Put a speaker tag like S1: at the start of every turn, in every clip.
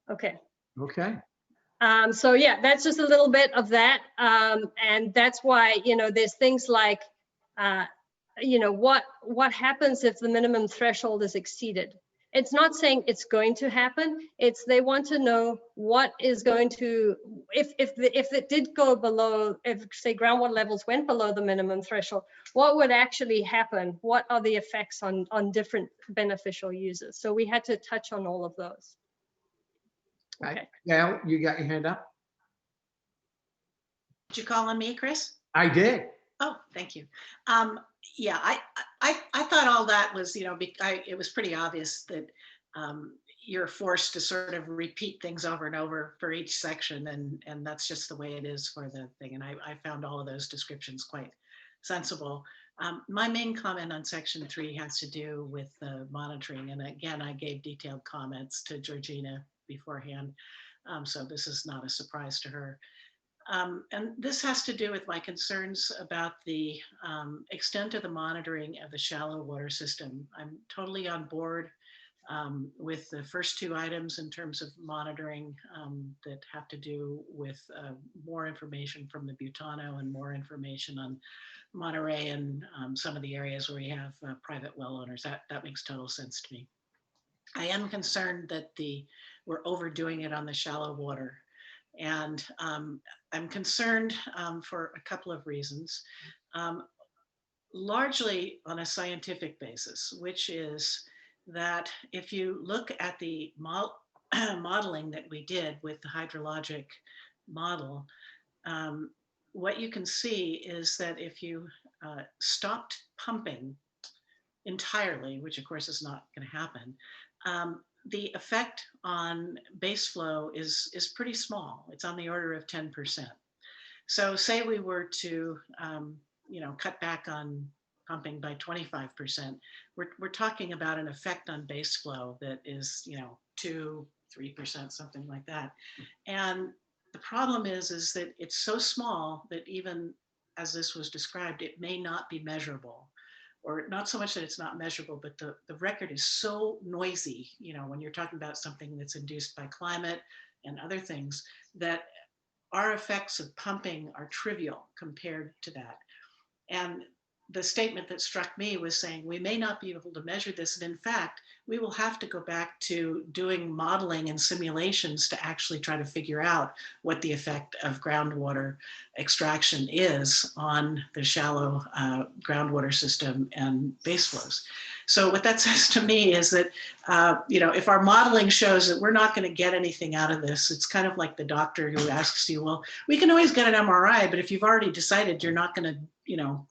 S1: Okay.
S2: Okay.
S1: So yeah, that's just a little bit of that. And that's why, there's things like, what happens if the minimum threshold is exceeded? It's not saying it's going to happen. It's they want to know what is going to, if it did go below, if say groundwater levels went below the minimum threshold, what would actually happen? What are the effects on different beneficial users? So we had to touch on all of those.
S2: Okay. Now you got your hand up.
S3: Did you call on me, Chris?
S2: I did.
S3: Oh, thank you. Yeah, I thought all that was, it was pretty obvious that you're forced to sort of repeat things over and over for each section, and that's just the way it is for the thing. And I found all of those descriptions quite sensible. My main comment on section 3 has to do with the monitoring, and again, I gave detailed comments to Georgina beforehand, so this is not a surprise to her. And this has to do with my concerns about the extent of the monitoring of the shallow water system. I'm totally on board with the first two items in terms of monitoring that have to do with more information from the Butano and more information on Monterey and some of the areas where we have private well owners. That makes total sense to me. I am concerned that we're overdoing it on the shallow water. And I'm concerned for a couple of reasons, largely on a scientific basis, which is that if you look at the modeling that we did with the hydrologic model, what you can see is that if you stopped pumping entirely, which of course is not going to happen, the effect on base flow is pretty small. It's on the order of 10%. So say we were to, cut back on pumping by 25%, we're talking about an effect on base flow that is, 2-3%, something like that. And the problem is that it's so small that even as this was described, it may not be measurable. Or not so much that it's not measurable, but the record is so noisy, when you're talking about something that's induced by climate and other things, that our effects of pumping are trivial compared to that. And the statement that struck me was saying, we may not be able to measure this. And in fact, we will have to go back to doing modeling and simulations to actually try to figure out what the effect of groundwater extraction is on the shallow groundwater system and base flows. So what that says to me is that, if our modeling shows that we're not going to get anything out of this, it's kind of like the doctor who asks you, well, we can always get an MRI, but if you've already decided you're not going to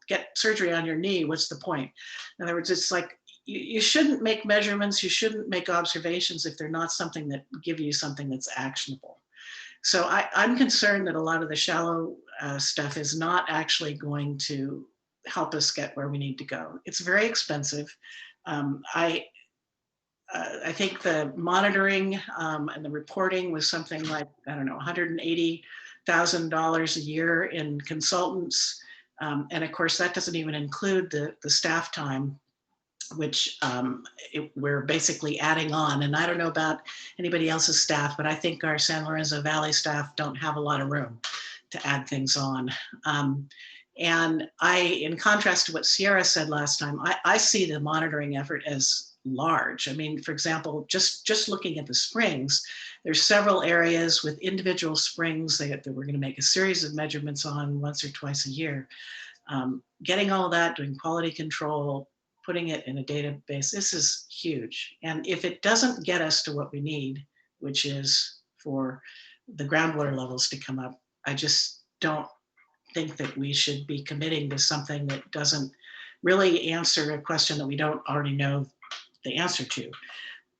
S3: get surgery on your knee, what's the point? In other words, it's like, you shouldn't make measurements, you shouldn't make observations if they're not something that give you something that's actionable. So I'm concerned that a lot of the shallow stuff is not actually going to help us get where we need to go. It's very expensive. I think the monitoring and the reporting was something like, I don't know, $180,000 a year in consultants. And of course, that doesn't even include the staff time, which we're basically adding on. And I don't know about anybody else's staff, but I think our San Lorenzo Valley staff don't have a lot of room to add things on. And in contrast to what Sierra said last time, I see the monitoring effort as large. I mean, for example, just looking at the springs, there's several areas with individual springs that we're going to make a series of measurements on once or twice a year. Getting all that, doing quality control, putting it in a database, this is huge. And if it doesn't get us to what we need, which is for the groundwater levels to come up, I just don't think that we should be committing to something that doesn't really answer a question that we don't already know the answer to.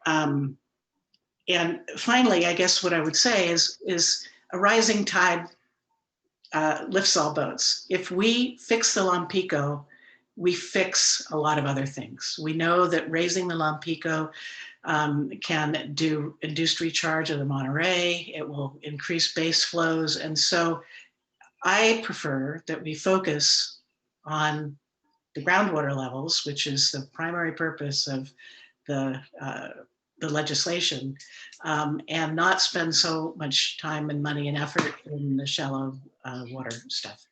S3: And finally, I guess what I would say is a rising tide lifts all boats. If we fix the Lompico, we fix a lot of other things. We know that raising the Lompico can do induced recharge of the Monterey. It will increase base flows. And so I prefer that we focus on the groundwater levels, which is the primary purpose of the the legislation, and not spend so much time and money and effort in the shallow water stuff.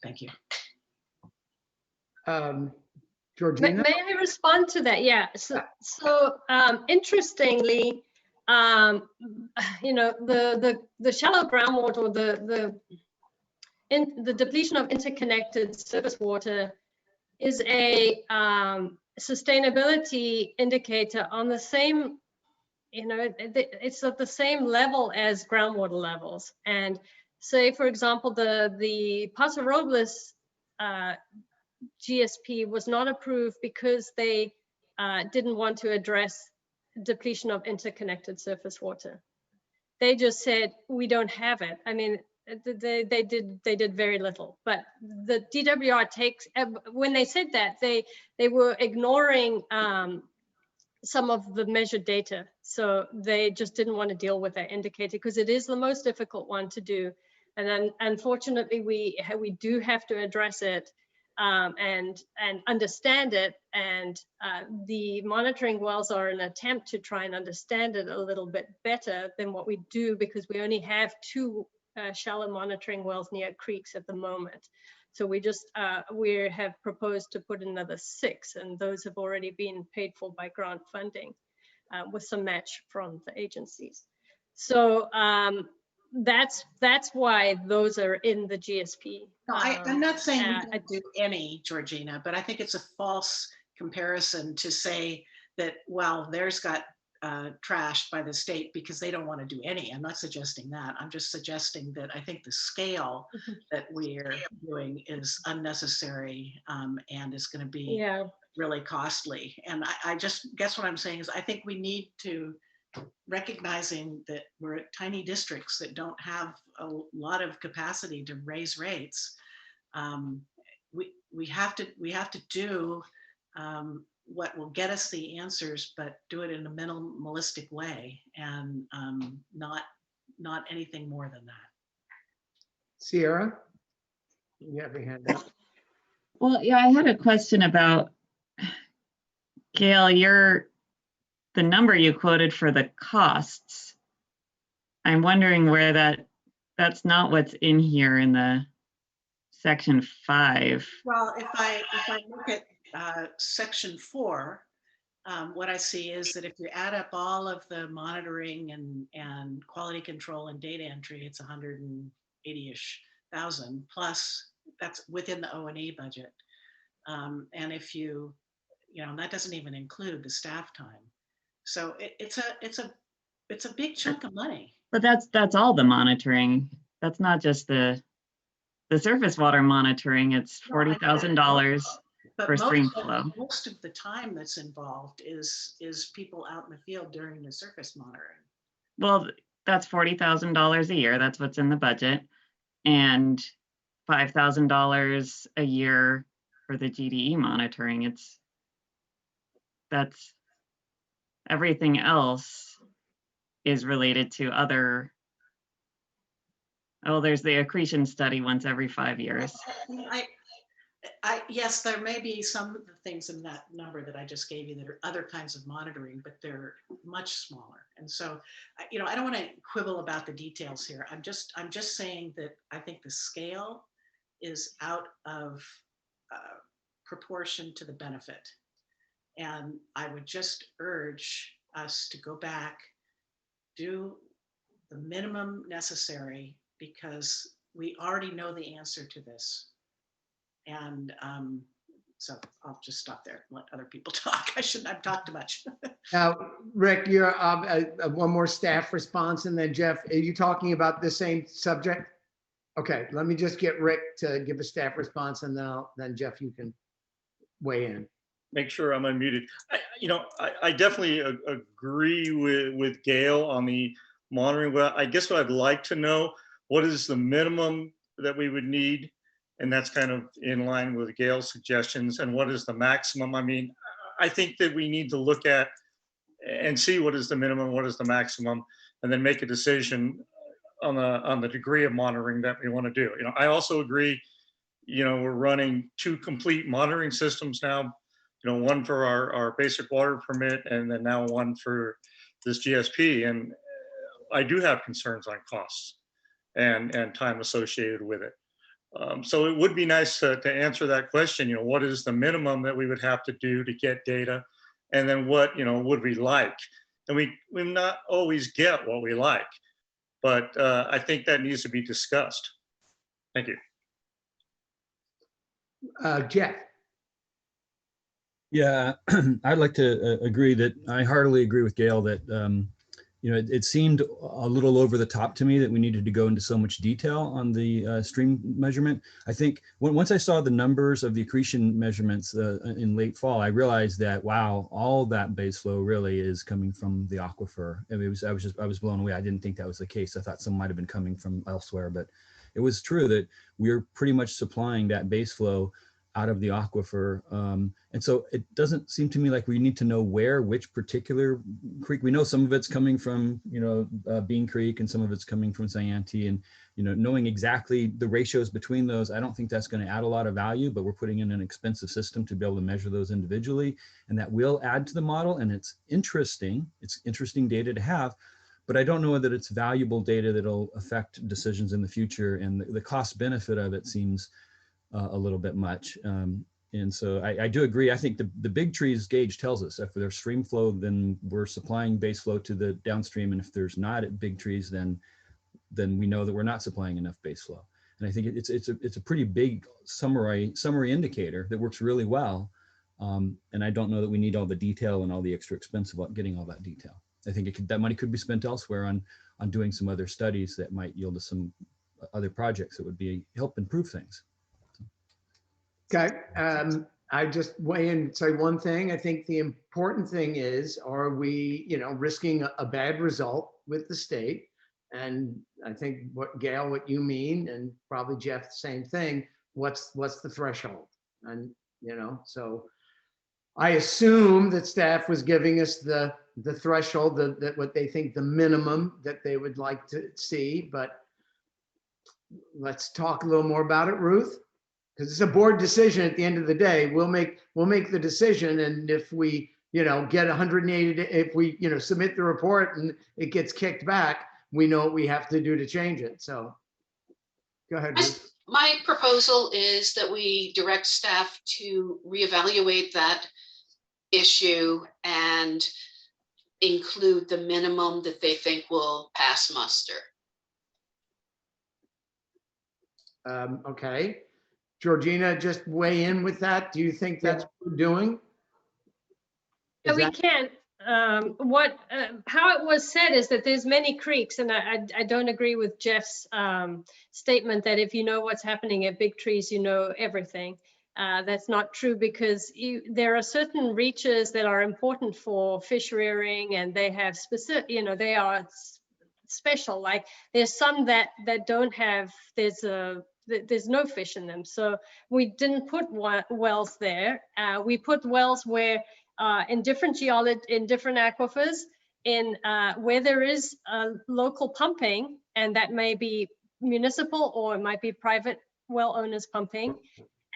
S3: Thank you.
S2: Georgina?
S1: May I respond to that? Yeah. So interestingly, you know, the shallow groundwater, the depletion of interconnected surface water is a sustainability indicator on the same, you know, it's at the same level as groundwater levels. And say, for example, the Paso Robles GSP was not approved because they didn't want to address depletion of interconnected surface water. They just said, we don't have it. I mean, they did very little, but the DWR takes, when they said that, they were ignoring some of the measured data. So they just didn't want to deal with that indicator because it is the most difficult one to do. And then unfortunately, we do have to address it and understand it. And the monitoring wells are an attempt to try and understand it a little bit better than what we do, because we only have 2 shallow monitoring wells near creeks at the moment. So we just, we have proposed to put another 6, and those have already been paid for by grant funding with some match from the agencies. So that's why those are in the GSP.
S3: No, I'm not saying we don't do any, Georgina, but I think it's a false comparison to say that, well, theirs got trashed by the state because they don't want to do any. I'm not suggesting that. I'm just suggesting that I think the scale that we're doing is unnecessary and is going to be really costly. And I just guess what I'm saying is I think we need to, recognizing that we're tiny districts that don't have a lot of capacity to raise rates, we have to do what will get us the answers, but do it in a minimalistic way, and not anything more than that.
S2: Sierra, you have your hand up.
S4: Well, yeah, I had a question about, Gail, the number you quoted for the costs. I'm wondering where that's not what's in here in the section 5.
S3: Well, if I look at section 4, what I see is that if you add up all of the monitoring and quality control and data entry, it's 180-ish thousand, plus that's within the O&E budget. And if you know, that doesn't even include the staff time. So it's a big chunk of money.
S4: But that's all the monitoring. That's not just the surface water monitoring. It's $40,000 for stream flow.
S3: Most of the time that's involved is people out in the field during the surface monitoring.
S4: Well, that's $40,000 a year. That's what's in the budget, and $5,000 a year for the GDE monitoring. That's everything else is related to other. Oh, there's the accretion study once every 5 years.
S3: Yes, there may be some of the things in that number that I just gave you that are other kinds of monitoring, but they're much smaller. And so, you know, I don't want to quibble about the details here. I'm just saying that I think the scale is out of proportion to the benefit. And I would just urge us to go back, do the minimum necessary, because we already know the answer to this. And so I'll just stop there and let other people talk. I've talked too much.
S2: Now, Rick, you're one more staff response, and then Jeff, are you talking about the same subject? Okay, let me just get Rick to give a staff response, and then Jeff, you can weigh in.
S5: Make sure I'm unmuted. I definitely agree with Gail on the monitoring, but I guess what I'd like to know, what is the minimum that we would need? And that's kind of in line with Gail's suggestions. And what is the maximum? I mean, I think that we need to look at and see what is the minimum, what is the maximum, and then make a decision on the degree of monitoring that we want to do. I also agree, we're running 2 complete monitoring systems now, one for our basic water permit, and then now one for this GSP, and I do have concerns on costs and time associated with it. So it would be nice to answer that question. You know, what is the minimum that we would have to do to get data, and then what, you know, would we like? And we not always get what we like, but I think that needs to be discussed. Thank you.
S2: Jeff.
S6: Yeah, I'd like to agree that I heartily agree with Gail that, you know, it seemed a little over the top to me that we needed to go into so much detail on the stream measurement. I think once I saw the numbers of the accretion measurements in late fall, I realized that, wow, all that base flow really is coming from the aquifer. I mean, I was blown away. I didn't think that was the case. I thought some might've been coming from elsewhere, but it was true that we're pretty much supplying that base flow out of the aquifer. And so it doesn't seem to me like we need to know which particular creek. We know some of it's coming from, you know, Bean Creek, and some of it's coming from Santee, and, you know, knowing exactly the ratios between those, I don't think that's going to add a lot of value, but we're putting in an expensive system to be able to measure those individually, and that will add to the model. And it's interesting data to have, but I don't know that it's valuable data that'll affect decisions in the future. And the cost benefit of it seems a little bit much. And so I do agree. I think the Big Trees gauge tells us if there's stream flow, then we're supplying base flow to the downstream. And if there's not at Big Trees, then we know that we're not supplying enough base flow. And I think it's a pretty big summary indicator that works really well. And I don't know that we need all the detail and all the extra expense about getting all that detail. I think that money could be spent elsewhere on doing some other studies that might yield us some other projects that would help improve things.
S2: Okay, I just weigh in and say one thing. I think the important thing is, are we, you know, risking a bad result with the state? And I think Gail, what you mean, and probably Jeff, the same thing. What's the threshold? And, you know, so I assume that staff was giving us the threshold, that what they think the minimum that they would like to see. But let's talk a little more about it, Ruth. Because it's a board decision at the end of the day. We'll make the decision, and if we, you know, get 180, if we, you know, submit the report and it gets kicked back, we know what we have to do to change it. So go ahead, Ruth.
S7: My proposal is that we direct staff to reevaluate that issue and include the minimum that they think will pass muster.
S2: Okay. Georgina, just weigh in with that. Do you think that's what we're doing?
S1: Yeah, we can. How it was said is that there's many creeks, and I don't agree with Jeff's statement that if you know what's happening at Big Trees, you know everything. That's not true, because there are certain reaches that are important for fish rearing, and they have specific, you know, they are special. Like there's some that don't have, there's no fish in them. So we didn't put wells there. We put wells where in different in different aquifers, in where there is local pumping, and that may be municipal or it might be private well owners pumping,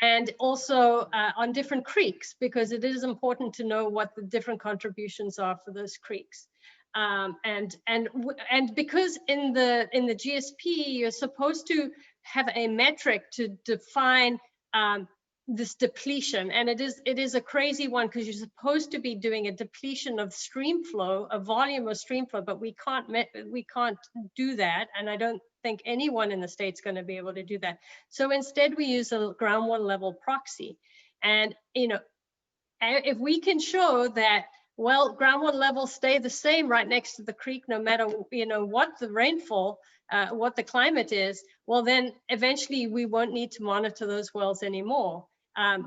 S1: and also on different creeks, because it is important to know what the different contributions are for those creeks. And because in the GSP, you're supposed to have a metric to define this depletion, and it is a crazy one, because you're supposed to be doing a depletion of stream flow, a volume of stream flow, but we can't do that, and I don't think anyone in the state's going to be able to do that. So instead, we use a groundwater level proxy, and you know, if we can show that, well, groundwater levels stay the same right next to the creek, no matter, you know, what the rainfall, what the climate is, well, then eventually we won't need to monitor those wells anymore.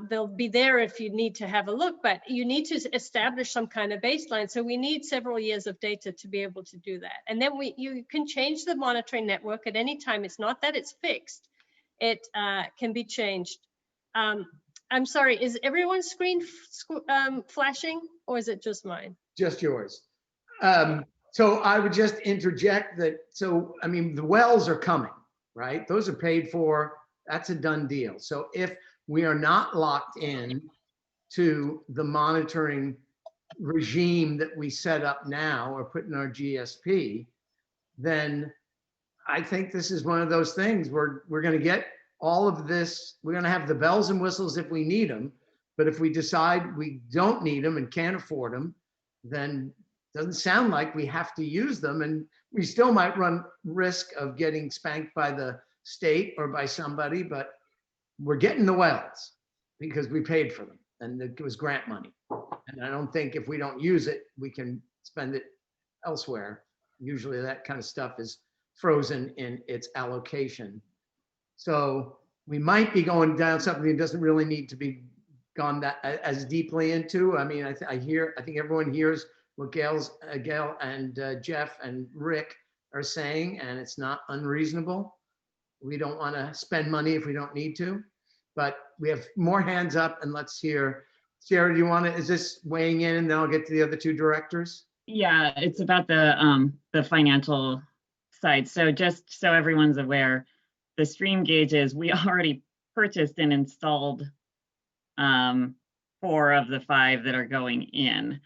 S1: They'll be there if you need to have a look, but you need to establish some kind of baseline. So we need several years of data to be able to do that. And then you can change the monitoring network at any time. It's not that it's fixed. It can be changed. I'm sorry, is everyone's screen flashing, or is it just mine?
S2: Just yours. So I would just interject that, so, I mean, the wells are coming, right? Those are paid for, that's a done deal. So if we are not locked in to the monitoring regime that we set up now or put in our GSP, then I think this is one of those things where we're going to get all of this. We're going to have the bells and whistles if we need them. But if we decide we don't need them and can't afford them, then it doesn't sound like we have to use them. And we still might run risk of getting spanked by the state or by somebody, but we're getting the wells because we paid for them and it was grant money. And I don't think if we don't use it, we can spend it elsewhere. Usually that kind of stuff is frozen in its allocation. So we might be going down something that doesn't really need to be gone that as deeply into. I mean, I think everyone hears what Gail and Jeff and Rick are saying, and it's not unreasonable. We don't want to spend money if we don't need to, but we have more hands up, and let's hear. Sarah, do you want to, is this weighing in, and then I'll get to the other two directors?
S4: Yeah, it's about the financial side. So just so everyone's aware, the stream gauges, we already purchased and installed 4 of the 5 that are going in.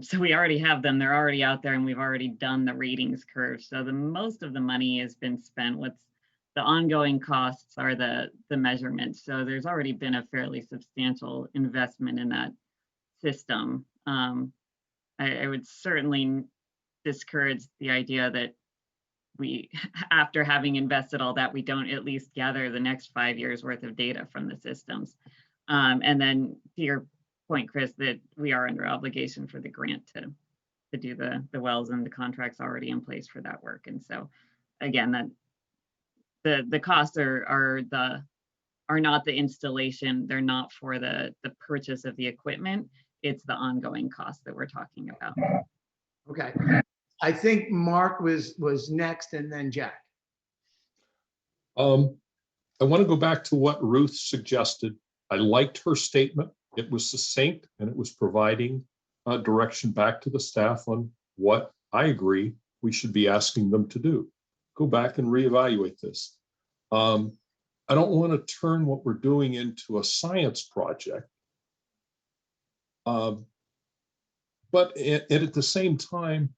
S4: So we already have them, they're already out there, and we've already done the ratings curve. So the most of the money has been spent. What's the ongoing costs are the measurements. So there's already been a fairly substantial investment in that system. I would certainly discourage the idea that we, after having invested all that, we don't at least gather the next 5 years worth of data from the systems. And then to your point, Chris, that we are under obligation for the grant to do the wells, and the contracts already in place for that work. And so again, that the costs are not the installation, they're not for the purchase of the equipment. It's the ongoing cost that we're talking about.
S2: Okay. I think Mark was next, and then Jack.
S8: I want to go back to what Ruth suggested. I liked her statement. It was succinct, and it was providing direction back to the staff on what I agree we should be asking them to do. Go back and reevaluate this. I don't want to turn what we're doing into a science project. But at the same time,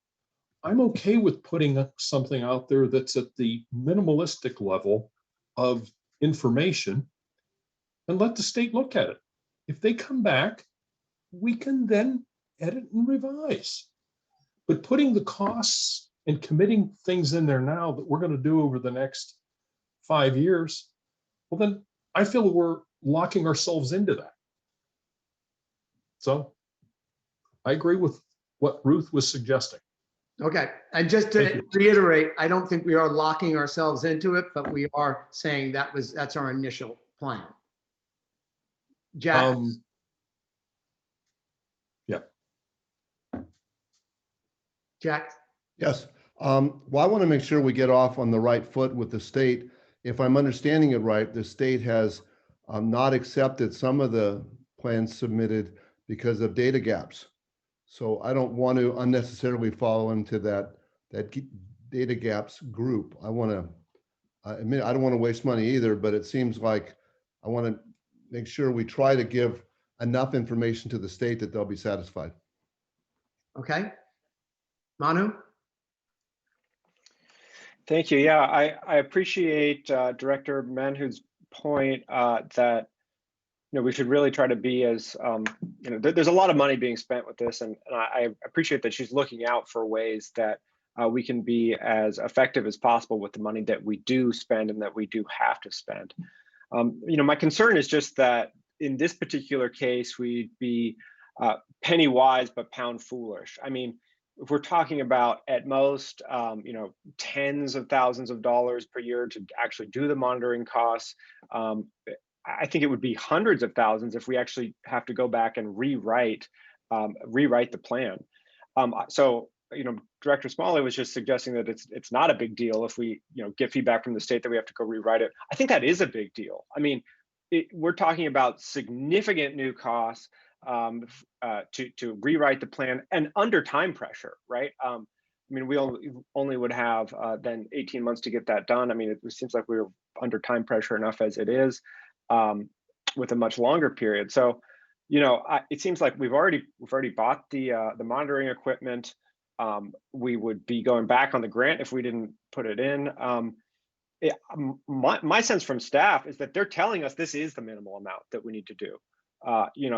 S8: I'm okay with putting something out there that's at the minimalistic level of information and let the state look at it. If they come back, we can then edit and revise. But putting the costs and committing things in there now that we're going to do over the next 5 years, well, then I feel we're locking ourselves into that. So I agree with what Ruth was suggesting.
S2: Okay, and just to reiterate, I don't think we are locking ourselves into it, but we are saying that's our initial plan. Jack?
S8: Yeah.
S2: Jack?
S9: Yes. Well, I want to make sure we get off on the right foot with the state. If I'm understanding it right, the state has not accepted some of the plans submitted because of data gaps. So I don't want to unnecessarily fall into that data gaps group. I want to admit I don't want to waste money either, but it seems like I want to make sure we try to give enough information to the state that they'll be satisfied.
S2: Okay. Manu?
S10: Thank you. Yeah, I appreciate Director Manhu's point that we should really try to be as there's a lot of money being spent with this, and I appreciate that she's looking out for ways that we can be as effective as possible with the money that we do spend and that we do have to spend. My concern is just that in this particular case, we'd be penny wise but pound foolish. I mean, if we're talking about at most, tens of thousands of dollars per year to actually do the monitoring costs, I think it would be hundreds of thousands if we actually have to go back and rewrite the plan. So, Director Smalley was just suggesting that it's not a big deal if we, get feedback from the state that we have to go rewrite it. I think that is a big deal. I mean, we're talking about significant new costs to rewrite the plan and under time pressure, right? I mean, we only would have then 18 months to get that done. I mean, it seems like we were under time pressure enough as it is with a much longer period. So it seems like we've already bought the monitoring equipment. We would be going back on the grant if we didn't put it in. My sense from staff is that they're telling us this is the minimal amount that we need to do.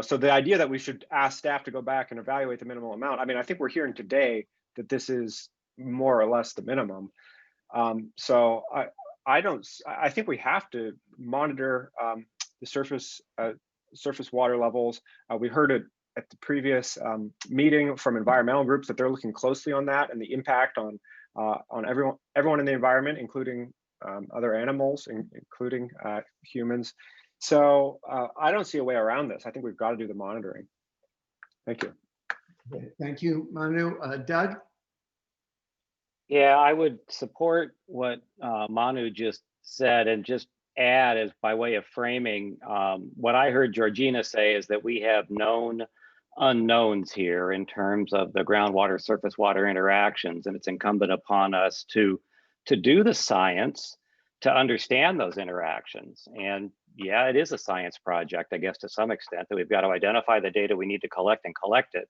S10: So the idea that we should ask staff to go back and evaluate the minimal amount, I mean, I think we're hearing today that this is more or less the minimum. So I think we have to monitor the surface water levels. We heard it at the previous meeting from environmental groups that they're looking closely on that and the impact on everyone in the environment, including other animals, including humans. So I don't see a way around this. I think we've got to do the monitoring. Thank you.
S2: Okay, thank you, Manu. Doug?
S11: Yeah, I would support what Manu just said and just add as by way of framing, what I heard Georgina say is that we have known unknowns here in terms of the groundwater surface water interactions, and it's incumbent upon us to do the science to understand those interactions. And yeah, it is a science project, I guess, to some extent, that we've got to identify the data we need to collect and collect it.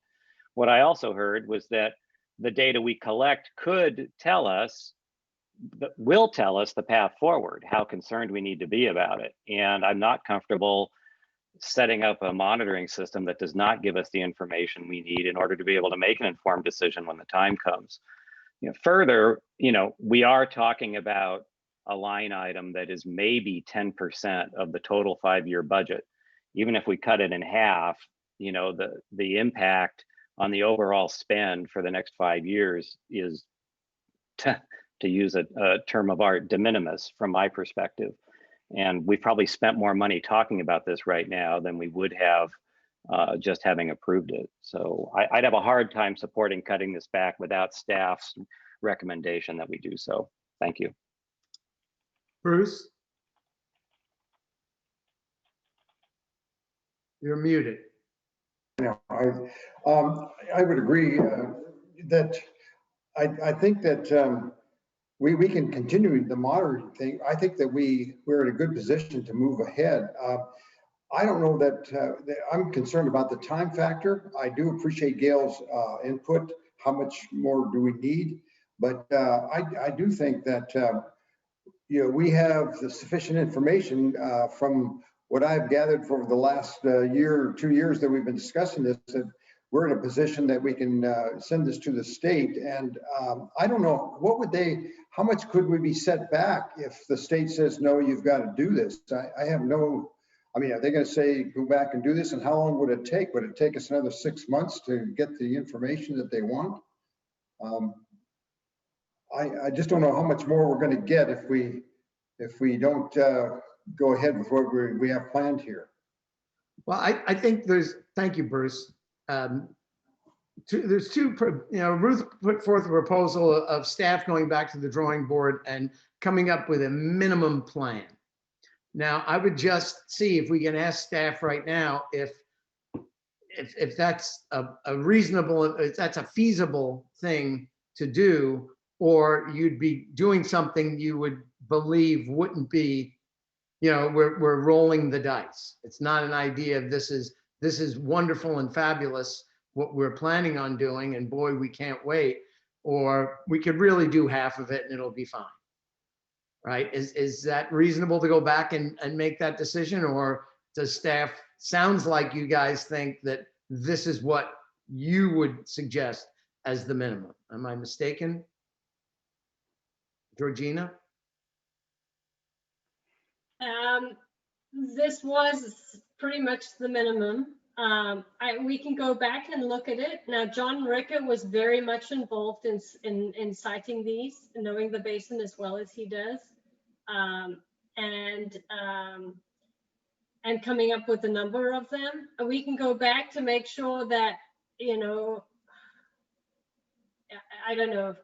S11: What I also heard was that the data we collect could tell us, will tell us the path forward, how concerned we need to be about it. And I'm not comfortable setting up a monitoring system that does not give us the information we need in order to be able to make an informed decision when the time comes. Further, we are talking about a line item that is maybe 10% of the total 5-year budget. Even if we cut it in half, the impact on the overall spend for the next 5 years is, to use a term of art, de minimis from my perspective. And we've probably spent more money talking about this right now than we would have just having approved it. So I'd have a hard time supporting cutting this back without staff's recommendation that we do so. Thank you.
S2: Bruce? You're muted.
S12: I would agree that I think that we can continue the monitoring thing. I think that we're in a good position to move ahead. I don't know that I'm concerned about the time factor. I do appreciate Gail's input. How much more do we need? But I do think that we have the sufficient information from what I've gathered for the last year or 2 years that we've been discussing this, that we're in a position that we can send this to the state. And I don't know, how much could we be set back if the state says, no, you've got to do this? I have no, are they going to say, go back and do this? And how long would it take? Would it take us another 6 months to get the information that they want? I just don't know how much more we're going to get if we don't go ahead with what we have planned here.
S2: Well, I think thank you, Bruce. There's two, Ruth put forth a proposal of staff going back to the drawing board and coming up with a minimum plan. Now, I would just see if we can ask staff right now if that's a reasonable, if that's a feasible thing to do, or you'd be doing something you would believe wouldn't be, we're rolling the dice. It's not an idea of this is wonderful and fabulous what we're planning on doing, and boy, we can't wait. Or we could really do half of it and it'll be fine. Right? Is that reasonable to go back and make that decision? Or does staff, sounds like you guys think that this is what you would suggest as the minimum? Am I mistaken? Georgina?
S1: This was pretty much the minimum. We can go back and look at it. Now, John Ricker was very much involved in citing these, knowing the basin as well as he does, and coming up with a number of them. We can go back to make sure that, I don't know,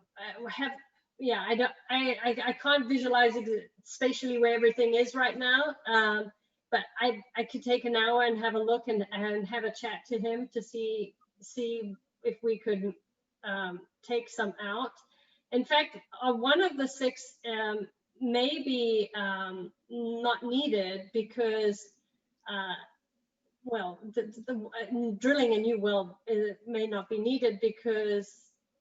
S1: I can't visualize spatially where everything is right now. But I could take an hour and have a look and have a chat to him to see if we could take some out. In fact, one of the 6 may be not needed because well, drilling a new well may not be needed because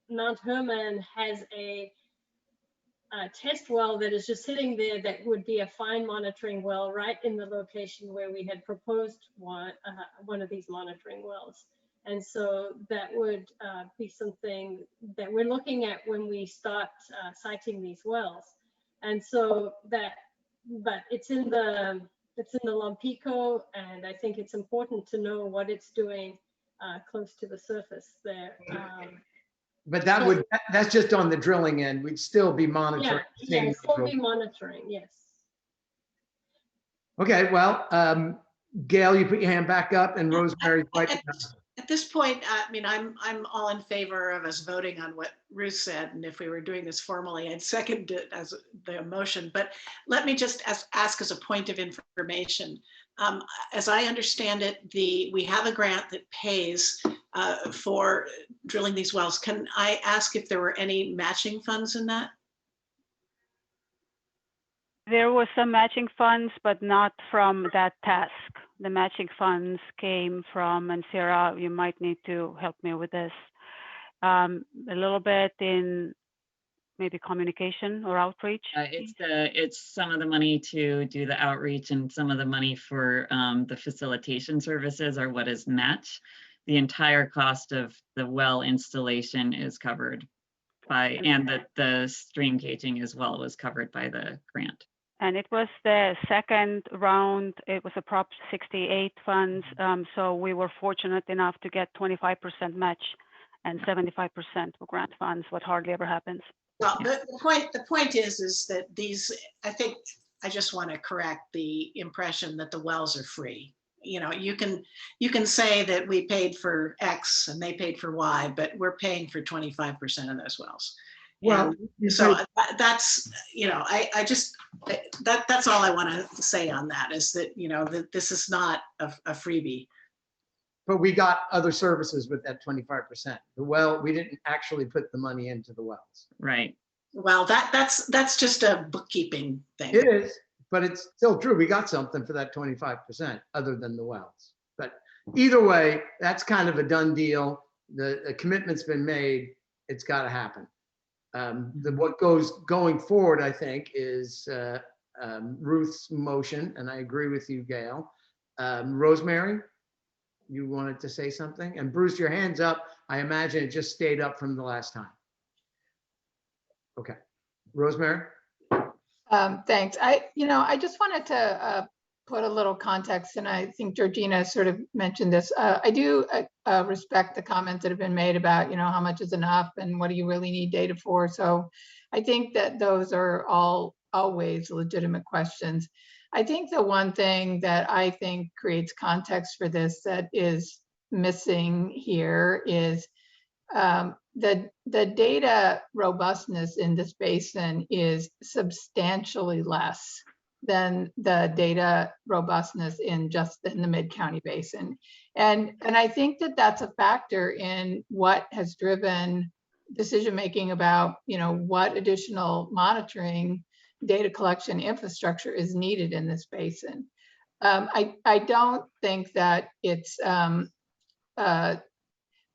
S1: Mount Herman has a test well that is just sitting there that would be a fine monitoring well right in the location where we had proposed one of these monitoring wells. And so that would be something that we're looking at when we start siting these wells. And so that, but it's in the Lompico, and I think it's important to know what it's doing close to the surface there.
S2: But that's just on the drilling end. We'd still be monitoring.
S1: Yeah, still be monitoring, yes.
S2: Okay, well, Gail, you put your hand back up, and Rosemary's right.
S3: At this point, I mean, I'm all in favor of us voting on what Ruth said, and if we were doing this formally, I'd second it as the motion. But let me just ask as a point of information. As I understand it, we have a grant that pays for drilling these wells. Can I ask if there were any matching funds in that?
S13: There was some matching funds, but not from that task. The matching funds came from, and Sarah, you might need to help me with this, a little bit in maybe communication or outreach.
S4: It's some of the money to do the outreach, and some of the money for the facilitation services are what is match. The entire cost of the well installation is covered by, and the stream gauging as well was covered by the grant.
S13: And it was the second round. It was a Prop 68 funds. So we were fortunate enough to get 25% match and 75% for grant funds, what hardly ever happens.
S3: Well, the point is that these, I think, I just want to correct the impression that the wells are free. You know, you can say that we paid for X and they paid for Y, but we're paying for 25% of those wells. Well, so that's, you know, I just, that's all I want to say on that, is that, you know, that this is not a freebie.
S2: But we got other services with that 25%. The well, we didn't actually put the money into the wells.
S4: Right.
S3: Well, that's just a bookkeeping thing.
S2: It is, but it's still true. We got something for that 25% other than the wells. But either way, that's kind of a done deal. The commitment's been made. It's got to happen. What going forward, I think, is Ruth's motion, and I agree with you, Gail. Rosemary, you wanted to say something? And Bruce, your hand's up. I imagine it just stayed up from the last time. Okay, Rosemary.
S14: Thanks. I just wanted to put a little context, and I think Georgina sort of mentioned this. I do respect the comments that have been made about, you know, how much is enough and what do you really need data for. So I think that those are always legitimate questions. I think the one thing that I think creates context for this that is missing here is the data robustness in this basin is substantially less than the data robustness in the Mid-County Basin. And I think that that's a factor in what has driven decision-making about, you know, what additional monitoring data collection infrastructure is needed in this basin. I don't think that it's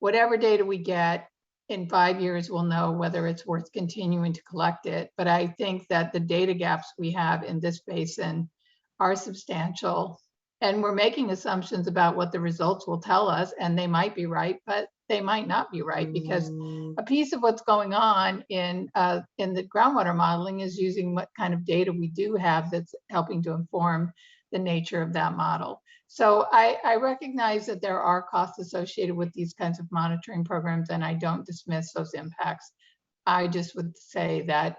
S14: whatever data we get in 5 years, we'll know whether it's worth continuing to collect it. But I think that the data gaps we have in this basin are substantial, and we're making assumptions about what the results will tell us, and they might be right, but they might not be right, because a piece of what's going on in the groundwater modeling is using what kind of data we do have that's helping to inform the nature of that model. So I recognize that there are costs associated with these kinds of monitoring programs, and I don't dismiss those impacts. I just would say that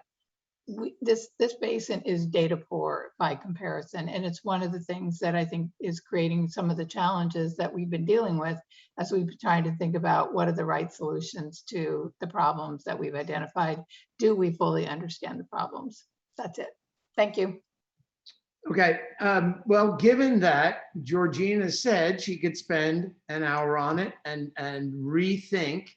S14: this basin is data poor by comparison, and it's one of the things that I think is creating some of the challenges that we've been dealing with as we've been trying to think about what are the right solutions to the problems that we've identified. Do we fully understand the problems? That's it. Thank you.
S2: Okay, well, given that Georgina said she could spend an hour on it and rethink,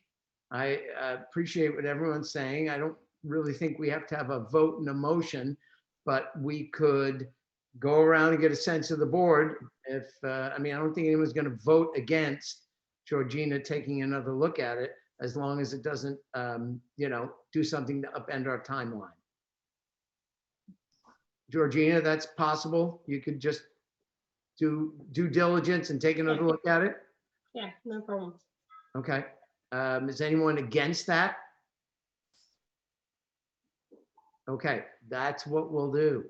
S2: I appreciate what everyone's saying. I don't really think we have to have a vote and a motion, but we could go around and get a sense of the board. If, I mean, I don't think anyone's going to vote against Georgina taking another look at it, as long as it doesn't, you know, do something to upend our timeline. Georgina, that's possible. You could just do due diligence and take another look at it.
S1: Yeah, no problem.
S2: Okay. Is anyone against that? Okay, that's what we'll do.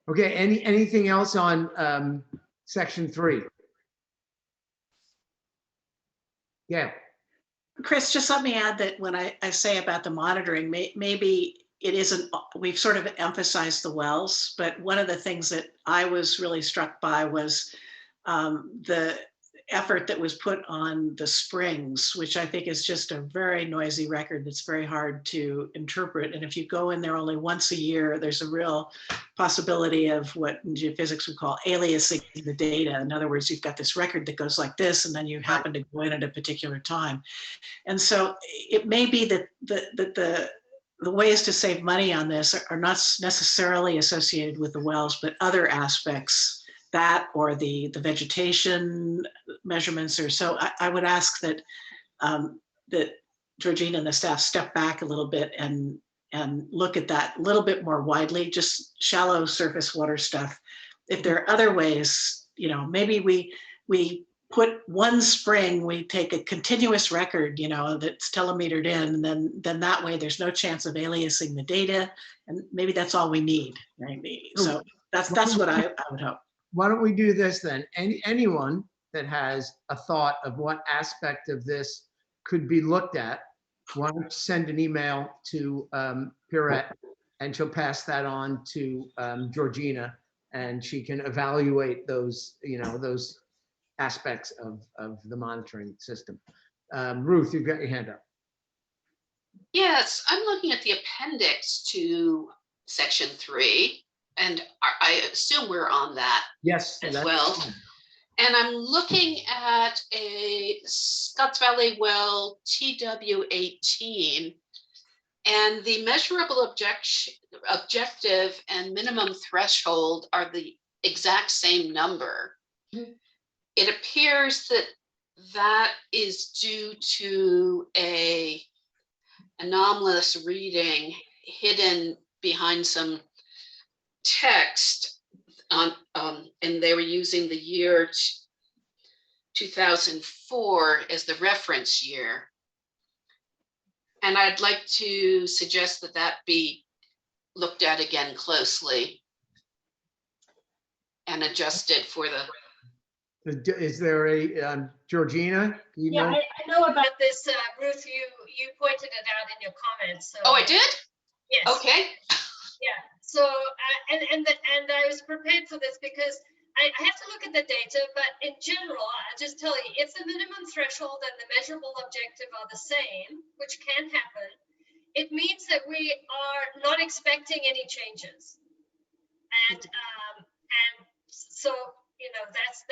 S2: Okay, anything else on section 3? Yeah.
S3: Chris, just let me add that when I say about the monitoring, maybe it isn't, we've sort of emphasized the wells, but one of the things that I was really struck by was the effort that was put on the springs, which I think is just a very noisy record that's very hard to interpret. And if you go in there only once a year, there's a real possibility of what geophysics would call aliasing the data. In other words, you've got this record that goes like this, and then you happen to go in at a particular time. And so it may be that the ways to save money on this are not necessarily associated with the wells, but other aspects, that or the vegetation measurements. Or so I would ask that that Georgina and the staff step back a little bit and look at that a little bit more widely, just shallow surface water stuff. If there are other ways, you know, maybe we put one spring, we take a continuous record, you know, that's telemetered in, and then that way there's no chance of aliasing the data, and maybe that's all we need, right? So that's what I would hope.
S2: Why don't we do this then? Anyone that has a thought of what aspect of this could be looked at, why don't you send an email to Pierrette, and she'll pass that on to Georgina, and she can evaluate those, you know, those aspects of the monitoring system. Ruth, you've got your hand up.
S7: Yes, I'm looking at the appendix to section 3, and I assume we're on that
S2: Yes,
S7: as well. And I'm looking at a Scotts Valley well TW18, and the measurable objective and minimum threshold are the exact same number. Mm-hmm. It appears that that is due to a anomalous reading hidden behind some text on, and they were using the year 2004 as the reference year. And I'd like to suggest that that be looked at again closely and adjusted for the.
S2: Is there a Georgina? You
S1: yeah,
S2: know?
S1: I know about this, Ruth. You pointed it out in your comments. So.
S7: Oh, I did?
S1: Yes.
S7: Okay.
S1: Yeah. So and I was prepared for this because I have to look at the data, but in general, I'll just tell you, if the minimum threshold and the measurable objective are the same, which can happen, it means that we are not expecting any changes. And so, you know, that's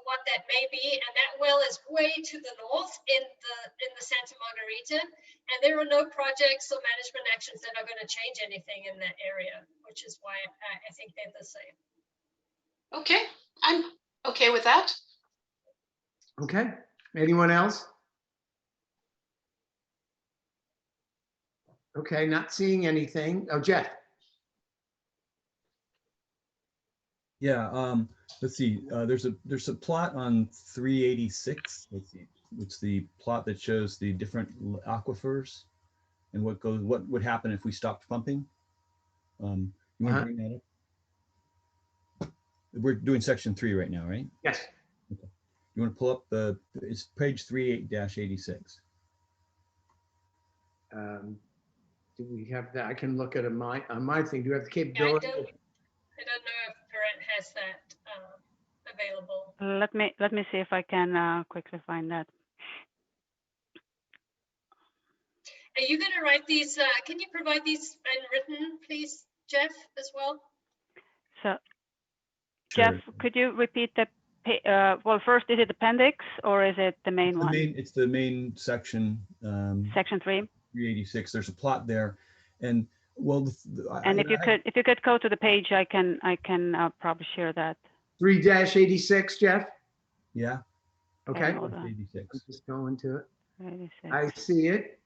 S1: what that may be. And that well is way to the north in the Santa Margarita, and there are no projects or management actions that are going to change anything in that area, which is why I think they're the same.
S7: Okay, I'm okay with that.
S2: Okay, anyone else? Okay, not seeing anything. Oh, Jeff.
S6: Yeah, let's see. There's a plot on 386. Let's see. It's the plot that shows the different aquifers and what would happen if we stopped pumping. You want to bring that up? We're doing section 3 right now, right?
S2: Yes.
S6: Okay. You want to pull up it's page 38-86.
S2: Do we have that? I can look at my thing. Do you have the capability?
S1: Yeah, I don't know if Pierrette has that available.
S13: Let me see if I can quickly find that.
S1: Are you going to write these? Can you provide these written, please, Jeff, as well?
S13: So,
S6: Sure.
S13: Jeff, could you repeat the? Well, first, is it appendix or is it the main one?
S6: It's the main section.
S13: Section 3.
S6: 386. There's a plot there, and Well,
S13: And if you could go to the page, I can probably share that.
S2: 3-86, Jeff?
S6: yeah.
S2: Okay,
S13: hold on.
S6: 86.
S2: I'm just going to it.
S13: 86.
S2: I see it.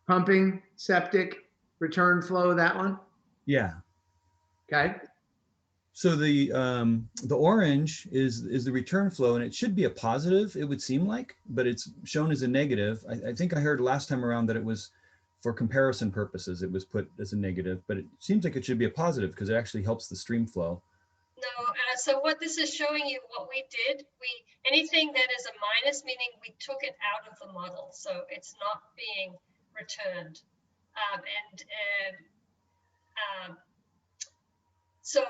S2: Pumping, septic, return flow, that one?
S6: Yeah.
S2: Okay,
S6: So the orange is the return flow, and it should be a positive, it would seem like, but it's shown as a negative. I think I heard last time around that it was for comparison purposes, it was put as a negative, but it seems like it should be a positive because it actually helps the stream flow.
S1: No, so what this is showing you, what we did, anything that is a minus, meaning we took it out of the model, so it's not being returned. So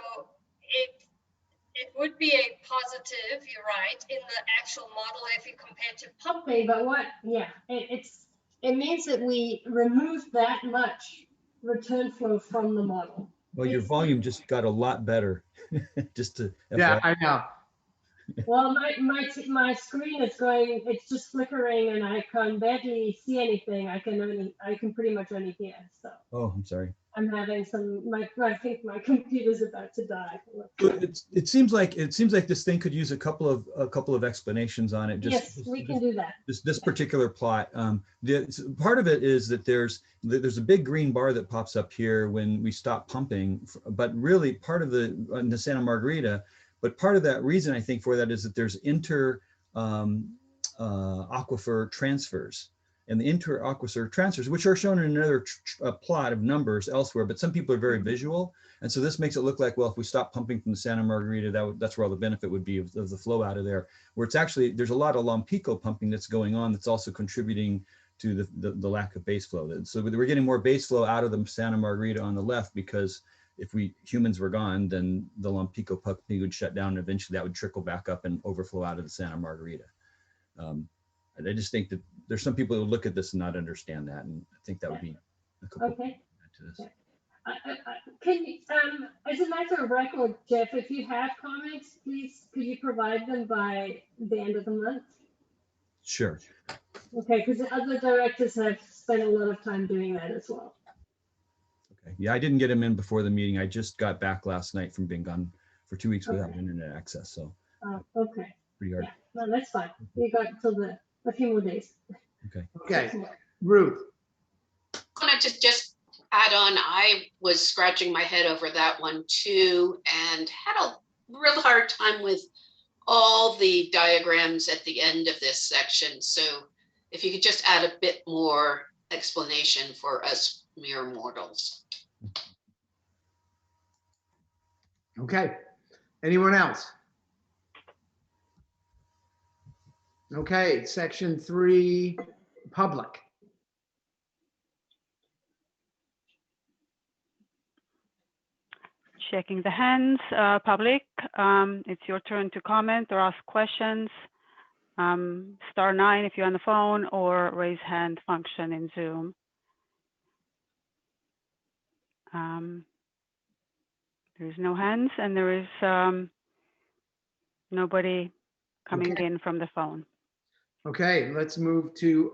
S1: it would be a positive, you're right, in the actual model if you compare to pumping, but it means that we removed that much return flow from the model.
S6: Well, your volume just got a lot better. Just to
S2: yeah, I know.
S1: Well, my screen is going, it's just flickering and I can barely see anything. I can pretty much only hear, so.
S6: Oh, I'm sorry.
S1: I'm having I think my computer's about to die.
S6: It seems like this thing could use a couple of explanations on it.
S1: Yes, we can do that.
S6: This particular plot. Part of it is that there's a big green bar that pops up here when we stop pumping, but really part of the Santa Margarita. But part of that reason I think for that is that there's aquifer transfers. And the inter-aquifer transfers, which are shown in another plot of numbers elsewhere, but some people are very visual. And so this makes it look like, well, if we stop pumping from the Santa Margarita, that's where all the benefit would be of the flow out of there. Where it's actually, there's a lot of Lompico pumping that's going on that's also contributing to the lack of base flow. So we're getting more base flow out of the Santa Margarita on the left because if humans were gone, then the Lompico pumping would shut down and eventually that would trickle back up and overflow out of the Santa Margarita. I just think that there's some people who look at this and not understand that, and I think that would be a couple
S1: okay.
S6: to this.
S1: Can you, as a matter of record, Jeff, if you have comments, please could you provide them by the end of the month?
S6: Sure.
S1: Okay, because the other directors have spent a lot of time doing that as well.
S6: Okay. Yeah, I didn't get them in before the meeting. I just got back last night from being gone for 2 weeks without internet access, so.
S1: Okay.
S6: Pretty hard.
S1: Yeah, no, that's fine. You got till a few more days.
S6: Okay.
S2: Okay, Ruth.
S7: I want to just add on, I was scratching my head over that one too, and had a real hard time with all the diagrams at the end of this section. So if you could just add a bit more explanation for us mere mortals.
S2: Okay, anyone else? Okay, section 3, public.
S13: Checking the hands, public. It's your turn to comment or ask questions. *9 if you're on the phone, or raise hand function in Zoom. There's no hands, and there is nobody coming in from the phone.
S2: Okay, let's move to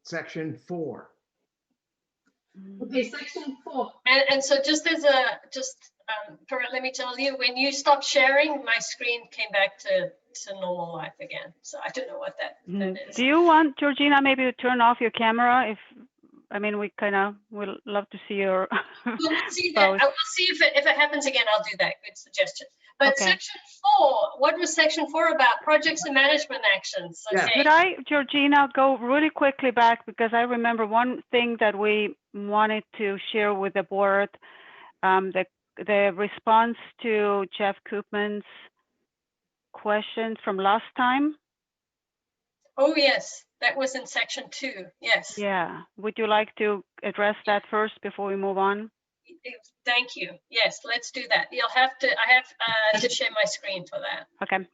S2: section 4.
S1: Okay, section 4. And so just as let me tell you, when you stopped sharing, my screen came back to normal life again. So I don't know what that is.
S13: Do you want, Georgina, maybe to turn off your camera? We kind of would love to see your.
S1: We'll see that. I will see if it happens again. I'll do that. Good suggestion. But okay. Section 4, what was section 4 about? Projects and management actions. Okay.
S13: Could I, Georgina, go really quickly back, because I remember one thing that we wanted to share with the board, the response to Jeff Koopman's questions from last time.
S1: Oh, yes. That was in section 2. Yes.
S13: Yeah. Would you like to address that first before we move on?
S1: Thank you. Yes, let's do that. I have to share my screen for that.
S13: Okay.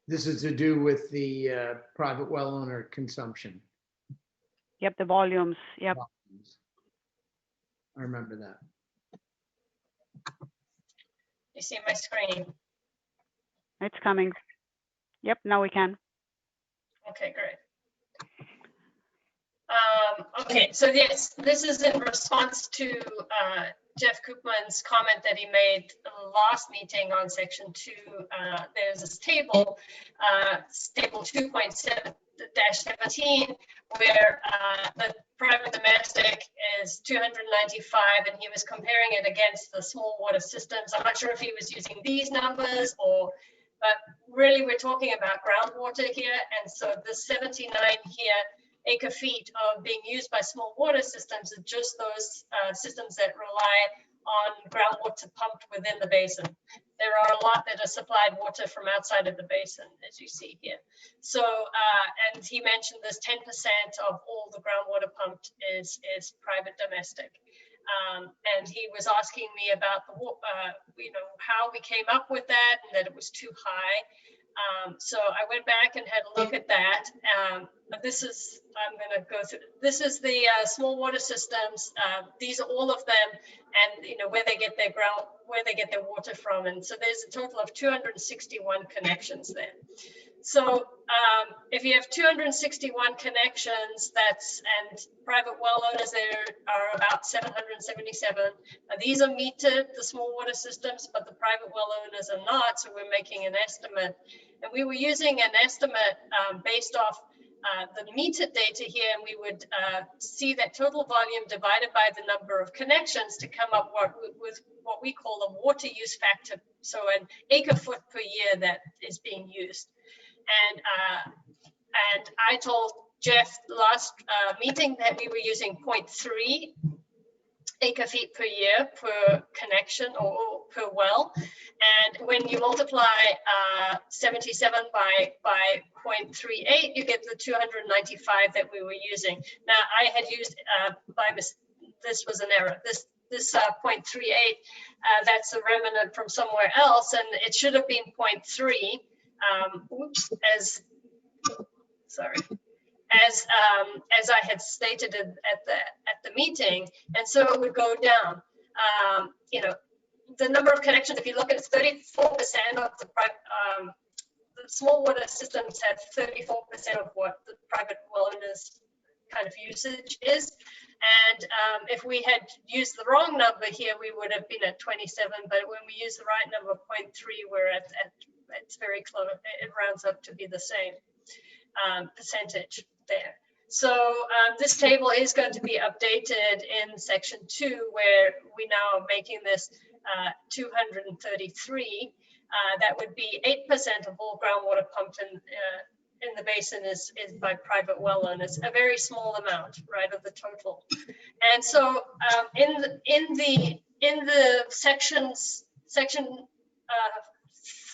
S2: This is to do with the private well owner consumption.
S13: Yep, the volumes. Yep.
S2: I remember that.
S1: You see my screen?
S13: It's coming. Yep, now we can.
S1: Okay, great. Okay, so yes, this is in response to Jeff Koopman's comment that he made last meeting on section 2. There's this table, table 2.7-17, where the private domestic is 295, and he was comparing it against the small water systems. I'm not sure if he was using these numbers or, but really we're talking about groundwater here, and so the 79 here acre feet of being used by small water systems are just those systems that rely on groundwater pumped within the basin. There are a lot that are supplied water from outside of the basin, as you see here. So, and he mentioned this 10% of all the groundwater pumped is private domestic. And he was asking me about the, you know, how we came up with that and that it was too high. So I went back and had a look at that. This is, I'm going to go through, this is the small water systems. These are all of them, and you know where they get their water from. And so there's a total of 261 connections there. So if you have 261 connections, and private well owners, there are about 777. These are metered, the small water systems, but the private well owners are not, so we're making an estimate. And we were using an estimate based off the metered data here, and we would see that total volume divided by the number of connections to come up with what we call a water use factor, so an acre foot per year that is being used. And I told Jeff last meeting that we were using 0.3 acre feet per year per connection or per well. And when you multiply 77 by 0.38, you get the 295 that we were using. Now I had used this was an error. This 0.38, that's a remnant from somewhere else, and it should have been 0.3. Oops, as I had stated at the meeting, and so it would go down. You know, the number of connections, if you look at it, 34% of the small water systems have 34% of what the private well owners kind of usage is. And if we had used the wrong number here, we would have been at 27. But when we use the right number, 0.3, we're at it's very close. It rounds up to be the same percentage there. So this table is going to be updated in section 2, where we now are making this 233. That would be 8% of all groundwater pumped in the basin is by private well owners, a very small amount, right, of the total. And so in the section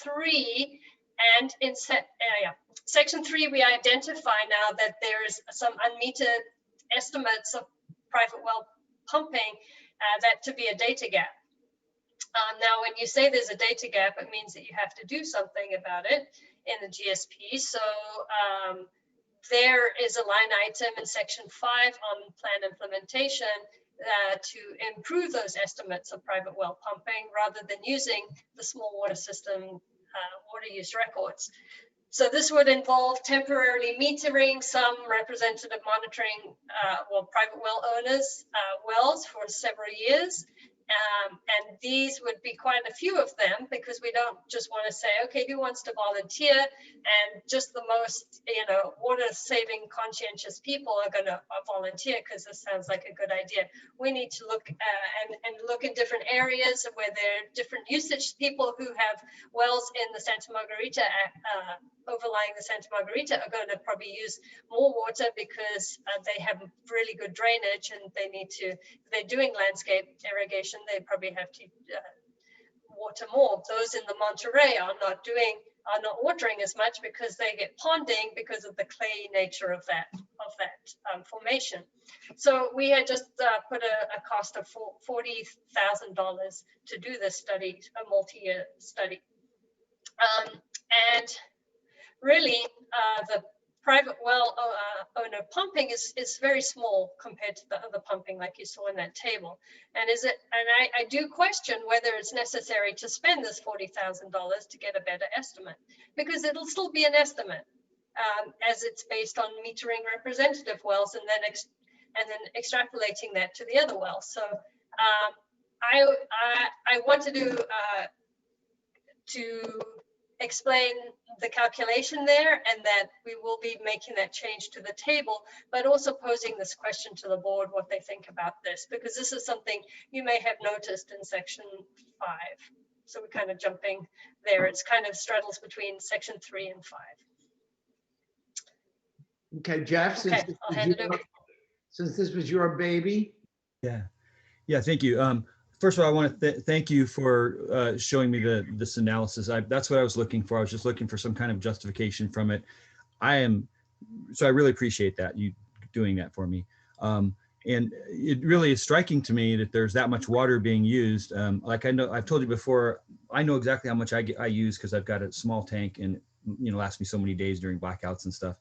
S1: 3 and in section 3, we identify now that there's some unmetered estimates of private well pumping that to be a data gap. Now, when you say there's a data gap, it means that you have to do something about it in the GSP. So there is a line item in section 5 on plan implementation to improve those estimates of private well pumping rather than using the small water system water use records. So this would involve temporarily metering some representative monitoring, private well owners' wells for several years. And these would be quite a few of them, because we don't just want to say, okay, who wants to volunteer? And just the most, water saving conscientious people are going to volunteer because this sounds like a good idea. We need to look and look in different areas where there are different usage. People who have wells in the Santa Margarita, overlying the Santa Margarita, are going to probably use more water because they have really good drainage, and they need to, if they're doing landscape irrigation, they probably have to water more. Those in the Monterey are not watering as much because they get ponding because of the clay nature of that formation. So we had just put a cost of $40,000 to do this study, a multi-year study. And really, private well owner pumping is very small compared to the other pumping like you saw in that table. And I do question whether it's necessary to spend this $40,000 to get a better estimate, because it'll still be an estimate as it's based on metering representative wells and then extrapolating that to the other wells. So I wanted to explain the calculation there, and that we will be making that change to the table, but also posing this question to the board, what they think about this, because this is something you may have noticed in section 5. So we're kind of jumping there. It's kind of straddles between section 3 and 5.
S2: Okay, Jeff,
S1: Okay, I'll hand it over.
S2: Since this was your baby.
S6: Yeah, thank you. First of all, I want to thank you for showing me this analysis. That's what I was looking for. I was just looking for some kind of justification from it. So I really appreciate that, you doing that for me. And it really is striking to me that there's that much water being used. Like I know, I've told you before, I know exactly how much I use because I've got a small tank, and lasts me so many days during blackouts and stuff.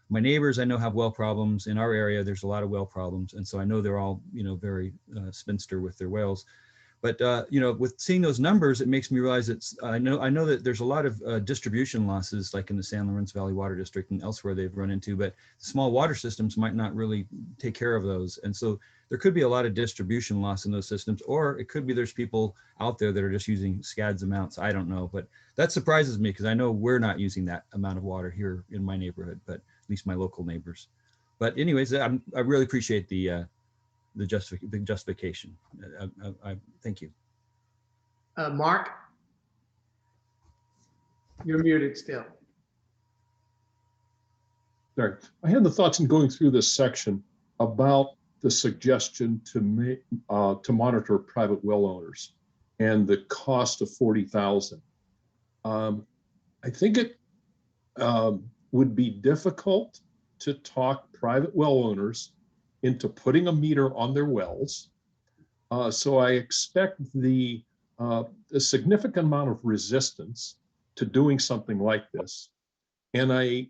S6: My neighbors I know have well problems. In our area, there's a lot of well problems. And so I know they're all, very spinster with their wells. But, with seeing those numbers, it makes me realize I know that there's a lot of distribution losses, like in the San Lorenzo Valley Water District and elsewhere they've run into, but small water systems might not really take care of those. And so there could be a lot of distribution loss in those systems, or it could be there's people out there that are just using scads amounts. I don't know, but that surprises me because I know we're not using that amount of water here in my neighborhood, but at least my local neighbors. But anyways, I really appreciate the justification. I thank you.
S2: Mark, you're muted still.
S8: Sorry, I had the thoughts in going through this section about the suggestion to monitor private well owners and the cost of $40,000. I think it would be difficult to talk private well owners into putting a meter on their wells. So I expect a significant amount of resistance to doing something like this. And I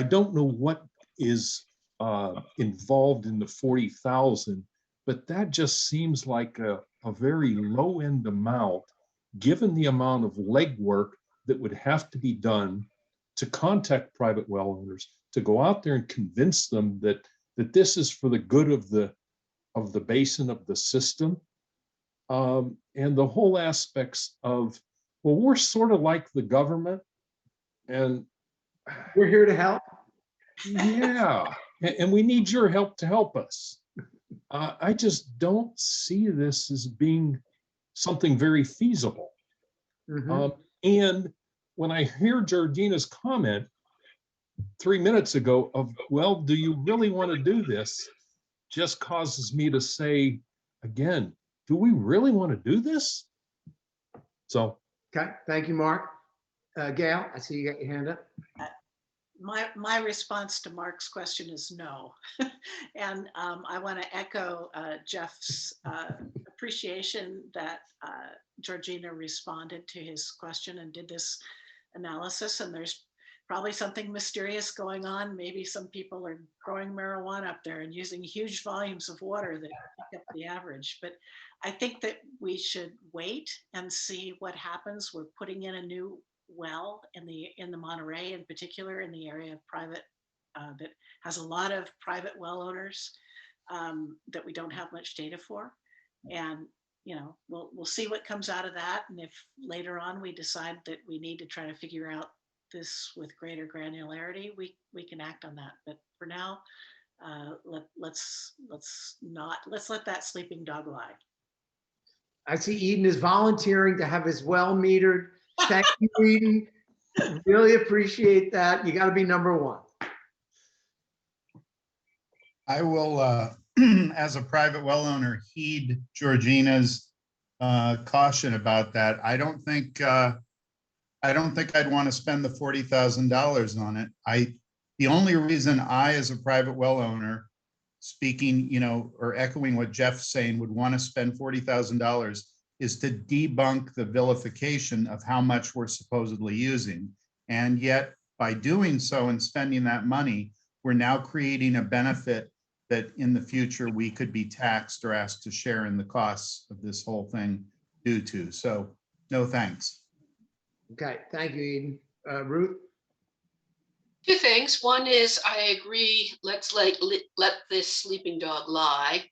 S8: don't know what is involved in the 40,000, but that just seems like a very low end amount, given the amount of legwork that would have to be done to contact private well owners, to go out there and convince them that this is for the good of the basin, of the system, and the whole aspects of, well, we're sort of like the government, and
S2: we're here to help.
S8: Yeah, and we need your help to help us. I just don't see this as being something very feasible.
S2: Mm-hmm.
S8: And when I hear Georgina's comment 3 minutes ago of, well, do you really want to do this? Just causes me to say, again, do we really want to do this? So.
S2: Okay, thank you, Mark. Gail, I see you got your hand up.
S3: My response to Mark's question is no. And I want to echo Jeff's appreciation that Georgina responded to his question and did this analysis. And there's probably something mysterious going on. Maybe some people are growing marijuana up there and using huge volumes of water that pick up the average. But I think that we should wait and see what happens. We're putting in a new well in the Monterey, in particular in the area of private that has a lot of private well owners that we don't have much data for. And we'll see what comes out of that. And if later on we decide that we need to try to figure out this with greater granularity, we can act on that. But for now, let's let that sleeping dog lie.
S2: I see Eden is volunteering to have his well metered. Thank you, Eden. Really appreciate that. You got to be number one.
S15: I will, as a private well owner, heed Georgina's caution about that. I don't think I'd want to spend the $40,000 on it. The only reason I, as a private well owner, speaking, or echoing what Jeff's saying, would want to spend $40,000 is to debunk the vilification of how much we're supposedly using. And yet, by doing so and spending that money, we're now creating a benefit that in the future we could be taxed or asked to share in the costs of this whole thing due to. So no thanks.
S2: Okay, thank you, Eden. Ruth?
S7: Two things. One is I agree, let's let this sleeping dog lie.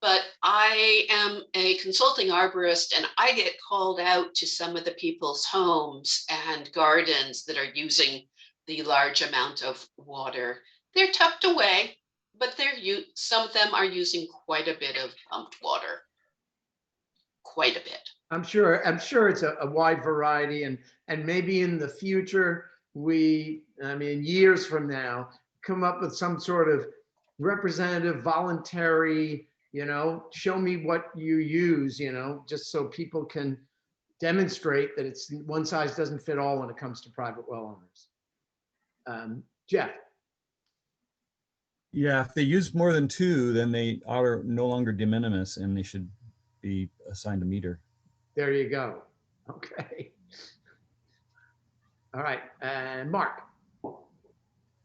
S7: But I am a consulting arborist and I get called out to some of the people's homes and gardens that are using the large amount of water. They're tucked away, but some of them are using quite a bit of pumped water. Quite a bit.
S2: I'm sure it's a wide variety, and maybe in the future, years from now, come up with some sort of representative, voluntary, show me what you use, just so people can demonstrate that it's one size doesn't fit all when it comes to private well owners. Jeff?
S6: Yeah, if they use more than two, then they are no longer de minimis and they should be assigned a meter.
S2: There you go. Okay. All right, Mark.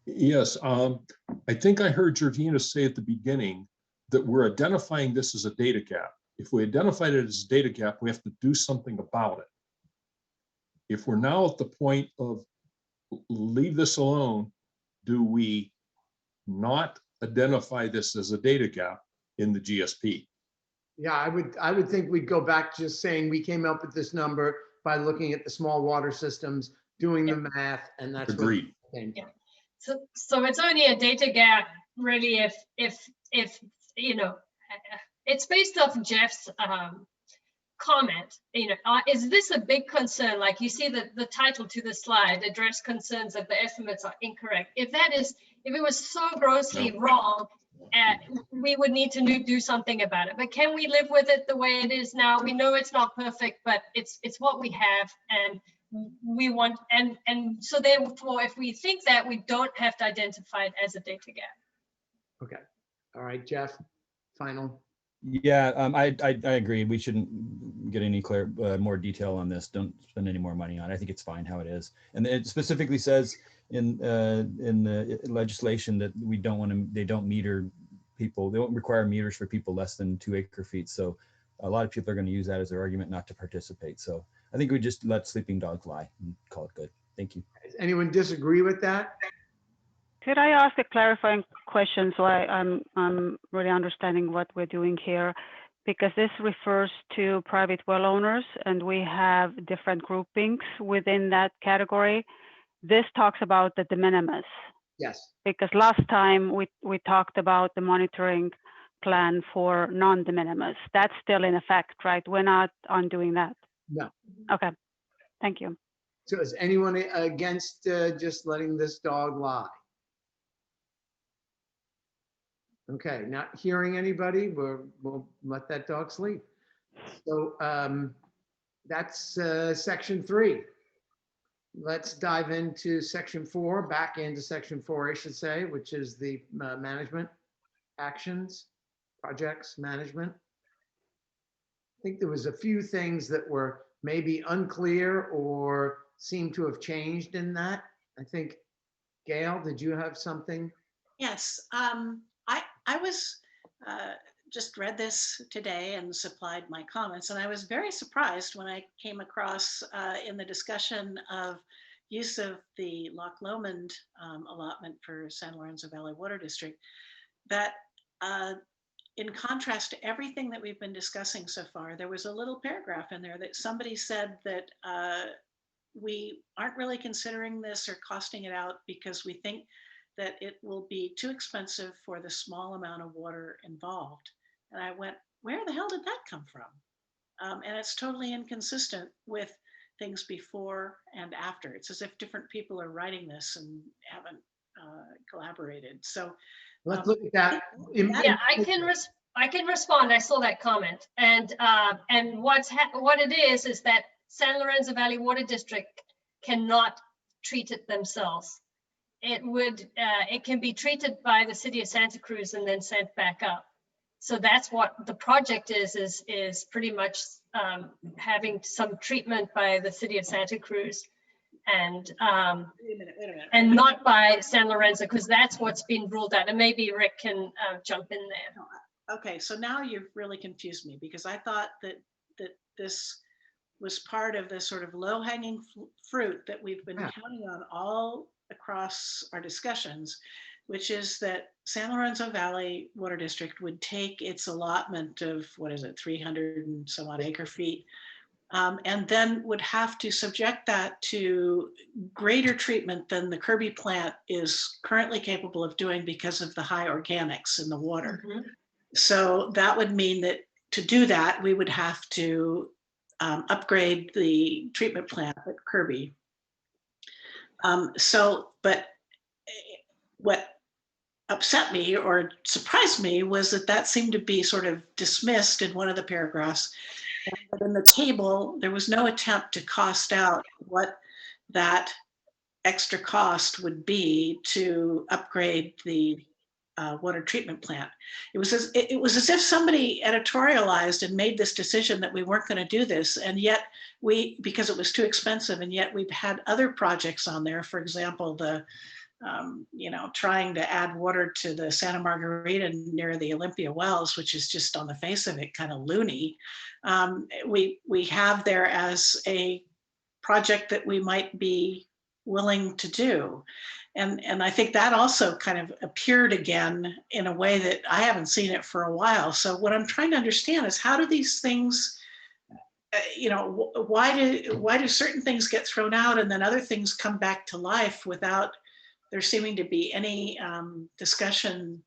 S8: Yes, I think I heard Georgina say at the beginning that we're identifying this as a data gap. If we identified it as a data gap, we have to do something about it. If we're now at the point of leave this alone, do we not identify this as a data gap in the GSP?
S2: Yeah, I would think we'd go back to just saying we came up with this number by looking at the small water systems, doing the math, and that's
S8: agreed.
S1: Yeah. So it's only a data gap really if it's based off Jeff's comment. Is this a big concern? Like you see the title to the slide, address concerns that the estimates are incorrect. If it was so grossly wrong, we would need to do something about it. But can we live with it the way it is now? We know it's not perfect, but it's what we have, and we want, and so therefore, if we think that, we don't have to identify it as a data gap.
S2: Okay. All right, Jeff, final.
S6: Yeah, I agree. We shouldn't get any more detail on this. Don't spend any more money on it. I think it's fine how it is. And it specifically says in the legislation that they don't meter people. They don't require meters for people less than 2 acre feet. So a lot of people are going to use that as their argument not to participate. So I think we just let sleeping dogs lie and call it good. Thank you.
S2: Does anyone disagree with that?
S13: Could I ask a clarifying question so I'm really understanding what we're doing here? Because this refers to private well owners and we have different groupings within that category. This talks about the de minimis.
S2: Yes.
S13: Because last time we talked about the monitoring plan for non-de minimis. That's still in effect, right? We're not undoing that.
S2: No.
S13: Okay, thank you.
S2: So is anyone against just letting this dog lie? Okay, not hearing anybody, we'll let that dog sleep. So that's section 3. Let's dive into section 4, back into section 4, I should say, which is the management actions, projects management. I think there was a few things that were maybe unclear or seem to have changed in that. I think, Gail, did you have something?
S3: Yes, I was just read this today and supplied my comments, and I was very surprised when I came across in the discussion of use of the Loch Lomond allotment for San Lorenzo Valley Water District, that in contrast to everything that we've been discussing so far, there was a little paragraph in there that somebody said that we aren't really considering this or costing it out because we think that it will be too expensive for the small amount of water involved. And I went, where the hell did that come from? And it's totally inconsistent with things before and after. It's as if different people are writing this and haven't collaborated. So
S2: let's look at that.
S1: Yeah, I can respond. I saw that comment, and what it is that San Lorenzo Valley Water District cannot treat it themselves. It can be treated by the city of Santa Cruz and then sent back up. So that's what the project is pretty much having some treatment by the city of Santa Cruz. and
S3: Wait a minute.
S1: and not by San Lorenzo, because that's what's been ruled out. And maybe Rick can jump in there.
S3: Okay, so now you've really confused me, because I thought that this was part of the sort of low-hanging fruit that we've been counting on all across our discussions, which is that San Lorenzo Valley Water District would take its allotment of, what is it, 300 and some odd acre feet, and then would have to subject that to greater treatment than the Kirby plant is currently capable of doing because of the high organics in the water. So that would mean that to do that, we would have to upgrade the treatment plant at Kirby. But what upset me or surprised me was that seemed to be sort of dismissed in one of the paragraphs. But in the table, there was no attempt to cost out what that extra cost would be to upgrade the water treatment plant. It was as if somebody editorialized and made this decision that we weren't going to do this, and yet because it was too expensive, and yet we've had other projects on there. For example, the trying to add water to the Santa Margarita near the Olympia Wells, which is just on the face of it kind of loony. We have there as a project that we might be willing to do. And I think that also kind of appeared again in a way that I haven't seen it for a while. So what I'm trying to understand is, how do these things, why do certain things get thrown out and then other things come back to life without there seeming to be any discussion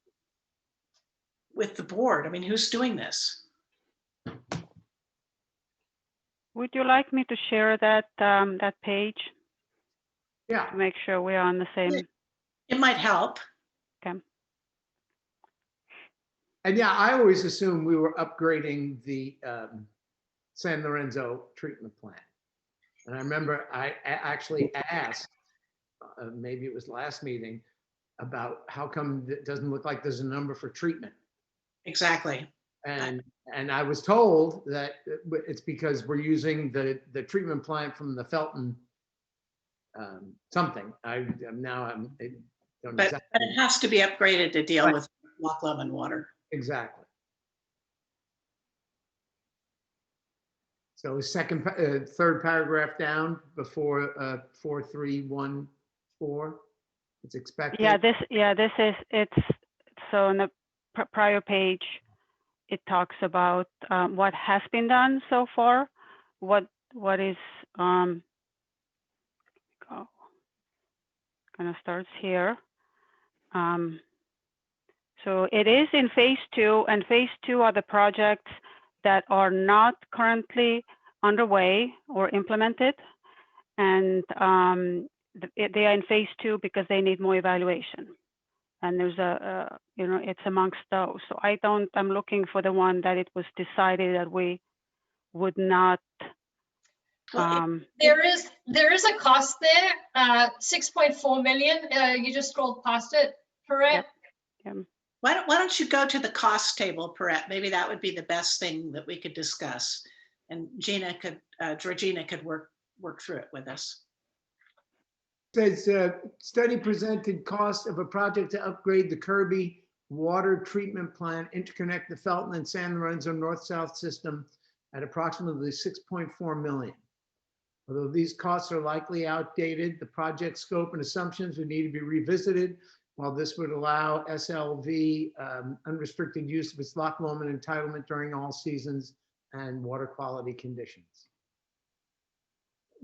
S3: with the board? I mean, who's doing this?
S13: Would you like me to share that that page?
S2: Yeah.
S13: To make sure we're on the same.
S3: It might help.
S13: Okay.
S2: And yeah, I always assumed we were upgrading the San Lorenzo treatment plant. And I remember I actually asked, maybe it was last meeting, about how come it doesn't look like there's a number for treatment.
S3: Exactly.
S2: And I was told that it's because we're using the treatment plant from the Felton something. I don't
S3: But
S2: exactly.
S3: it has to be upgraded to deal with Loch Lomond water.
S2: Exactly. So third paragraph down before 4314, it's expected.
S13: It's so in the prior page, it talks about what has been done so far, what is kind of starts here. So it is in phase 2, and phase 2 are the projects that are not currently underway or implemented, and they are in phase 2 because they need more evaluation. And there's it's amongst those. So I'm looking for the one that it was decided that we would not.
S1: There is a cost there, 6.4 million. You just scrolled past it, correct?
S13: Yep.
S3: Why don't you go to the cost table, Perrette? Maybe that would be the best thing that we could discuss, and Georgina could work through it with us.
S2: Says study presented cost of a project to upgrade the Kirby water treatment plant, interconnect the Felton and San Lorenzo north-south system at approximately 6.4 million. Although these costs are likely outdated, the project scope and assumptions would need to be revisited. While this would allow SLV unrestricted use of its Loch Lomond entitlement during all seasons and water quality conditions.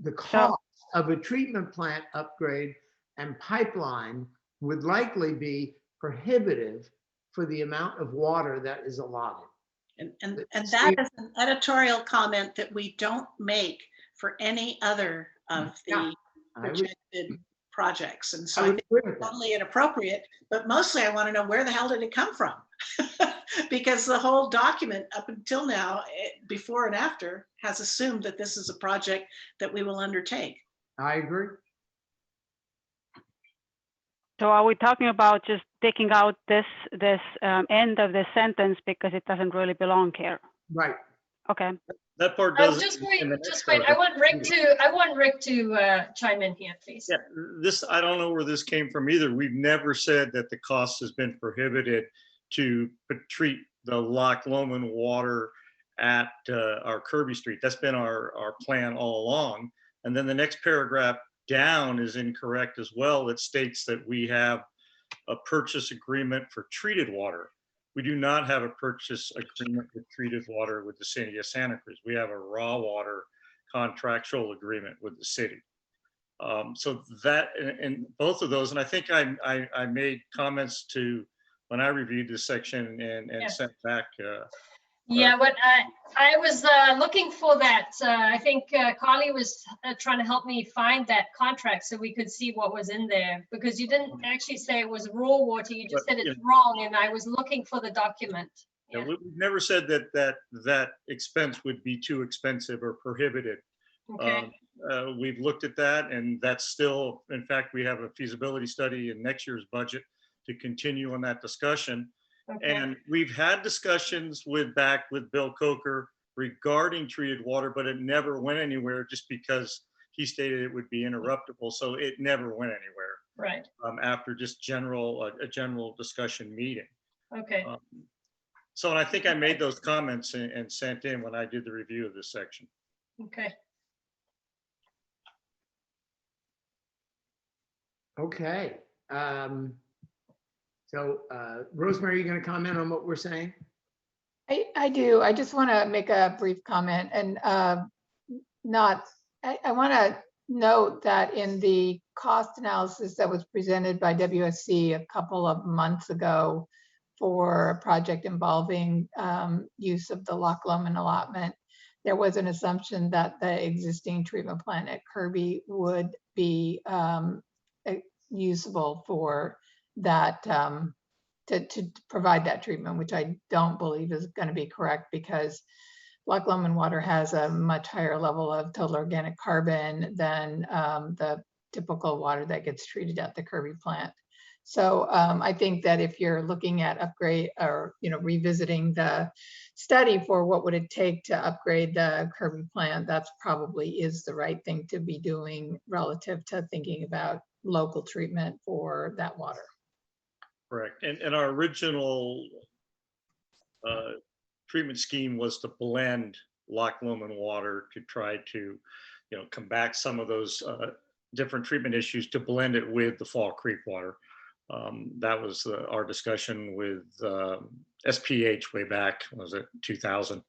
S2: The cost of a treatment plant upgrade and pipeline would likely be prohibitive for the amount of water that is allotted.
S3: And that is an editorial comment that we don't make for any other of the projected projects. And so I think it's totally inappropriate, but mostly I want to know, where the hell did it come from? Because the whole document up until now, before and after, has assumed that this is a project that we will undertake.
S2: I agree.
S13: So are we talking about just taking out this end of the sentence because it doesn't really belong here?
S2: Right.
S13: Okay.
S5: That part does.
S1: Just wait, I want Rick to chime in here, please.
S5: Yeah, this, I don't know where this came from either. We've never said that the cost has been prohibited to treat the Loch Lomond water at our Kirby Street. That's been our plan all along. And then the next paragraph down is incorrect as well. It states that we have a purchase agreement for treated water. We do not have a purchase agreement with treated water with the city of Santa Cruz. We have a raw water contractual agreement with the city. So that, and both of those, and I think I made comments to when I reviewed this section and
S1: Yeah.
S5: sent back.
S1: Yeah, but I was looking for that. I think Carly was trying to help me find that contract so we could see what was in there, because you didn't actually say it was raw water. You just said it's wrong, and I was looking for the document.
S5: Yeah. We've never said that expense would be too expensive or prohibited.
S1: Okay.
S5: We've looked at that, and that's still, in fact, we have a feasibility study in next year's budget to continue on that discussion.
S1: Okay.
S5: And we've had discussions back with Bill Coker regarding treated water, but it never went anywhere just because he stated it would be interruptible. So it never went anywhere.
S1: Right.
S5: After just a general discussion meeting.
S1: Okay.
S5: So, and I think I made those comments and sent in when I did the review of this section.
S1: Okay.
S2: Okay. So Rosemary, you going to comment on what we're saying?
S14: I do. I just want to make a brief comment, and I want to note that in the cost analysis that was presented by WSC a couple of months ago for a project involving use of the Loch Lomond allotment, there was an assumption that the existing treatment plant at Kirby would be usable for that, to provide that treatment, which I don't believe is going to be correct, because Loch Lomond water has a much higher level of total organic carbon than the typical water that gets treated at the Kirby plant. So I think that if you're looking at upgrade or revisiting the study for what would it take to upgrade the Kirby plant, that's probably is the right thing to be doing relative to thinking about local treatment for that water.
S5: Correct. And our original treatment scheme was to blend Loch Lomond water to try to, combat some of those different treatment issues, to blend it with the Fall Creek water. That was our discussion with SPH way back, was it 2000?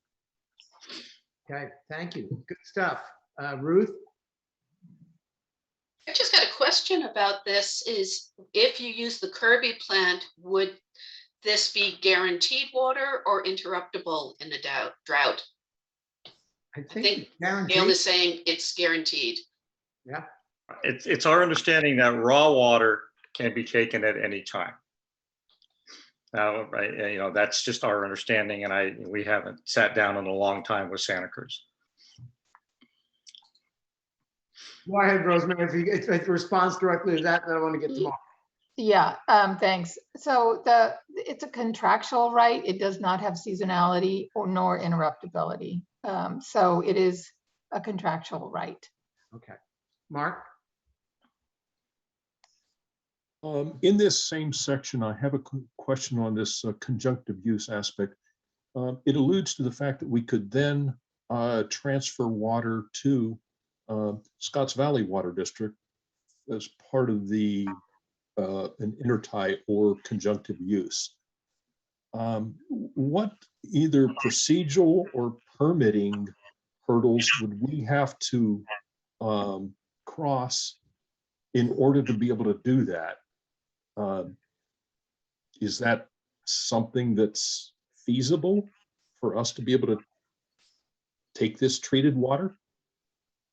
S2: Okay, thank you. Good stuff. Ruth?
S7: I just got a question about this. Is if you use the Kirby plant, would this be guaranteed water or interruptible in a drought?
S2: I
S7: I
S2: think
S7: Gail is saying it's guaranteed.
S2: Yeah.
S5: It's our understanding that raw water can be taken at any time. Now, right, that's just our understanding, and we haven't sat down in a long time with Santa Cruz.
S2: Go ahead, Rosemary. If it responds directly to that, then I want to get to Mark.
S14: Yeah, thanks. So it's a contractual right. It does not have seasonality nor interruptibility. So it is a contractual right.
S2: Okay. Mark?
S8: In this same section, I have a question on this conjunctive use aspect. It alludes to the fact that we could then transfer water to Scotts Valley Water District as part of the an intertie or conjunctive use. What either procedural or permitting hurdles would we have to cross in order to be able to do that? Is that something that's feasible for us to be able to take this treated water?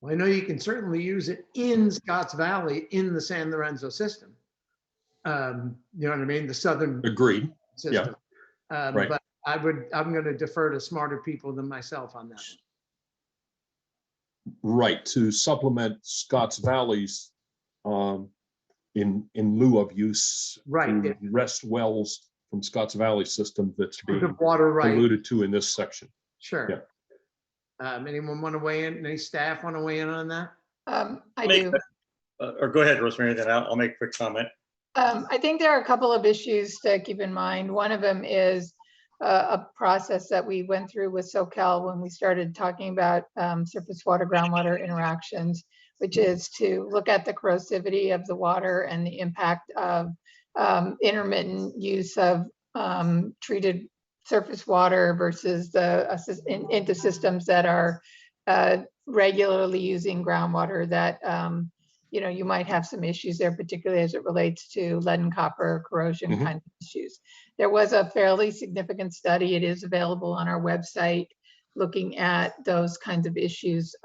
S2: Well, I know you can certainly use it in Scotts Valley in the San Lorenzo system. You know what I mean? The southern
S8: Agreed.
S2: system.
S8: Yeah. Right.
S2: But I'm going to defer to smarter people than myself on that one.
S8: Right, to supplement Scotts Valley's in lieu of use to rest wells from Scotts Valley system that's being
S2: water right
S8: alluded to in this section.
S2: Sure.
S8: Yeah.
S2: Anyone want to weigh in? Any staff want to weigh in on that?
S14: I do.
S5: Or go ahead, Rosemary, then I'll make a quick comment.
S14: I think there are a couple of issues to keep in mind. One of them is a process that we went through with SoCal when we started talking about surface water, groundwater interactions, which is to look at the corrosivity of the water and the impact of intermittent use of treated surface water versus into systems that are regularly using groundwater that you might have some issues there, particularly as it relates to lead and copper corrosion kind of issues. There was a fairly significant study. It is available on our website looking at those kinds of issues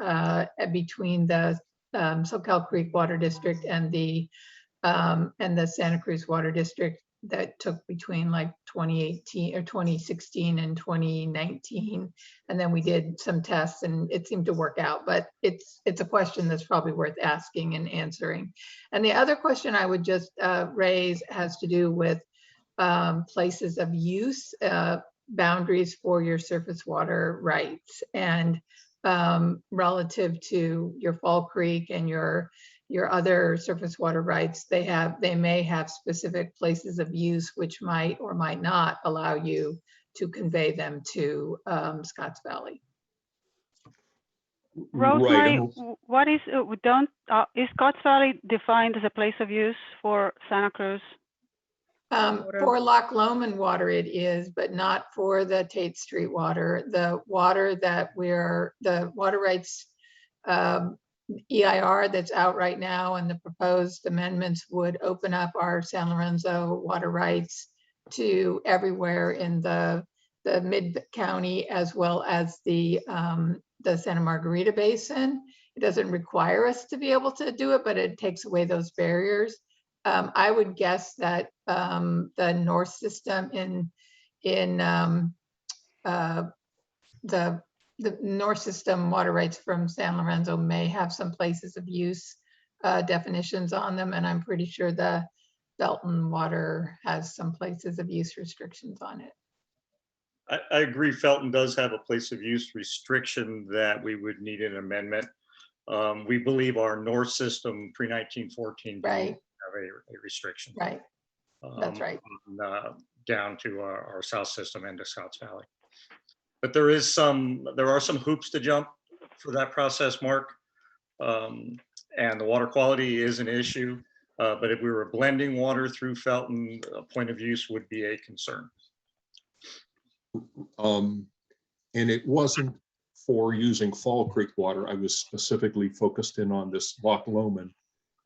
S14: between the SoCal Creek Water District and the Santa Cruz Water District that took between like 2018 or 2016 and 2019. And then we did some tests and it seemed to work out, but it's a question that's probably worth asking and answering. And the other question I would just raise has to do with places of use, boundaries for your surface water rights, and relative to your Fall Creek and your other surface water rights, they may have specific places of use which might or might not allow you to convey them to Scotts Valley.
S13: Rosemary,
S8: Right.
S13: what is is Scotts Valley defined as a place of use for Santa Cruz?
S14: For Loch Lomond water it is, but not for the Tate Street water. The water that the water rights EIR that's out right now and the proposed amendments would open up our San Lorenzo water rights to everywhere in the mid-county as well as the Santa Margarita Basin. It doesn't require us to be able to do it, but it takes away those barriers. I would guess that the North system in the North system water rights from San Lorenzo may have some places of use definitions on them, and I'm pretty sure the Felton water has some places of use restrictions on it.
S5: I agree Felton does have a place of use restriction that we would need an amendment. We believe our North system pre-1914
S14: Right.
S5: have a restriction.
S14: Right. That's right.
S5: Down to our South system and to Scotts Valley. But there are some hoops to jump for that process, Mark. And the water quality is an issue. But if we were blending water through Felton, a point of use would be a concern.
S8: And it wasn't for using Fall Creek water. I was specifically focused in on this Loch Lomond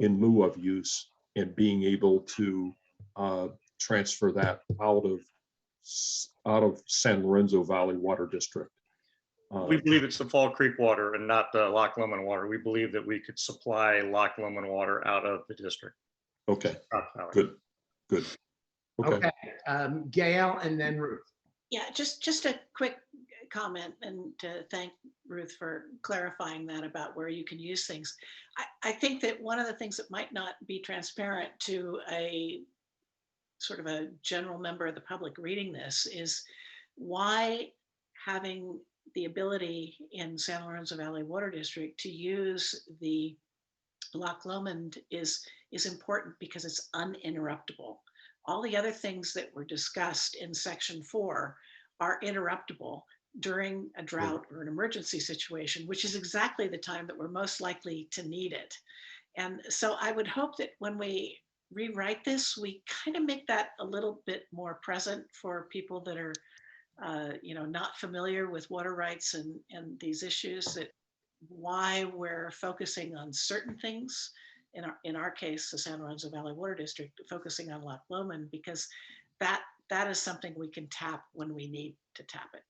S8: in lieu of use and being able to transfer that out of San Lorenzo Valley Water District.
S5: We believe it's the Fall Creek water and not the Loch Lomond water. We believe that we could supply Loch Lomond water out of the district.
S8: Okay, good.
S2: Okay, Gail and then Ruth.
S3: Yeah, just a quick comment and to thank Ruth for clarifying that about where you can use things. I think that one of the things that might not be transparent to a sort of a general member of the public reading this is why having the ability in San Lorenzo Valley Water District to use the Loch Lomond is important because it's uninterruptible. All the other things that were discussed in section 4 are interruptible during a drought or an emergency situation, which is exactly the time that we're most likely to need it. And so I would hope that when we rewrite this, we kind of make that a little bit more present for people that are not familiar with water rights and these issues, that why we're focusing on certain things, in our case, the San Lorenzo Valley Water District, focusing on Loch Lomond, because that is something we can tap when we need to tap it.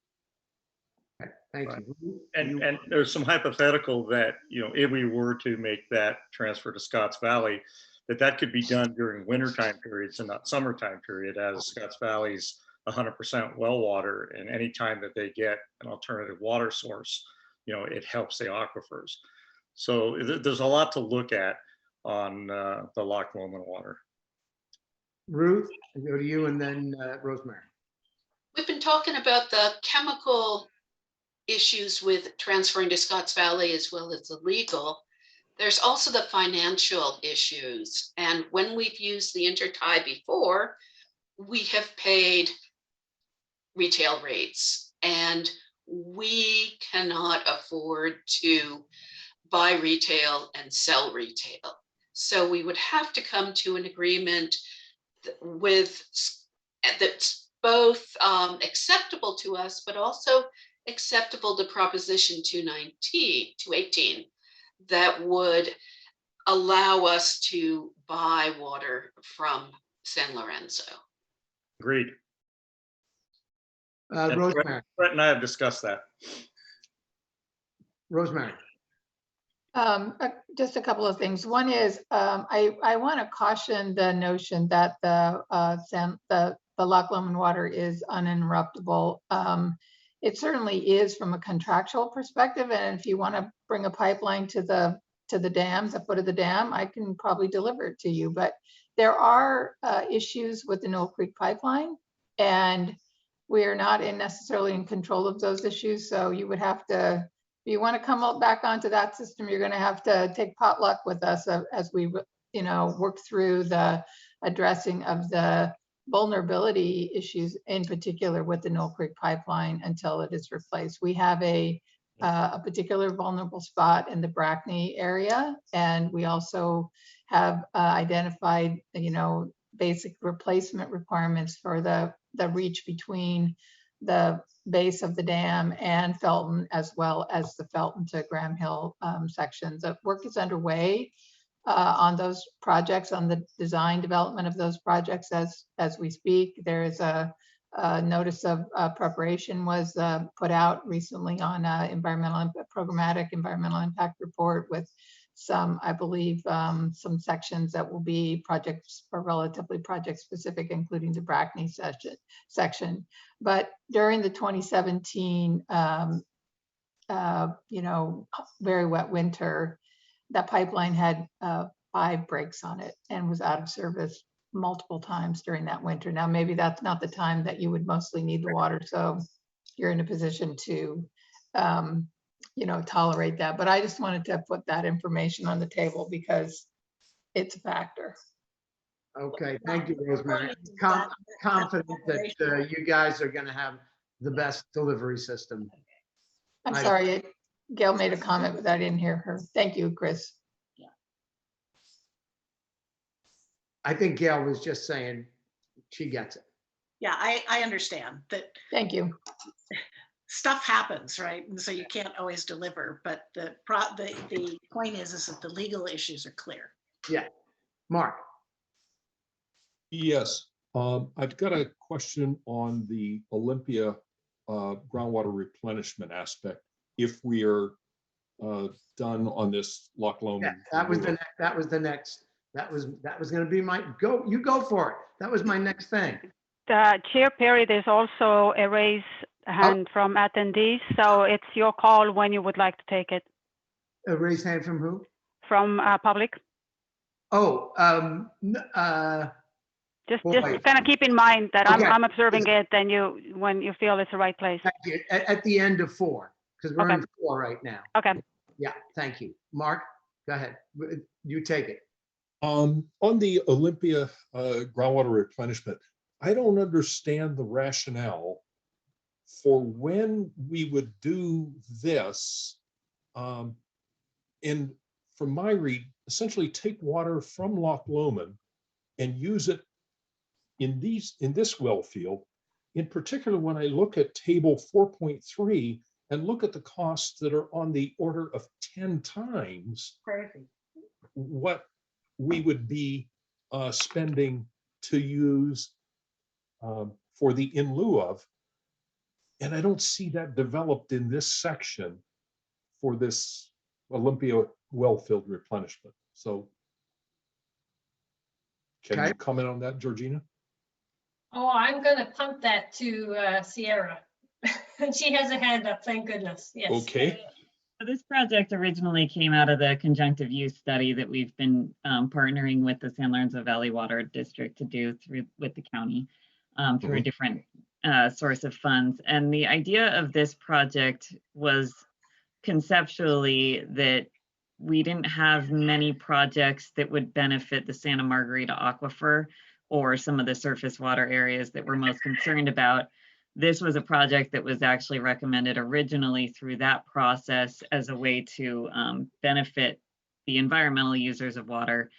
S2: Okay, thank you.
S5: And there's some hypothetical that, if we were to make that transfer to Scotts Valley, that could be done during winter time periods and not summertime period, as Scotts Valley's 100% well water, and any time that they get an alternative water source, it helps the aquifers. So there's a lot to look at on the Loch Lomond water.
S2: Ruth, I'll go to you and then Rosemary.
S7: We've been talking about the chemical issues with transferring to Scotts Valley as well as the legal, there's also the financial issues. And when we've used the intertie before, we have paid retail rates, and we cannot afford to buy retail and sell retail. So we would have to come to an agreement that's both acceptable to us, but also acceptable to Proposition 218, that would allow us to buy water from San Lorenzo.
S5: Agreed. And
S2: Rosemary.
S5: Brett and I have discussed that.
S2: Rosemary.
S14: Just a couple of things. One is I want to caution the notion that the Loch Lomond water is uninterruptible. It certainly is from a contractual perspective, and if you want to bring a pipeline to the dam, the foot of the dam, I can probably deliver it to you. But there are issues with the Knoll Creek pipeline, and we are not necessarily in control of those issues. So you would have to, if you want to come back onto that system, you're going to have to take potluck with us as we, work through the addressing of the vulnerability issues, in particular with the Knoll Creek pipeline, until it is replaced. We have a particular vulnerable spot in the Brackney area, and we also have identified, basic replacement requirements for the reach between the base of the dam and Felton, as well as the Felton to Graham Hill sections. The work is underway on those projects, on the design development of those projects as we speak. There is a notice of preparation was put out recently on programmatic environmental impact report with some, I believe, some sections that will be projects or relatively project specific, including the Brackney section. But during the 2017, very wet winter, that pipeline had 5 breaks on it and was out of service multiple times during that winter. Now, maybe that's not the time that you would mostly need the water, so you're in a position to tolerate that. But I just wanted to put that information on the table because it's a factor.
S2: Okay, thank you, Rosemary. Confident that you guys are going to have the best delivery system.
S14: I'm sorry, Gail made a comment, but I didn't hear her. Thank you, Chris.
S2: I think Gail was just saying she gets it.
S3: Yeah, I understand that.
S14: Thank you.
S3: Stuff happens, right? And so you can't always deliver, but the point is that the legal issues are clear.
S2: Yeah. Mark.
S8: Yes, I've got a question on the Olympia groundwater replenishment aspect. If we are done on this Loch Lomond.
S2: Yeah, that was the next. That was going to be my go. You go for it. That was my next thing.
S13: Chair Perry, there's also a raise hand from attendees, so it's your call when you would like to take it.
S2: A raised hand from who?
S13: From public.
S2: Oh,
S13: just kind of keep in mind that
S2: okay.
S13: I'm observing it, and when you feel it's the right place.
S2: Thank you. At the end of 4, because we're in 4 right now.
S13: Okay.
S2: Yeah, thank you. Mark, go ahead. You take it.
S8: On the Olympia groundwater replenishment, I don't understand the rationale for when we would do this. And from my read, essentially take water from Loch Lomond and use it in this well field. In particular, when I look at table 4.3 and look at the costs that are on the order of 10 times what we would be spending to use for the in lieu of. And I don't see that developed in this section for this Olympia well field replenishment. So can you comment on that, Georgina?
S1: Oh, I'm going to punt that to Sierra. She has a hand up, thank goodness. Yes.
S8: Okay.
S4: So this project originally came out of the conjunctive use study that we've been partnering with the San Lorenzo Valley Water District to do with the county through a different source of funds. And the idea of this project was conceptually that we didn't have many projects that would benefit the Santa Margarita aquifer or some of the surface water areas that we're most concerned about. This was a project that was actually recommended originally through that process as a way to benefit the environmental users of water.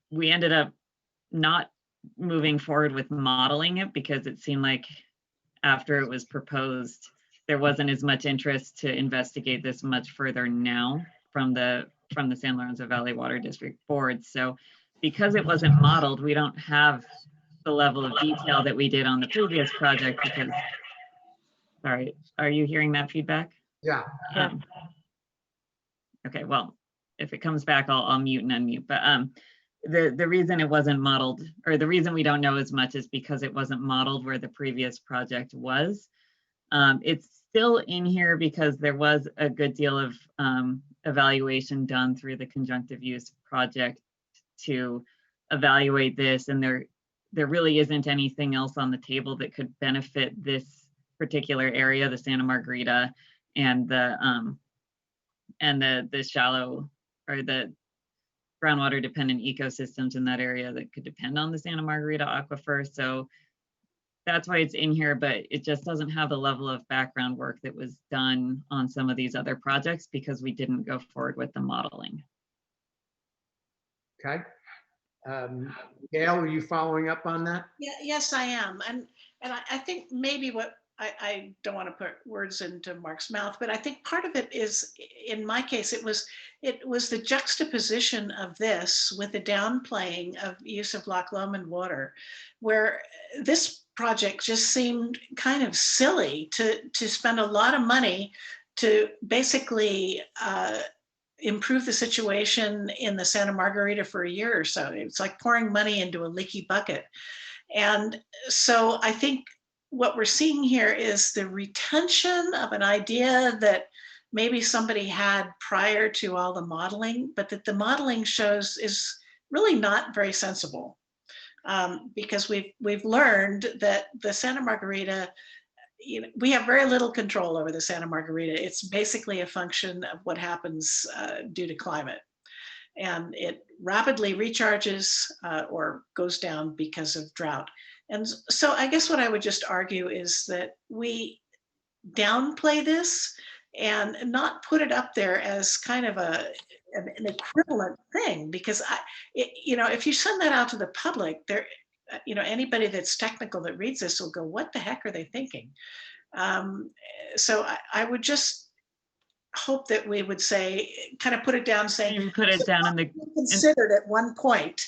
S4: We ended up not moving forward with modeling it because it seemed like after it was proposed, there wasn't as much interest to investigate this much further now from the San Lorenzo Valley Water District Board. So because it wasn't modeled, we don't have the level of detail that we did on the previous project because, sorry, are you hearing that feedback?
S2: Yeah.
S4: Okay, well, if it comes back, I'll mute and unmute. But the reason it wasn't modeled, or the reason we don't know as much, is because it wasn't modeled where the previous project was. It's still in here because there was a good deal of evaluation done through the conjunctive use project to evaluate this, and there really isn't anything else on the table that could benefit this particular area, the Santa Margarita, and the shallow or the groundwater dependent ecosystems in that area that could depend on the Santa Margarita aquifer. So that's why it's in here, but it just doesn't have the level of background work that was done on some of these other projects because we didn't go forward with the modeling.
S2: Okay. Gail, are you following up on that?
S3: Yeah, yes, I am. And I think maybe what I don't want to put words into Mark's mouth, but I think part of it is, in my case, it was the juxtaposition of this with the downplaying of use of Loch Lomond water, where this project just seemed kind of silly to spend a lot of money to basically improve the situation in the Santa Margarita for a year or so. It's like pouring money into a leaky bucket. And so I think what we're seeing here is the retention of an idea that maybe somebody had prior to all the modeling, but that the modeling shows is really not very sensible. Because we've learned that the Santa Margarita, we have very little control over the Santa Margarita. It's basically a function of what happens due to climate. And it rapidly recharges or goes down because of drought. And so I guess what I would just argue is that we downplay this and not put it up there as kind of an equivalent thing, because if you send that out to the public, anybody that's technical that reads this will go, what the heck are they thinking? So I would just hope that we would say, kind of put it down, saying,
S4: put it down in the
S3: considered at one point,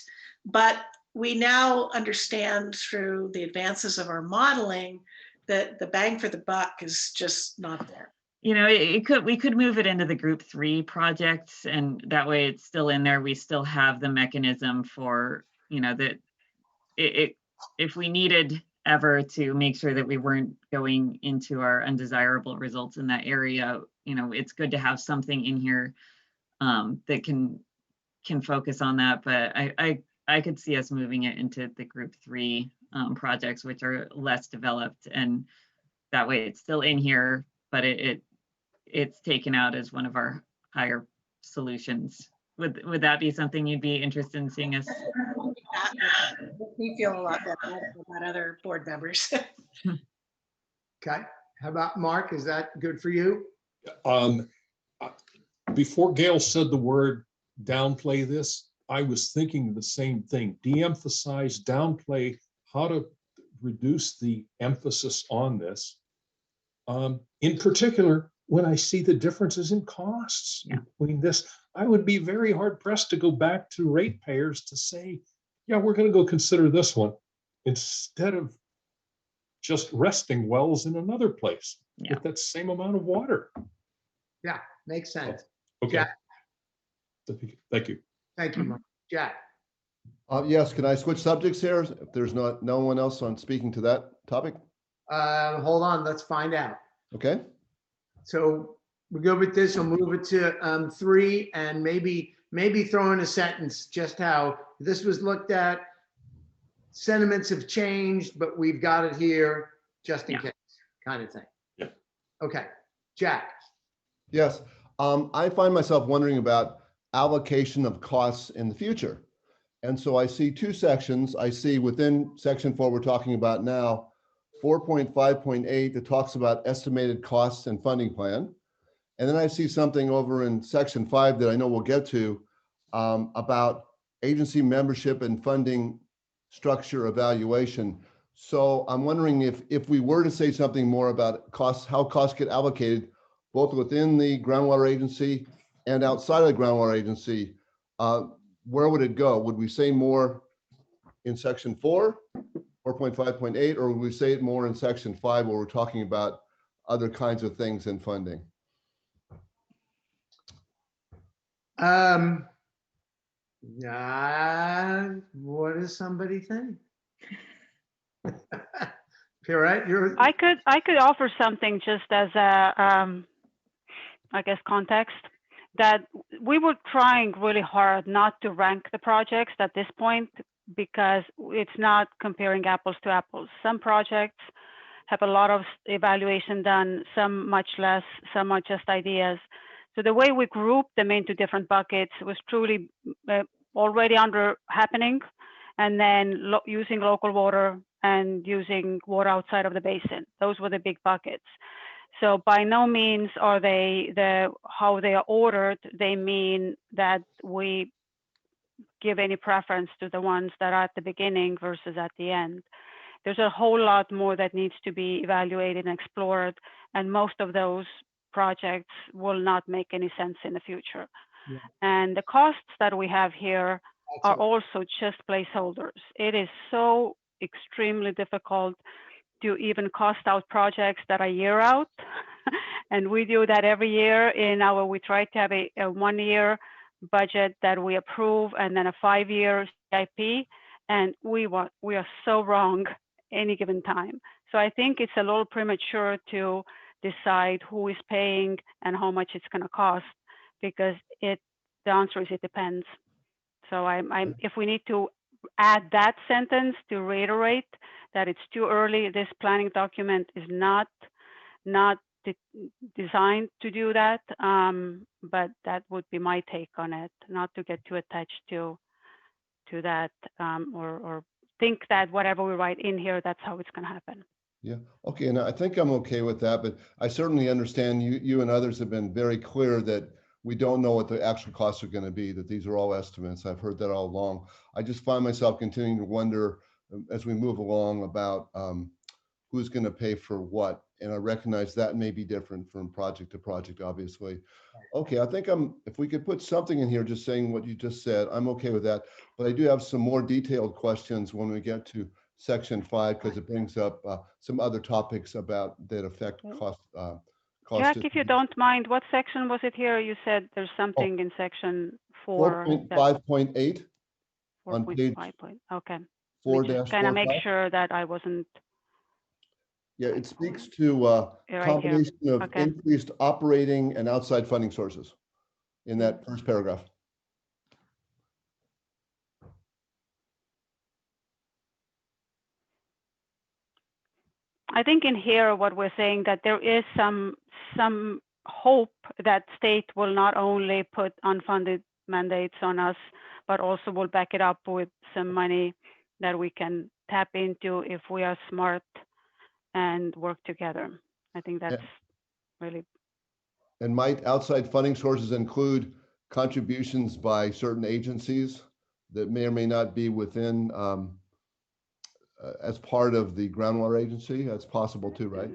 S3: but we now understand through the advances of our modeling that the bang for the buck is just not there.
S4: We could move it into the group 3 projects, and that way it's still in there. We still have the mechanism for, that if we needed ever to make sure that we weren't going into our undesirable results in that area, it's good to have something in here that can focus on that. But I could see us moving it into the group 3 projects, which are less developed, and that way it's still in here, but it's taken out as one of our higher solutions. Would that be something you'd be interested in seeing us?
S3: Makes me feel a lot better about other board members.
S2: Okay. How about Mark? Is that good for you?
S8: Before Gail said the word downplay this, I was thinking the same thing. De-emphasize, downplay, how to reduce the emphasis on this. In particular, when I see the differences in costs between this, I would be very hard pressed to go back to ratepayers to say, yeah, we're going to go consider this one instead of just resting wells in another place with that same amount of water.
S2: Yeah, makes sense.
S8: Okay.
S2: Jack?
S8: Thank you.
S2: Thank you, Mark. Jack?
S9: Yes, can I switch subjects here? If there's no one else on speaking to that topic?
S2: Hold on, let's find out.
S9: Okay.
S2: So we'll go with this, we'll move it to 3, and maybe throw in a sentence just how this was looked at sentiments have changed, but we've got it here just in
S11: Yeah.
S2: case, kind of thing.
S5: Yeah.
S2: Okay, Jack.
S9: Yes, I find myself wondering about allocation of costs in the future. And so I see two sections. I see within section 4 we're talking about now, 4.5.8 that talks about estimated costs and funding plan. And then I see something over in section 5 that I know we'll get to about agency membership and funding structure evaluation. So I'm wondering if we were to say something more about costs, how costs get allocated, both within the groundwater agency and outside of the groundwater agency, where would it go? Would we say more in section 4, 4.5.8, or would we say it more in section 5 where we're talking about other kinds of things in funding?
S2: What does somebody think? Pierrette, you're.
S13: I could offer something just as a, I guess, context, that we were trying really hard not to rank the projects at this point because it's not comparing apples to apples. Some projects have a lot of evaluation done, some much less, some are just ideas. So the way we grouped them into different buckets was truly already under happening, and then using local water and using water outside of the basin. Those were the big buckets. So by no means are they how they are ordered. They mean that we give any preference to the ones that are at the beginning versus at the end. There's a whole lot more that needs to be evaluated and explored, and most of those projects will not make any sense in the future. Yeah. And the costs that we have here are also just placeholders. It is so extremely difficult to even cost out projects that are a year out. And we do that every year we try to have a 1-year budget that we approve and then a 5-year CIP. And we are so wrong any given time. So I think it's a little premature to decide who is paying and how much it's going to cost, because the answer is it depends. So if we need to add that sentence to reiterate that it's too early, this planning document is not designed to do that, but that would be my take on it, not to get too attached to that or think that whatever we write in here, that's how it's going to happen.
S9: Yeah, okay, and I think I'm okay with that, but I certainly understand you and others have been very clear that we don't know what the actual costs are going to be, that these are all estimates. I've heard that all along. I just find myself continuing to wonder as we move along about who's going to pay for what. And I recognize that may be different from project to project, obviously. Okay, I think if we could put something in here just saying what you just said, I'm okay with that. But I do have some more detailed questions when we get to section 5, because it brings up some other topics that affect cost.
S13: Jack, if you don't mind, what section was it here? You said there's something in section 4.
S9: 4.5.8 on page
S13: 4.5. Okay.
S9: 4-4.
S13: Kind of make sure that I wasn't.
S9: Yeah, it speaks to combination of increased operating and outside funding sources in that first paragraph.
S13: I think in here, what we're saying that there is some hope that state will not only put unfunded mandates on us, but also will back it up with some money that we can tap into if we are smart and work together. I think that's really.
S9: And might outside funding sources include contributions by certain agencies that may or may not be within as part of the groundwater agency? That's possible too, right?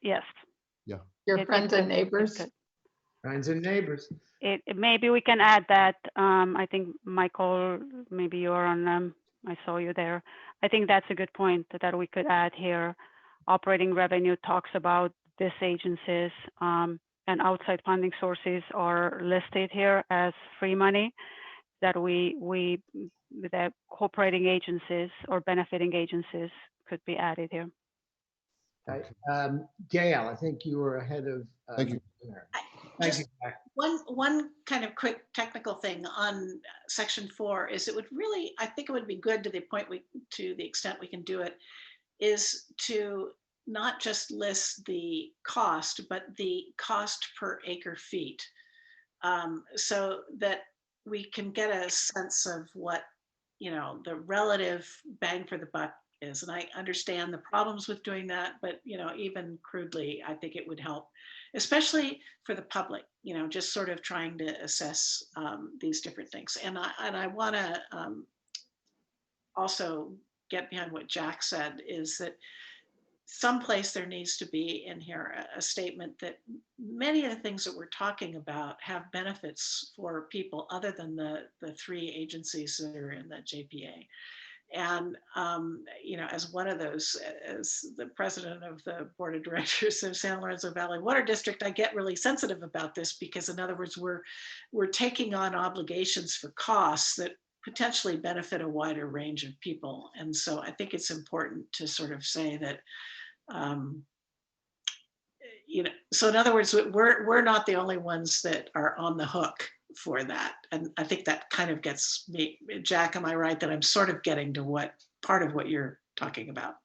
S13: Yes.
S9: Yeah.
S14: Your friends and neighbors.
S2: Friends and neighbors.
S13: Maybe we can add that. I think Michael, maybe you're on. I saw you there. I think that's a good point that we could add here. Operating revenue talks about these agencies, and outside funding sources are listed here as free money that the cooperating agencies or benefiting agencies could be added here.
S2: Okay. Gail, I think you were ahead of.
S9: Thank you.
S2: Thank you, Jack.
S3: One kind of quick technical thing on section 4 is it would really, I think it would be good to the extent we can do it, is to not just list the cost, but the cost per acre feet, so that we can get a sense of what, the relative bang for the buck is. And I understand the problems with doing that, but, even crudely, I think it would help, especially for the public, just sort of trying to assess these different things. And I want to also get behind what Jack said, is that someplace there needs to be in here a statement that many of the things that we're talking about have benefits for people other than the 3 agencies that are in the JPA. And, as one of those, as the president of the board of directors of San Lorenzo Valley Water District, I get really sensitive about this because, in other words, we're taking on obligations for costs that potentially benefit a wider range of people. And so I think it's important to sort of say that, so in other words, we're not the only ones that are on the hook for that. And I think that kind of gets me, Jack, am I right that I'm sort of getting to what part of what you're talking about?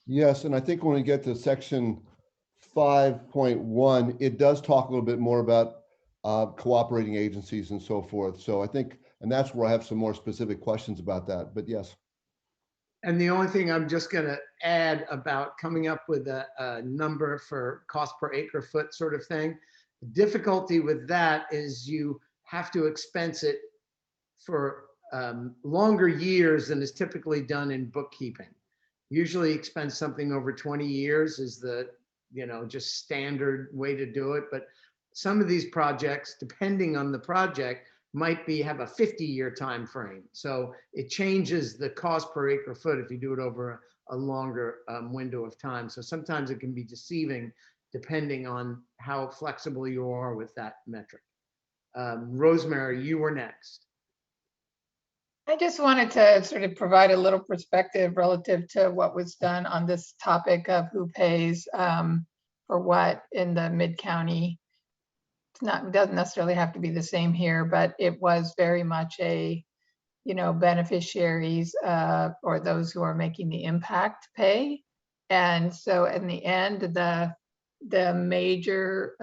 S9: Yes, and I think when we get to section 5.1, it does talk a little bit more about cooperating agencies and so forth. So I think, and that's where I have some more specific questions about that, but yes.
S2: And the only thing I'm just going to add about coming up with a number for cost per acre foot sort of thing, the difficulty with that is you have to expense it for longer years than is typically done in bookkeeping. Usually expense something over 20 years is the, just standard way to do it. But some of these projects, depending on the project, might have a 50-year time frame. So it changes the cost per acre foot if you do it over a longer window of time. So sometimes it can be deceiving depending on how flexible you are with that metric. Rosemary, you were next.
S14: I just wanted to sort of provide a little perspective relative to what was done on this topic of who pays for what in the mid-county. It doesn't necessarily have to be the same here, but it was very much a, beneficiaries or those who are making the impact pay. And so in the end, the major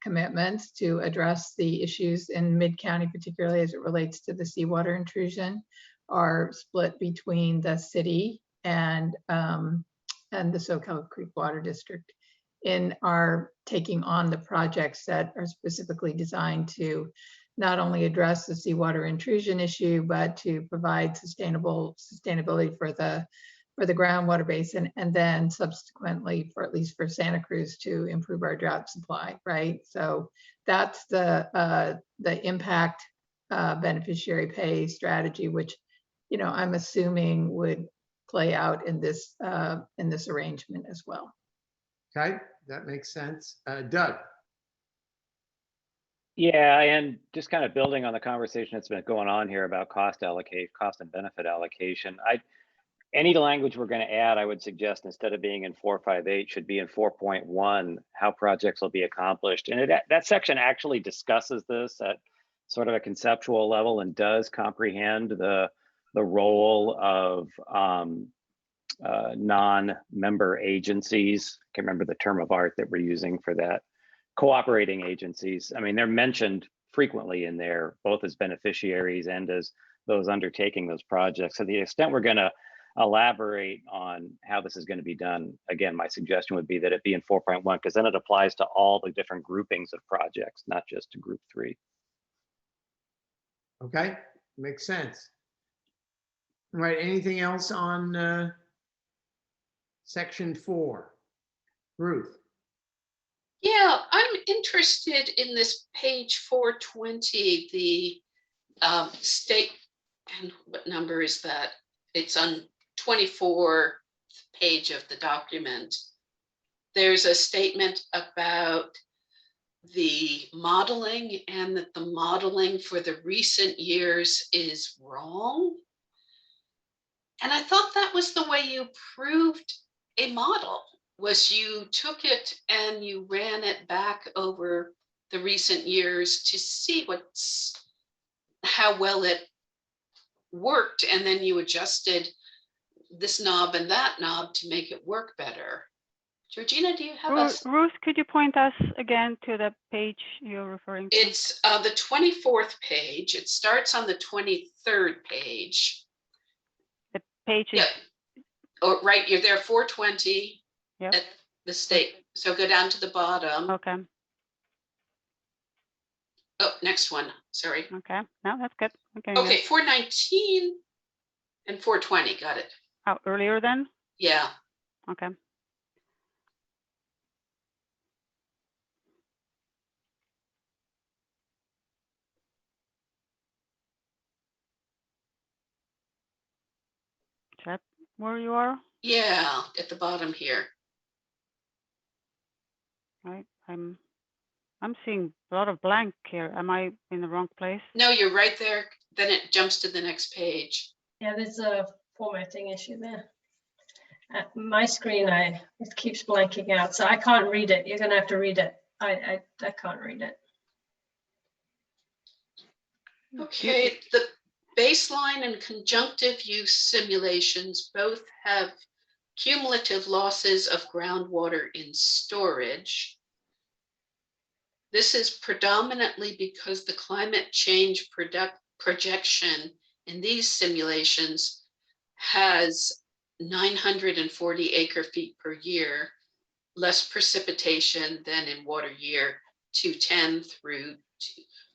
S14: commitments to address the issues in Mid-County, particularly as it relates to the seawater intrusion, are split between the city and the Soquel Creek Water District in our taking on the projects that are specifically designed to not only address the seawater intrusion issue, but to provide sustainability for the groundwater basin, and then subsequently, for at least for Santa Cruz, to improve our drought supply, right? So that's the impact beneficiary pay strategy, which I'm assuming would play out in this arrangement as well.
S2: Okay, that makes sense. Doug.
S11: Yeah, and just kind of building on the conversation that's been going on here about cost and benefit allocation. Any language we're going to add, I would suggest instead of being in 458 should be in 4.1, how projects will be accomplished. And that section actually discusses this at sort of a conceptual level and does comprehend the role of non-member agencies. I can't remember the term of art that we're using for that. Cooperating agencies. I mean, they're mentioned frequently in there, both as beneficiaries and as those undertaking those projects. So to the extent we're going to elaborate on how this is going to be done, again, my suggestion would be that it be in 4.1, because then it applies to all the different groupings of projects, not just to group 3.
S2: Okay, makes sense. All right, anything else on section 4? Ruth.
S7: Yeah, I'm interested in this page 420, the state, and what number is that? It's on 24th page of the document. There's a statement about the modeling and that the modeling for the recent years is wrong. And I thought that was the way you proved a model, was you took it and you ran it back over the recent years to see how well it worked, and then you adjusted this knob and that knob to make it work better. Georgina, do you have
S13: Ruth, could you point us again to the page you're referring to?
S7: It's the 24th page. It starts on the 23rd page.
S13: The page is...
S7: Yep. Oh, right, you're there 420
S13: yep.
S7: at the state. So go down to the bottom.
S13: Okay.
S7: Oh, next one, sorry.
S13: Okay, no, that's good.
S7: Okay, 419 and 420, got it.
S13: Oh, earlier then?
S7: Yeah.
S13: Okay. Is that where you are?
S7: Yeah, at the bottom here.
S13: Right, I'm seeing a lot of blank here. Am I in the wrong place?
S7: No, you're right there. Then it jumps to the next page.
S1: Yeah, there's a formatting issue there. My screen, it keeps blanking out, so I can't read it. You're gonna have to read it. I can't read it.
S7: Okay, the baseline and conjunctive use simulations both have cumulative losses of groundwater in storage. This is predominantly because the climate change projection in these simulations has 940 acre-feet per year, less precipitation than in water year 210 through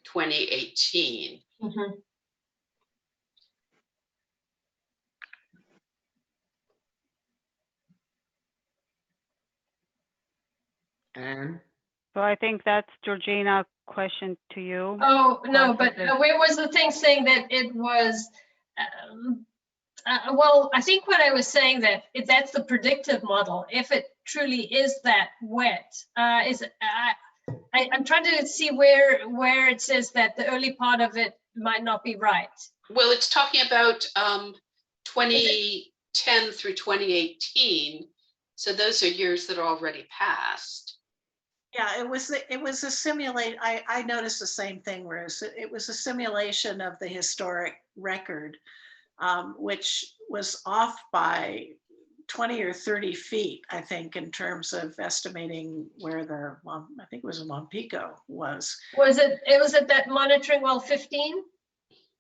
S7: 2018.
S1: Mm-hmm.
S2: And
S13: So I think that's Georgina question to you.
S1: Oh, no, but
S13: Possibly.
S1: where was the thing saying that it was, well, I think what I was saying that if that's the predictive model, if it truly is that wet, I'm trying to see where it says that the early part of it might not be right.
S7: Well, it's talking about 2010 through 2018. So those are years that are already passed.
S3: Yeah, it was a simulate. I noticed the same thing, Ruth. It was a simulation of the historic record, which was off by 20 or 30 feet, I think, in terms of estimating where the, I think it was Lompico was.
S1: Was it that monitoring well 15?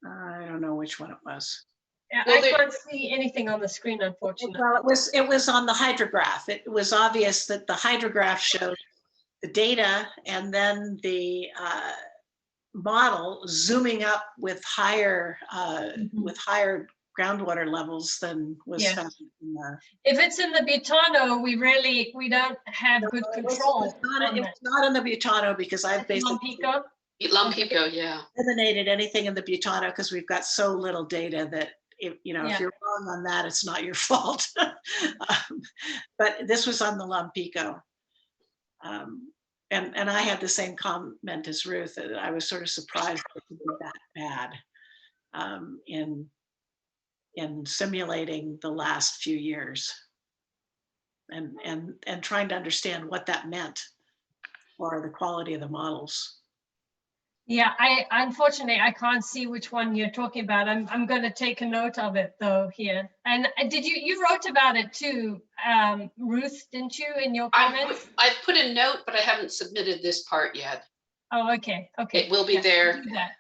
S3: I don't know which one it was.
S1: Yeah, well, I can't see anything on the screen, unfortunately.
S3: Well, it was on the hydrograph. It was obvious that the hydrograph showed the data and then the model zooming up with higher groundwater levels than was found in the.
S1: If it's in the Butano, we don't have good control.
S3: It's not in the Butano because I've basically
S7: Lompico, yeah,
S3: eliminated anything in the Butano because we've got so little data that if you're wrong on that, it's not your fault. But this was on the Lompico. And I had the same comment as Ruth, that I was sort of surprised it could be that bad in simulating the last few years and trying to understand what that meant for the quality of the models.
S1: Yeah, unfortunately I can't see which one you're talking about. I'm going to take a note of it though here. And did you wrote about it too, Ruth, didn't you, in your comments?
S7: I put a note, but I haven't submitted this part yet.
S1: Oh, okay. Okay.
S7: It will be there.
S1: Do that.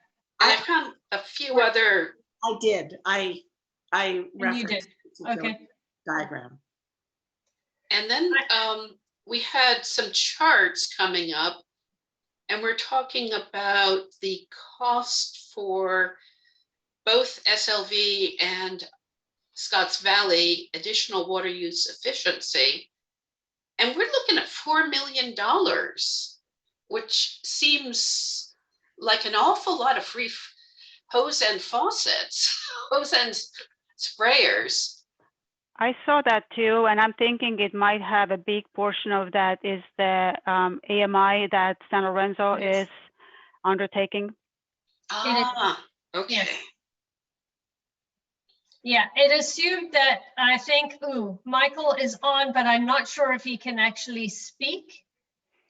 S7: And I found a few other.
S3: I did. I referenced
S1: okay.
S7: Diagram. And then we had some charts coming up. And we're talking about the cost for both SLV and Scotts Valley additional water use efficiency. And we're looking at $4 million, which seems like an awful lot of free hose and faucets, hose and sprayers.
S13: I saw that too, and I'm thinking it might have a big portion of that is the AMI that San Lorenzo is undertaking.
S7: Ah, okay.
S1: Yes. Yeah, it assumed that I think, Michael is on, but I'm not sure if he can actually speak.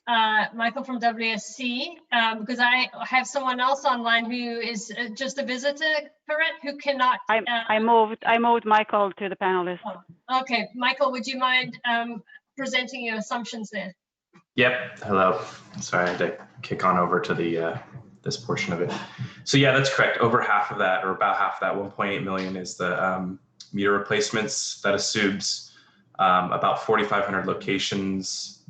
S1: Michael from WSC, because I have someone else online who is just a visitor, correct? Who cannot.
S13: I moved Michael to the panelist.
S1: Oh, okay, Michael, would you mind presenting your assumptions there?
S16: Yep. Hello. Sorry, I had to kick on over to the this portion of it. So yeah, that's correct. Over half of that, or about half of that, 1.8 million is the meter replacements. That assumes about 4,500 locations,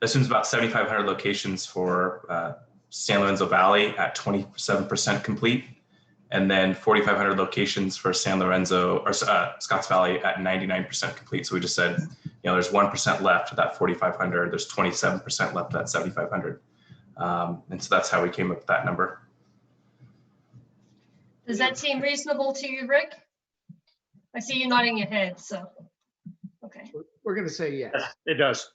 S16: assumes about 7,500 locations for San Lorenzo Valley at 27% complete, and then 4,500 locations for San Lorenzo or Scotts Valley at 99% complete. So we just said, you know, there's 1% left of that 4,500. There's 27% left of that 7,500. And so that's how we came up with that number.
S1: Does that seem reasonable to you, Rick? I see you nodding your head, so, okay.
S2: We're going to say yes.
S5: It does.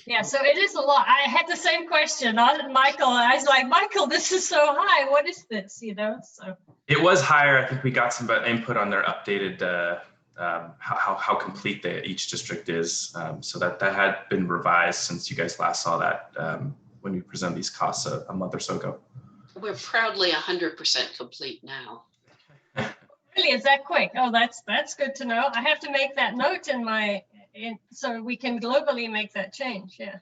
S1: Yeah, so it is a lot. I had the same question, Michael. I was like, Michael, this is so high. What is this? You know, so.
S16: It was higher. I think we got some input on their updated how complete each district is. So that had been revised since you guys last saw that when we presented these costs a month or so ago.
S7: We're proudly 100% complete now.
S1: Really, is that quick? Oh, that's good to know. I have to make that note so we can globally make that change. Yeah.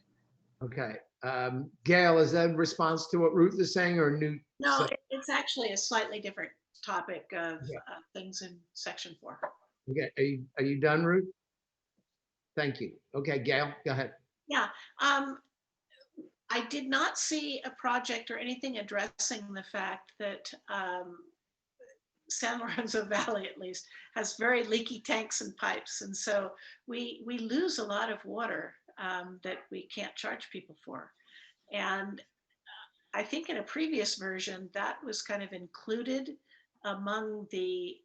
S2: Okay. Gail, is that in response to what Ruth is saying or new?
S3: No, it's actually a slightly different topic of things in section 4.
S2: Okay. Are you done, Ruth? Thank you. Okay, Gail, go ahead.
S3: Yeah. I did not see a project or anything addressing the fact that San Lorenzo Valley, at least, has very leaky tanks and pipes. And so we lose a lot of water that we can't charge people for. And I think in a previous version, that was kind of included among the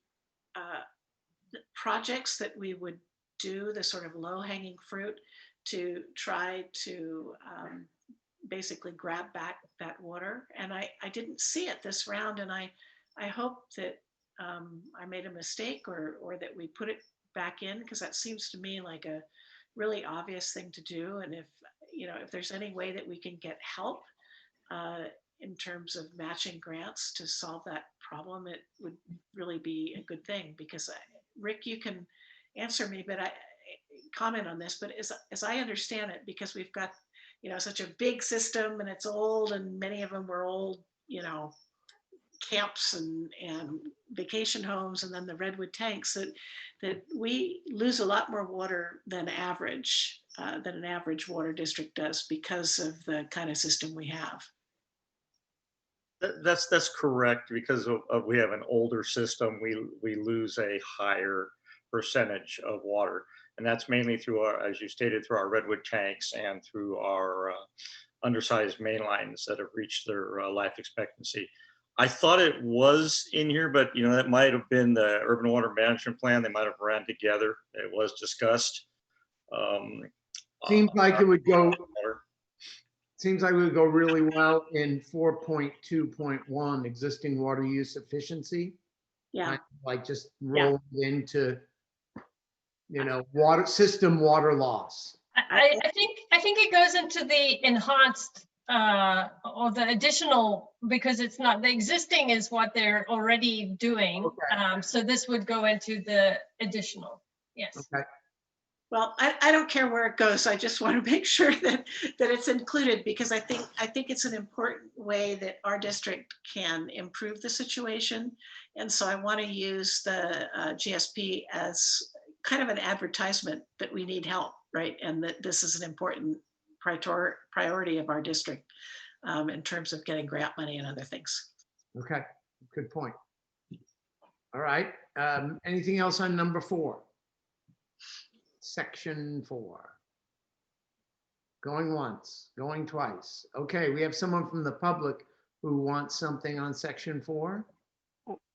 S3: projects that we would do, the sort of low-hanging fruit to try to basically grab back that water. And I didn't see it this round, and I hope that I made a mistake or that we put it back in, because that seems to me like a really obvious thing to do. And if there's any way that we can get help in terms of matching grants to solve that problem, it would really be a good thing. Because Rick, you can answer me, but I comment on this, but as I understand it, because we've got such a big system and it's old, and many of them were old, camps and vacation homes, and then the redwood tanks, that we lose a lot more water than an average water district does because of the kind of system we have.
S5: That's correct. Because we have an older system, we lose a higher percentage of water, and that's mainly through as you stated, through our redwood tanks and through our undersized main lines that have reached their life expectancy. I thought it was in here, but that might have been the urban water management plan. They might have ran together. It was discussed.
S2: Seems like it would go. Seems like it would go really well in 4.2.1 existing water use efficiency.
S3: Yeah.
S2: Like just roll into, water system water loss.
S1: I think it goes into the enhanced or the additional, because it's not, the existing is what they're already doing. Okay. So this would go into the additional. Yes. Okay.
S3: Well, I don't care where it goes. I just want to make sure that it's included, because I think it's an important way that our district can improve the situation. And so I want to use the GSP as kind of an advertisement that we need help, right? And that this is an important priority of our district in terms of getting grant money and other things.
S2: Okay, good point. All right, anything else on number 4? Section 4. Going once, going twice. Okay, we have someone from the public who wants something on section 4.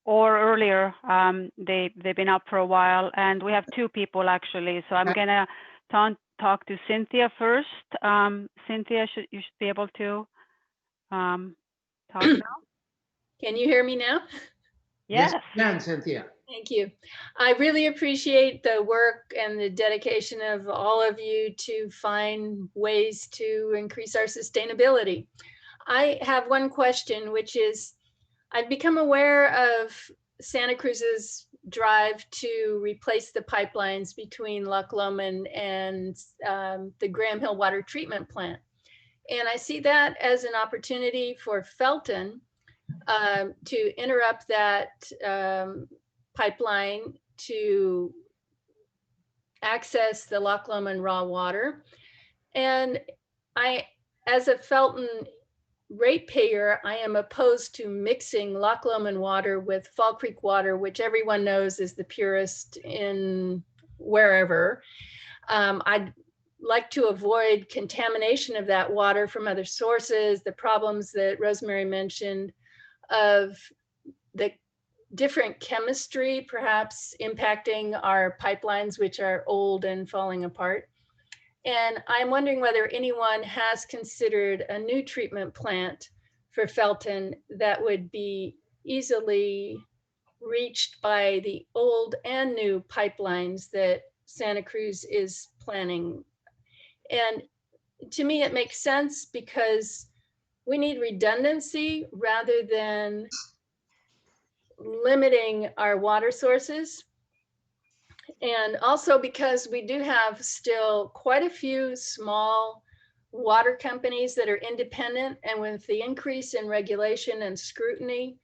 S13: Or earlier, they've been up for a while, and we have 2 people actually. So I'm gonna talk to Cynthia first. Cynthia, you should be able to talk now.
S17: Can you hear me now?
S13: Yes.
S2: Yes, Cynthia.
S17: Thank you. I really appreciate the work and the dedication of all of you to find ways to increase our sustainability. I have one question, which is, I've become aware of Santa Cruz's drive to replace the pipelines between Loch Lomond and the Graham Hill Water Treatment Plant. And I see that as an opportunity for Felton to interrupt that pipeline to access the Loch Lomond raw water. And as a Felton ratepayer, I am opposed to mixing Loch Lomond water with Fall Creek water, which everyone knows is the purest in wherever. I'd like to avoid contamination of that water from other sources, the problems that Rosemary mentioned of the different chemistry perhaps impacting our pipelines, which are old and falling apart. And I'm wondering whether anyone has considered a new treatment plant for Felton that would be easily reached by the old and new pipelines that Santa Cruz is planning. And to me, it makes sense because we need redundancy rather than limiting our water sources. And also because we do have still quite a few small water companies that are independent, and with the increase in regulation and scrutiny,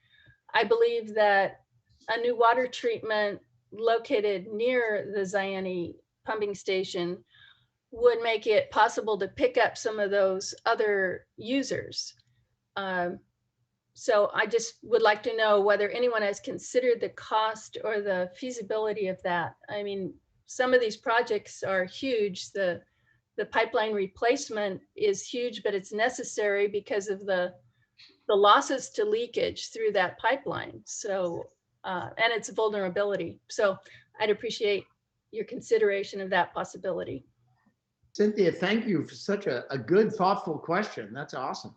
S17: I believe that a new water treatment located near the Zayani pumping station would make it possible to pick up some of those other users. So I just would like to know whether anyone has considered the cost or the feasibility of that. I mean, some of these projects are huge. The pipeline replacement is huge, but it's necessary because of the losses to leakage through that pipeline. So, and its vulnerability. So I'd appreciate your consideration of that possibility.
S2: Cynthia, thank you for such a good, thoughtful question. That's awesome.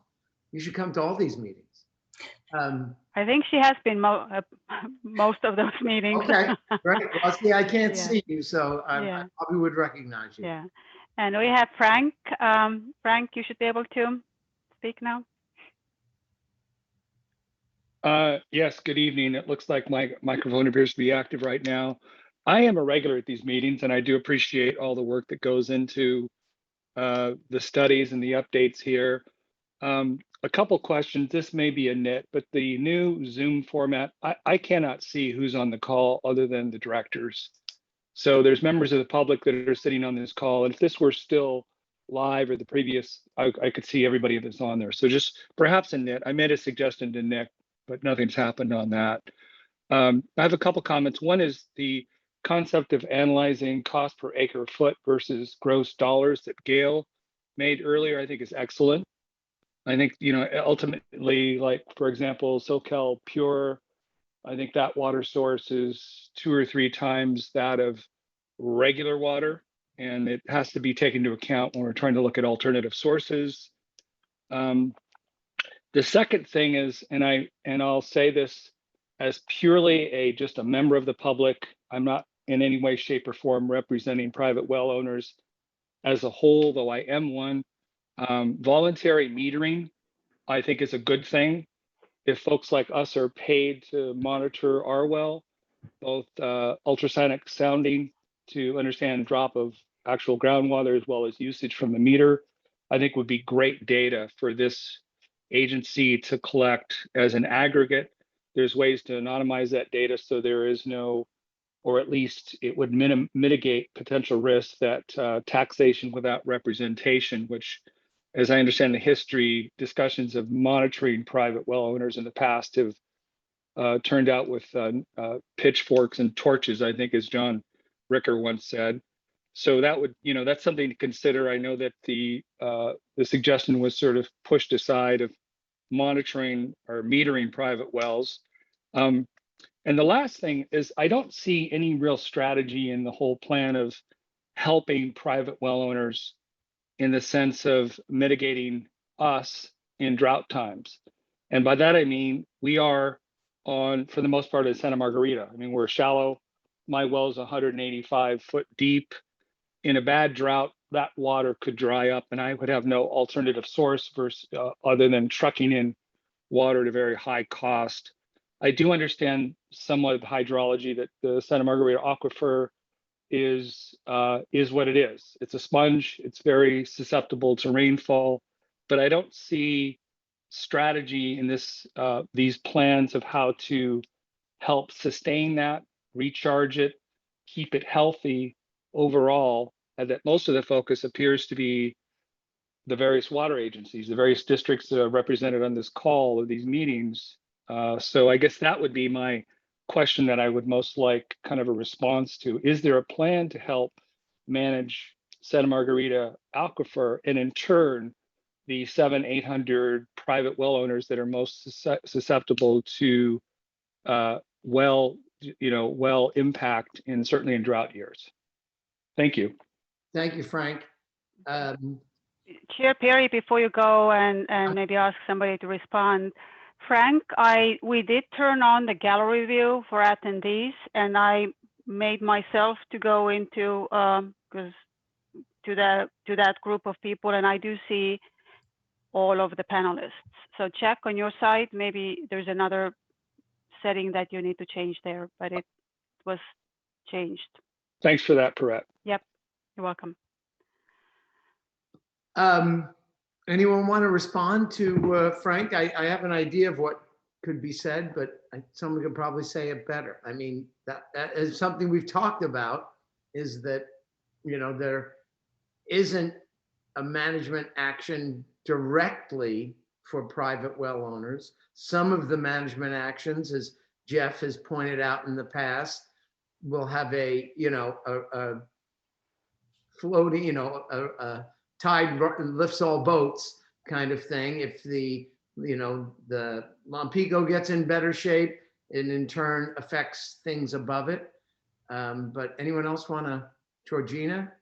S2: You should come to all these meetings.
S13: I think she has been most of those meetings.
S2: Okay, right. Well, see, I can't
S13: Yeah.
S2: see you, so I probably would recognize you.
S13: Yeah. And we have Frank. Frank, you should be able to speak now.
S18: Yes, good evening. It looks like my microphone appears to be active right now. I am a regular at these meetings, and I do appreciate all the work that goes into the studies and the updates here. A couple questions. This may be a nit, but the new Zoom format, I cannot see who's on the call other than the directors. So there's members of the public that are sitting on this call. And if this were still live or the previous, I could see everybody that's on there. So just perhaps a nit. I made a suggestion to Nick, but nothing's happened on that. I have a couple comments. One is the concept of analyzing cost per acre foot versus gross dollars that Gail made earlier, I think is excellent. I think, you know, ultimately, like, for example, SoCal Pure, I think that water source is 2 or 3 times that of regular water, and it has to be taken into account when we're trying to look at alternative sources. The second thing is, and I'll say this as purely just a member of the public, I'm not in any way, shape, or form representing private well owners as a whole, though I am one. Voluntary metering, I think, is a good thing. If folks like us are paid to monitor our well, both ultrasonic sounding to understand drop of actual groundwater as well as usage from the meter, I think would be great data for this agency to collect as an aggregate. There's ways to anonymize that data so there is no, or at least it would mitigate potential risks that taxation without representation, which, as I understand the history, discussions of monitoring private well owners in the past have turned out with pitchforks and torches, I think, as John Ricker once said. So that would, you know, that's something to consider. I know that the suggestion was sort of pushed aside of monitoring or metering private wells. And the last thing is, I don't see any real strategy in the whole plan of helping private well owners in the sense of mitigating us in drought times. And by that, I mean, we are for the most part, in Santa Margarita. I mean, we're shallow. My well's 185 foot deep. In a bad drought, that water could dry up and I would have no alternative source other than trucking in water at a very high cost. I do understand somewhat of the hydrology, that the Santa Margarita aquifer is what it is. It's a sponge. It's very susceptible to rainfall, but I don't see strategy in these plans of how to help sustain that, recharge it, keep it healthy overall, and that most of the focus appears to be the various water agencies, the various districts that are represented on this call or these meetings. So I guess that would be my question that I would most like kind of a response to. Is there a plan to help manage Santa Margarita aquifer, and in turn, the 700-800 private well owners that are most susceptible to well impact certainly in drought years? Thank you.
S2: Thank you, Frank.
S13: Chair Perry, before you go and maybe ask somebody to respond, Frank, we did turn on the gallery view for attendees, and I made myself to go into to that group of people, and I do see all of the panelists. So check on your side. Maybe there's another setting that you need to change there, but it was changed.
S18: Thanks for that, Perrette.
S13: Yep, you're welcome.
S2: Anyone want to respond to Frank? I have an idea of what could be said, but someone could probably say it better. I mean, that is something we've talked about, is that, there isn't a management action directly for private well owners. Some of the management actions, as Jeff has pointed out in the past, will have a floating, a tide lifts all boats kind of thing. If the Lompico gets in better shape, and in turn affects things above it. But anyone else want to, Georgina?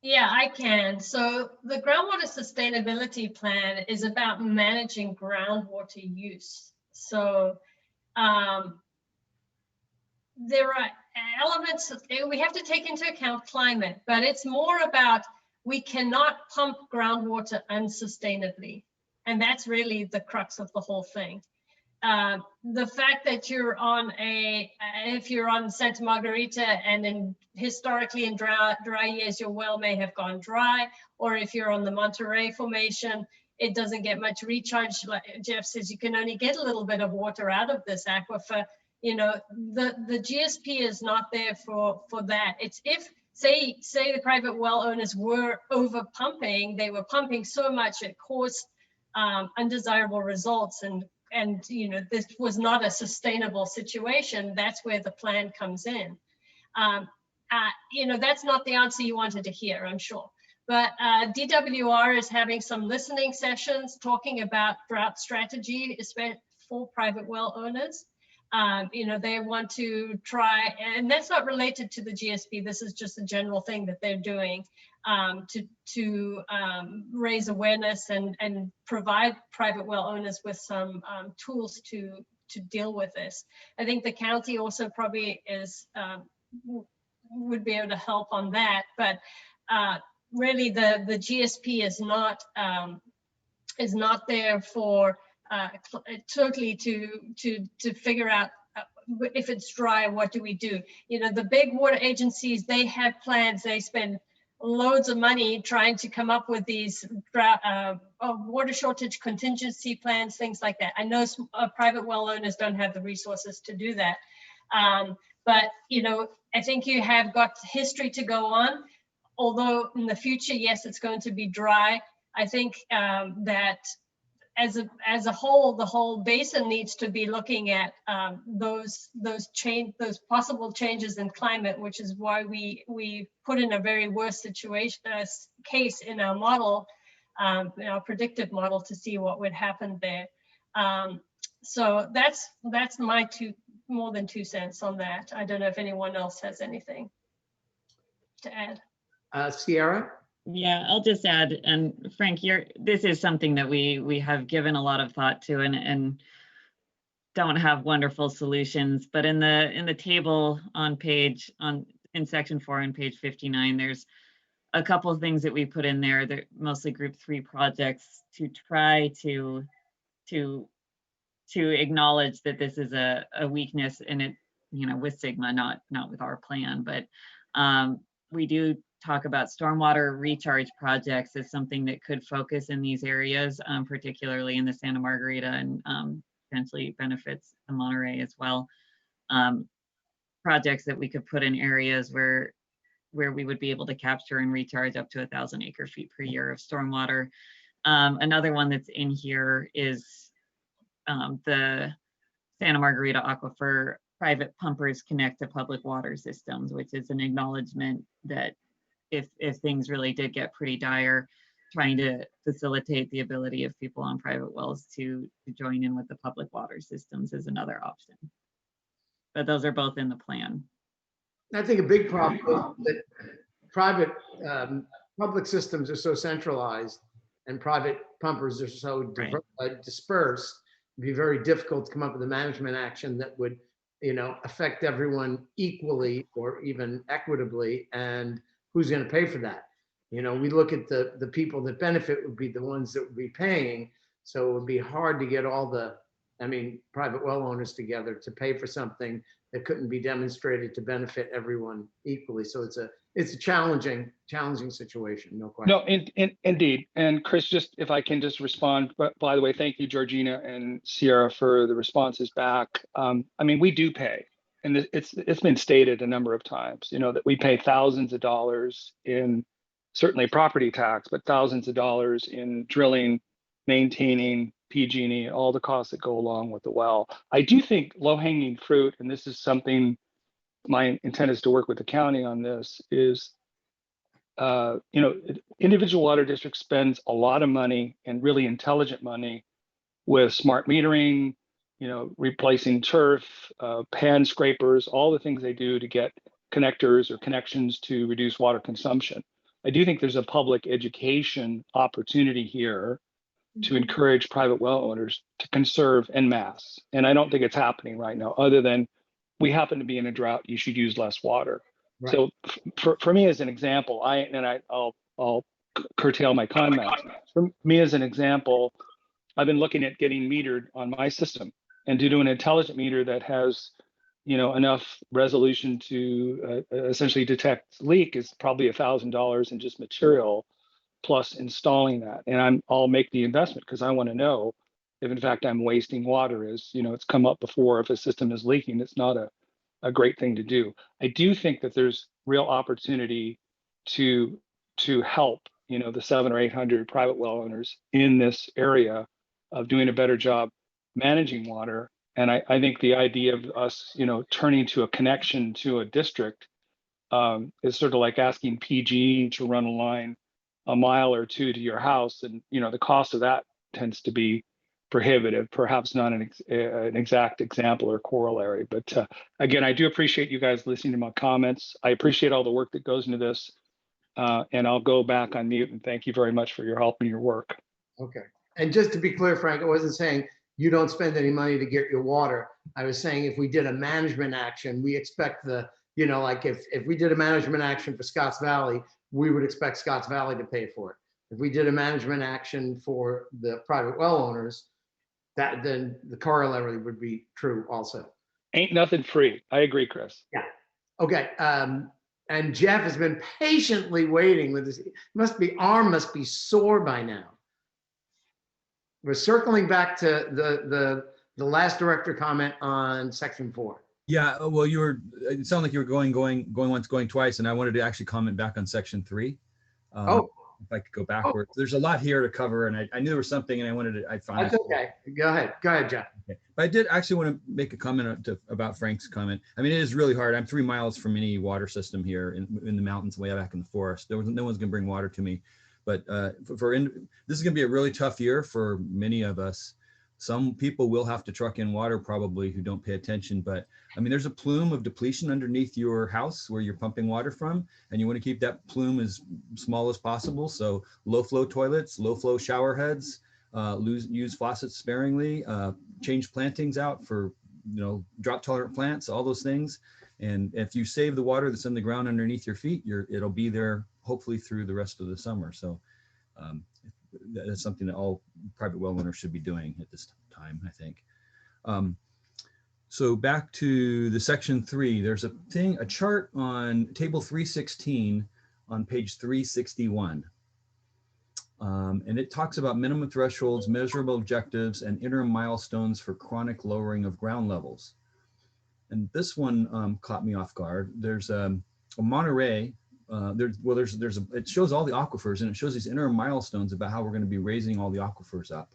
S1: Yeah, I can. So the groundwater sustainability plan is about managing groundwater use. So there are elements we have to take into account climate, but it's more about we cannot pump groundwater unsustainably. And that's really the crux of the whole thing. The fact that if you're on Santa Margarita and then historically in dry years, your well may have gone dry, or if you're on the Monterey Formation, it doesn't get much recharge. Like Jeff says, you can only get a little bit of water out of this aquifer. The GSP is not there for that. It's if, say the private well owners were over pumping, they were pumping so much it caused undesirable results, and this was not a sustainable situation. That's where the plan comes in. That's not the answer you wanted to hear, I'm sure. But DWR is having some listening sessions talking about drought strategy, especially for private well owners. They want to try, and that's not related to the GSP. This is just a general thing that they're doing to raise awareness and provide private well owners with some tools to deal with this. I think the county also probably would be able to help on that, but really the GSP is not there for totally to figure out if it's dry, what do we do? The big water agencies, they have plans. They spend loads of money trying to come up with these water shortage contingency plans, things like that. I know private well owners don't have the resources to do that. But I think you have got history to go on. Although in the future, yes, it's going to be dry. I think that as a whole, the whole basin needs to be looking at those possible changes in climate, which is why we put in a very worst situation case in our model, in our predictive model, to see what would happen there. So that's my more than 2 cents on that. I don't know if anyone else has anything to add.
S2: Sierra?
S4: Yeah, I'll just add, and Frank, this is something that we have given a lot of thought to, and don't have wonderful solutions, but in the table in section 4 on page 59, there's a couple of things that we put in there that mostly group 3 projects to try to acknowledge that this is a weakness in it, with Sigma, not with our plan, but we do talk about stormwater recharge projects as something that could focus in these areas, particularly in the Santa Margarita, and potentially benefits the Monterey as well. Projects that we could put in areas where we would be able to capture and recharge up to 1,000 acre-feet per year of stormwater. Another one that's in here is the Santa Margarita Aquifer private pumpers connect to public water systems, which is an acknowledgement that if things really did get pretty dire, trying to facilitate the ability of people on private wells to join in with the public water systems is another option. But those are both in the plan.
S2: I think a big problem is that private public systems are so centralized and private pumpers are so dispersed. It'd be very difficult to come up with a management action that would, affect everyone equally or even equitably. And who's going to pay for that? We look at the people that benefit would be the ones that would be paying. So it would be hard to get all private well owners together to pay for something that couldn't be demonstrated to benefit everyone equally. So it's a challenging situation, no question.
S18: No, indeed. And Chris, just if I can just respond, but by the way, thank you, Georgina and Sierra, for the responses back. We do pay, and it's been stated a number of times, that we pay thousands of dollars in certainly property tax, but thousands of dollars in drilling, maintaining, PG&E, all the costs that go along with the well. I do think low-hanging fruit, and this is something my intent is to work with the county on this, is individual water districts spends a lot of money, and really intelligent money, with smart metering, replacing turf, pan scrapers, all the things they do to get connectors or connections to reduce water consumption. I do think there's a public education opportunity here to encourage private well owners to conserve en masse. And I don't think it's happening right now, other than we happen to be in a drought, you should use less water. Right. So for me as an example, I'll curtail my comments. For me as an example, I've been looking at getting metered on my system, and to do an intelligent meter that has enough resolution to essentially detect leak is probably $1,000 in just material, plus installing that. And I'll make the investment because I want to know if in fact I'm wasting water. It's come up before, if a system is leaking, it's not a great thing to do. I do think that there's real opportunity to help, the 700 or 800 private well owners in this area of doing a better job managing water. And I think the idea of us, turning to a connection to a district is sort of like asking PG to run a line a mile or two to your house, and the cost of that tends to be prohibitive. Perhaps not an exact example or corollary, but again, I do appreciate you guys listening to my comments. I appreciate all the work that goes into this, and I'll go back on mute, and thank you very much for your help and your work.
S2: Okay, and just to be clear, Frank, I wasn't saying you don't spend any money to get your water. I was saying if we did a management action, we expect like if we did a management action for Scotts Valley, we would expect Scotts Valley to pay for it. If we did a management action for the private well owners, then the corollary would be true also.
S18: Ain't nothing free. I agree, Chris.
S2: Yeah. Okay. And Jeff has been patiently waiting with this. Arm must be sore by now. We're circling back to the last director comment on section 4.
S6: Yeah, well, it sounded like you were going once, going twice, and I wanted to actually comment back on section 3. If I could go backwards. There's a lot here to cover, and I knew there was something, and I found
S2: That's okay. Go ahead, Jeff.
S6: Okay. But I did actually want to make a comment about Frank's comment. I mean, it is really hard. I'm 3 miles from any water system here in the mountains, way back in the forest. No one's going to bring water to me. But this is going to be a really tough year for many of us. Some people will have to truck in water probably who don't pay attention, but I mean, there's a plume of depletion underneath your house where you're pumping water from, and you want to keep that plume as small as possible. So low flow toilets, low flow shower heads, use faucets sparingly, change plantings out for, drought tolerant plants, all those things. And if you save the water that's in the ground underneath your feet, it'll be there hopefully through the rest of the summer. So that's something that all private well owners should be doing at this time, I think. So back to the section 3, there's a chart on table 316 on page 361. And it talks about minimum thresholds, measurable objectives, and interim milestones for chronic lowering of ground levels. And this one caught me off guard. There's a Monterey. It shows all the aquifers, and it shows these interim milestones about how we're going to be raising all the aquifers up.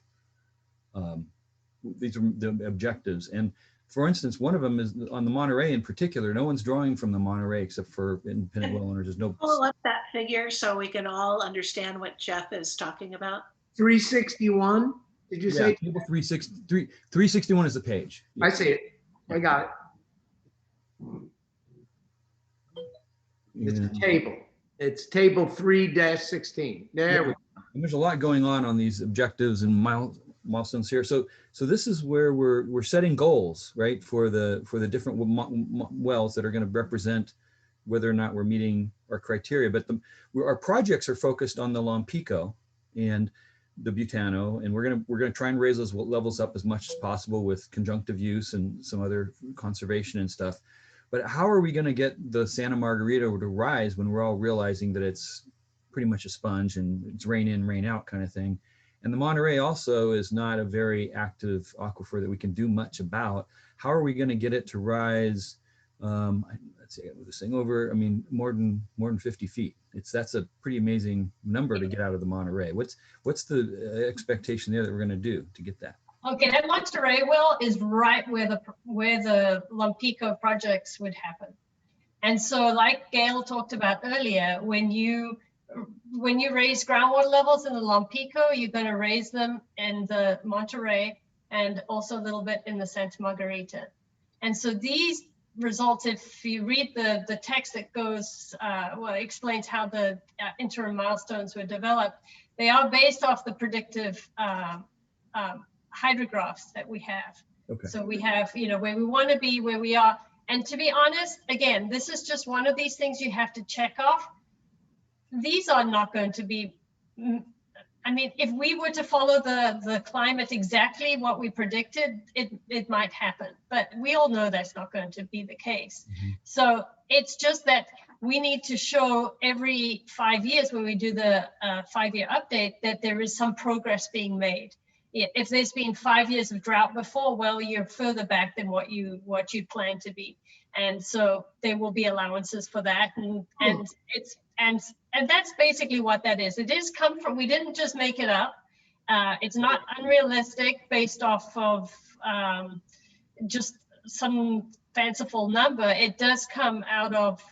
S6: These are the objectives. And for instance, one of them is on the Monterey in particular. No one's drawing from the Monterey except for independent well owners. There's no.
S3: Pull up that figure so we can all understand what Jeff is talking about.
S2: 361, did you say?
S6: Table 361 is the page.
S2: I see it. I got it. It's a table. It's table 3-16. There we go.
S6: And there's a lot going on these objectives and milestones here. So this is where we're setting goals, right, for the different wells that are going to represent whether or not we're meeting our criteria. But our projects are focused on the Lompico and the Butano, and we're gonna try and raise those levels up as much as possible with conjunctive use and some other conservation and stuff. But how are we going to get the Santa Margarita to rise when we're all realizing that it's pretty much a sponge and it's rain in, rain out kind of thing? And the Monterey also is not a very active aquifer that we can do much about. How are we going to get it to rise? Let's see, I move this thing over. I mean, more than 50 feet. That's a pretty amazing number to get out of the Monterey. What's the expectation there that we're going to do to get that?
S1: Okay, that Monterey well is right where the Lompico projects would happen. And so like Gail talked about earlier, when you raise groundwater levels in the Lompico, you're going to raise them in the Monterey and also a little bit in the Santa Margarita. And so these results, if you read the text that goes, explains how the interim milestones were developed, they are based off the predictive hydrographs that we have. Okay. So we have, where we want to be, where we are. And to be honest, again, this is just one of these things you have to check off. These are not going to be, I mean, if we were to follow the climate exactly what we predicted, it might happen. But we all know that's not going to be the case. Mm-hmm. So it's just that we need to show every 5 years when we do the 5-year update that there is some progress being made. If there's been 5 years of drought before, well, you're further back than what you plan to be, and so there will be allowances for that, and that's basically what that is. It is come from. We didn't just make it up. It's not unrealistic based off of just some fanciful number. It does come out of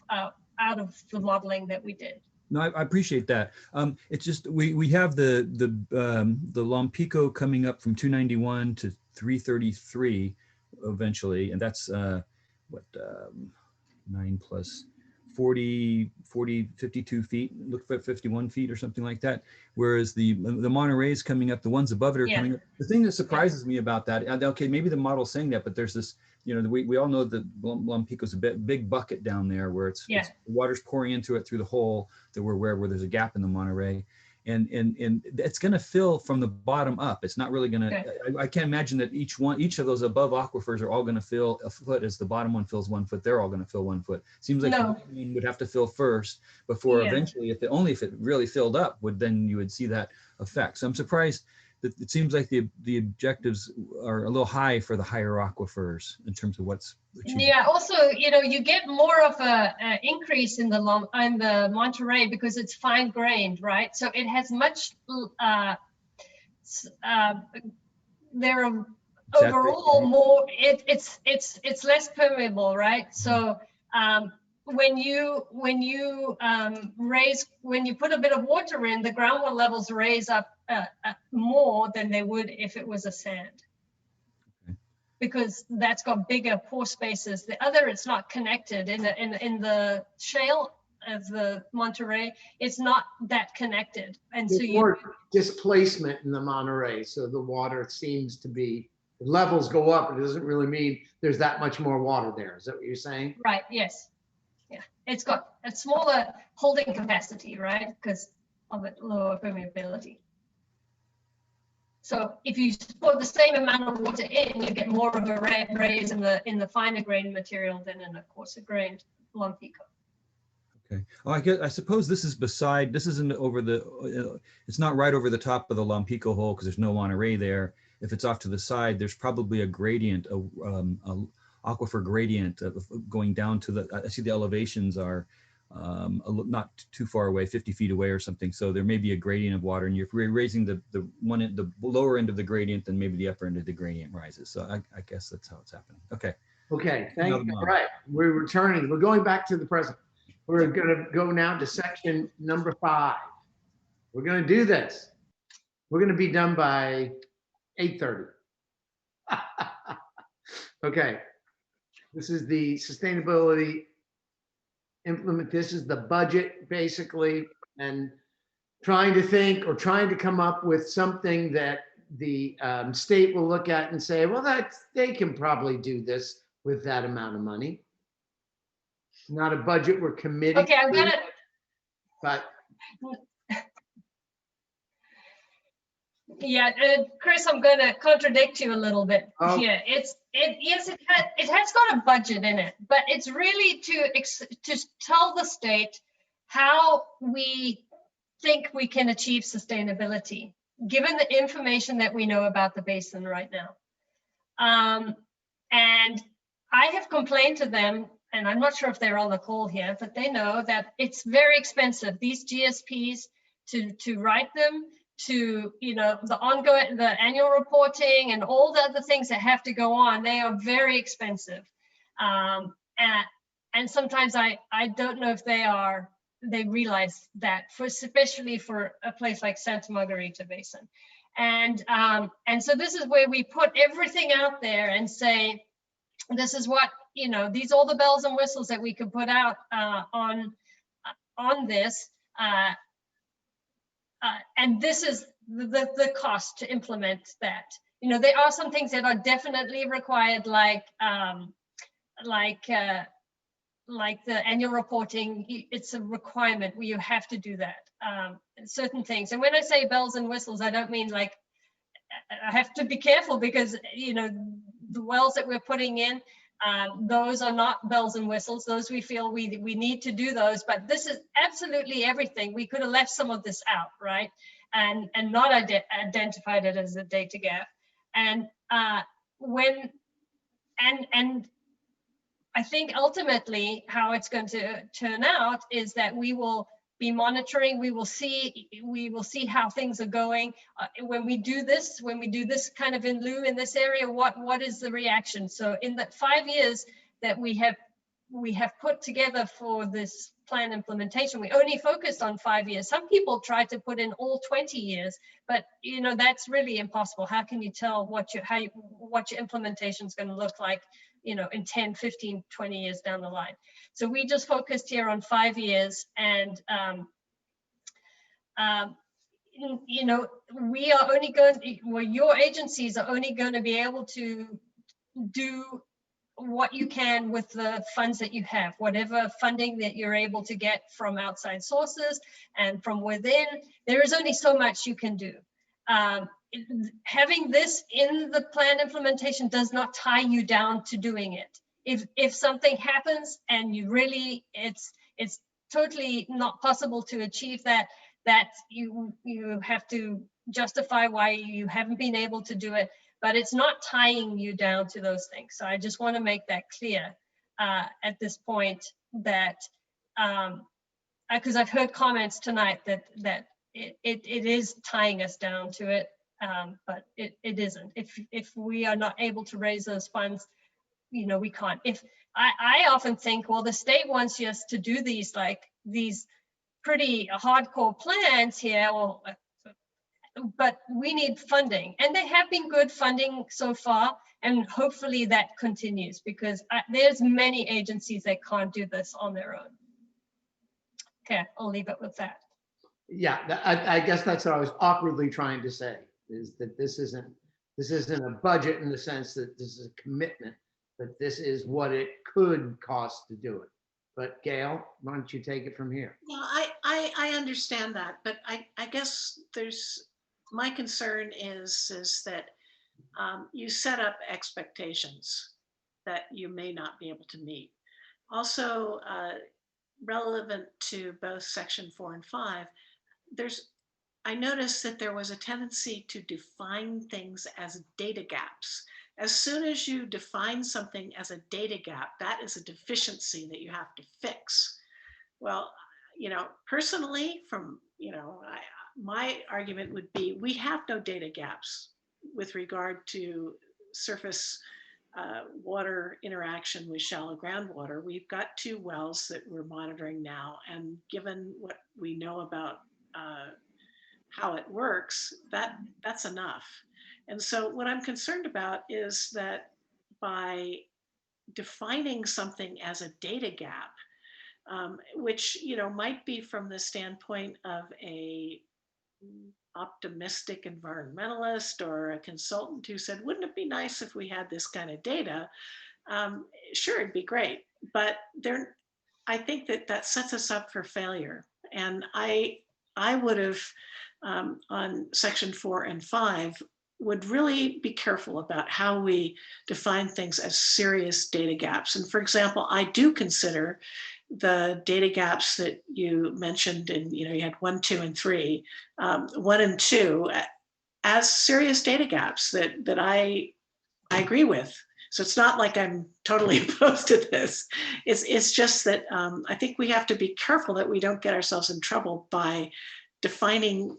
S1: the modeling that we did.
S6: No, I appreciate that. It's just we have the Lompico coming up from 291 to 333 eventually, and that's 9 plus 40, 52 feet. Look for 51 feet or something like that. Whereas the Monterey is coming up, the ones above it are coming up. The thing that surprises me about that, okay, maybe the model's saying that, but there's this. We all know that Lompico's a big bucket down there where it's the water's pouring into it through the hole that where there's a gap in the Monterey, and it's going to fill from the bottom up. It's not really going to. I can't imagine that each of those above aquifers are all going to fill a foot as the bottom one fills 1 foot. They're all going to fill 1 foot. Seems like the main would have to fill first before eventually, if it really filled up, then you would see that effect. So I'm surprised. It seems like the objectives are a little high for the higher aquifers in terms of what's achieved.
S1: Yeah. Also, you get more of a increase in the Monterey because it's fine grained, right? So it has much. There are overall more. It's less permeable, right? So. When you put a bit of water in, the groundwater levels raise up more than they would if it was a sand, because that's got bigger pore spaces. The other, it's not connected. In the shale, Monterey, it's not that connected. And so
S2: There's more displacement in the Monterey, so the water seems to be, levels go up. It doesn't really mean there's that much more water there. Is that what you're saying?
S1: right, yes. Yeah, it's got a smaller holding capacity, right? Because of it lower permeability. So if you put the same amount of water in, you get more of a raise in the finer grained material than in a coarser grained Lompico.
S6: Okay. Oh, I suppose this is beside, this isn't over the, it's not right over the top of the Lompico hole because there's no Monterey there. If it's off to the side, there's probably a gradient, a aquifer gradient going down to the, I see the elevations are not too far away, 50 feet away or something. So there may be a gradient of water, and you're raising the lower end of the gradient, then maybe the upper end of the gradient rises. So I guess that's how it's happening. Okay.
S2: Okay, thank you. All right, we're returning. We're going back to the present. We're going to go now to section number 5. We're going to do this. We're going to be done by 8:30. Okay, this is the sustainability implement. This is the budget basically, and trying to think or trying to come up with something that the state will look at and say, well, they can probably do this with that amount of money. Not a budget we're committing.
S1: Okay, I'm gonna.
S2: But
S1: yeah, Chris, I'm gonna contradict you a little bit here. Yes, it has got a budget in it, but it's really to tell the state how we think we can achieve sustainability, given the information that we know about the basin right now. And I have complained to them, and I'm not sure if they're on the call here, but they know that it's very expensive, these GSPs, to write them, to, the annual reporting and all the other things that have to go on. They are very expensive. And sometimes I don't know if they realize that, especially for a place like Santa Margarita Basin. And so this is where we put everything out there and say, this is what, these are all the bells and whistles that we could put out on this. And this is the cost to implement that. There are some things that are definitely required, like the annual reporting. It's a requirement where you have to do that. Certain things. And when I say bells and whistles, I don't mean like, I have to be careful because, the wells that we're putting in, those are not bells and whistles. Those we feel we need to do those, but this is absolutely everything. We could have left some of this out, right? And not identified it as a data gap. And and I think ultimately how it's going to turn out is that we will be monitoring. We will see how things are going. When we do this kind of in this area, what is the reaction? So in the 5 years that we have put together for this plan implementation, we only focused on 5 years. Some people try to put in all 20 years, but that's really impossible. How can you tell what your implementation is going to look like, in 10, 15, 20 years down the line? So we just focused here on 5 years, and we are only your agencies are only going to be able to do what you can with the funds that you have, whatever funding that you're able to get from outside sources and from within. There is only so much you can do. Having this in the plan implementation does not tie you down to doing it. If something happens and it's totally not possible to achieve that you have to justify why you haven't been able to do it, but it's not tying you down to those things. So I just want to make that clear at this point, that because I've heard comments tonight that it is tying us down to it, but it isn't. If we are not able to raise those funds, we can't. If I often think, well, the state wants us to do these pretty hardcore plans here, but we need funding, and they have been good funding so far, and hopefully that continues, because there's many agencies that can't do this on their own. Okay, I'll leave it with that.
S2: Yeah, I guess that's what I was awkwardly trying to say, is that this isn't a budget in the sense that this is a commitment, but this is what it could cost to do it. But Gail, why don't you take it from here?
S3: Well, I understand that, but I guess my concern is that you set up expectations that you may not be able to meet. Also, relevant to both section 4 and 5, I noticed that there was a tendency to define things as data gaps. As soon as you define something as a data gap, that is a deficiency that you have to fix. Well, personally, my argument would be we have no data gaps with regard to surface water interaction with shallow groundwater. We've got 2 wells that we're monitoring now, and given what we know about how it works, that's enough. And so what I'm concerned about is that by defining something as a data gap, which might be from the standpoint of a optimistic environmentalist or a consultant who said, wouldn't it be nice if we had this kind of data? Sure, it'd be great, but I think that sets us up for failure. And I would have, on section 4 and 5, would really be careful about how we define things as serious data gaps. And for example, I do consider the data gaps that you mentioned, and you had 1, 2, and 3, 1 and 2 as serious data gaps that I agree with. So it's not like I'm totally opposed to this. It's just that I think we have to be careful that we don't get ourselves in trouble by defining,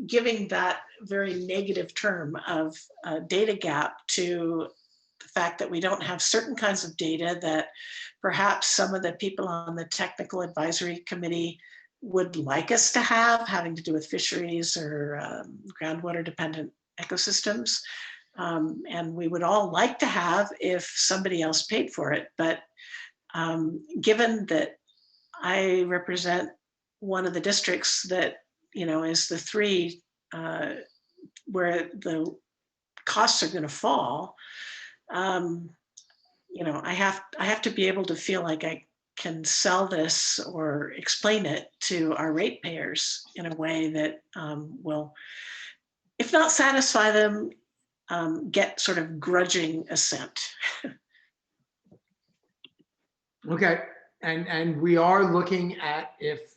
S3: giving that very negative term of data gap to the fact that we don't have certain kinds of data that perhaps some of the people on the technical advisory committee would like us to have, having to do with fisheries or groundwater dependent ecosystems. And we would all like to have if somebody else paid for it. But given that I represent one of the districts that, is the 3 where the costs are going to fall, I have to be able to feel like I can sell this or explain it to our ratepayers in a way that will, if not satisfy them, get sort of grudging assent.
S2: Okay, and we are looking at if,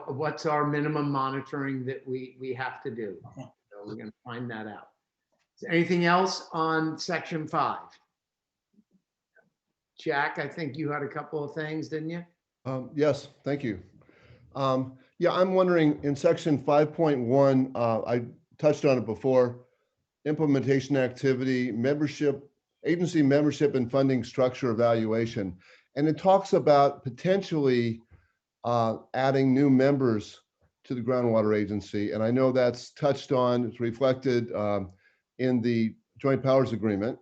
S2: what's our minimum monitoring that we have to do. So we're going to find that out. Is there anything else on section 5? Jack, I think you had a couple of things, didn't you?
S9: Yes, thank you. Yeah, I'm wondering in section 5.1, I touched on it before, implementation activity, membership, agency membership and funding structure evaluation. And it talks about potentially adding new members to the groundwater agency. And I know that's touched on, it's reflected in the joint powers agreement.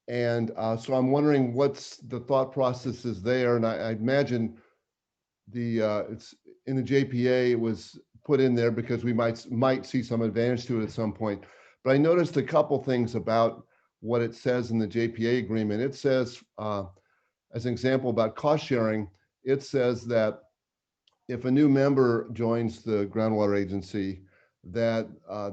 S9: And so I'm wondering what's the thought process is there. And I imagine it's in the JPA, it was put in there because we might see some advantage to it at some point. But I noticed a couple things about what it says in the JPA agreement. It says, as an example about cost sharing, it says that if a new member joins the groundwater agency, that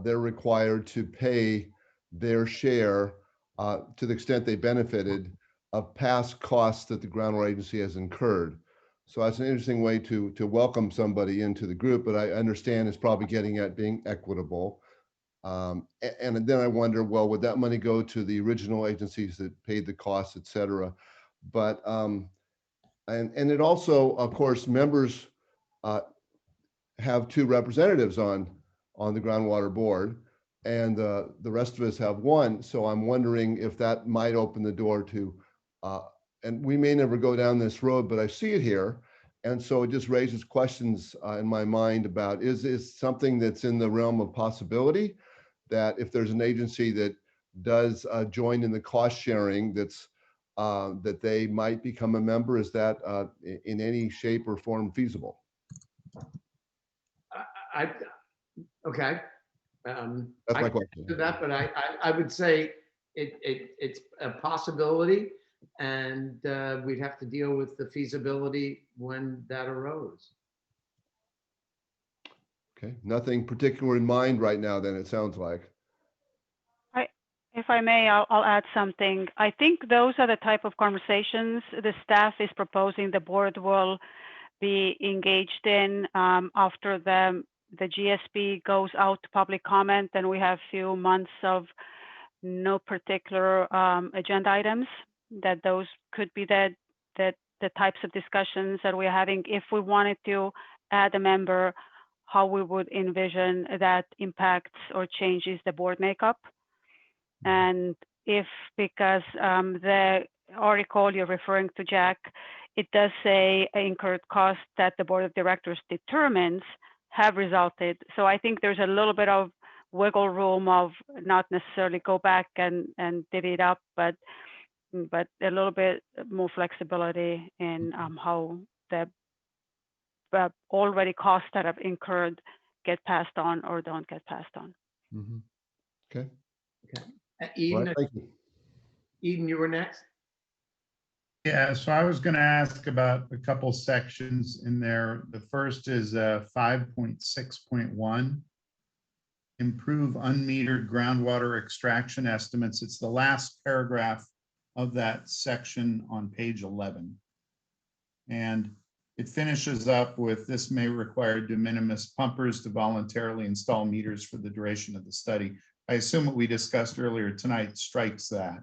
S9: they're required to pay their share to the extent they benefited of past costs that the groundwater agency has incurred. So that's an interesting way to welcome somebody into the group, but I understand it's probably getting at being equitable. And then I wonder, well, would that money go to the original agencies that paid the costs, et cetera? But, and it also, of course, members have 2 representatives on the groundwater board, and the rest of us have 1. So I'm wondering if that might open the door to, and we may never go down this road, but I see it here. And so it just raises questions in my mind about, is something that's in the realm of possibility, that if there's an agency that does join in the cost sharing, that's that they might become a member? Is that in any shape or form feasible?
S2: Okay.
S9: That's my
S2: I
S9: question.
S2: do that, but I would say it's a possibility, and we'd have to deal with the feasibility when that arose.
S9: Okay, nothing particular in mind right now, then it sounds like.
S13: If I may, I'll add something. I think those are the type of conversations the staff is proposing the board will be engaged in after the GSP goes out to public comment, and we have few months of no particular agenda items. That those could be the types of discussions that we're having. If we wanted to add a member, how we would envision that impacts or changes the board makeup. And if, because the article you're referring to, Jack, it does say incurred costs that the board of directors determines have resulted. So I think there's a little bit of wiggle room of not necessarily go back and divvy it up, but a little bit more flexibility in how the already costs that have incurred get passed on or don't get passed on.
S9: Mm-hmm. Okay.
S2: Okay. Eden,
S9: Well, thank you.
S2: Eden, you were next.
S15: Yeah, so I was going to ask about a couple sections in there. The first is 5.6.1, improve unmetered groundwater extraction estimates. It's the last paragraph of that section on page 11. And it finishes up with, this may require de minimis pumpers to voluntarily install meters for the duration of the study. I assume what we discussed earlier tonight strikes that.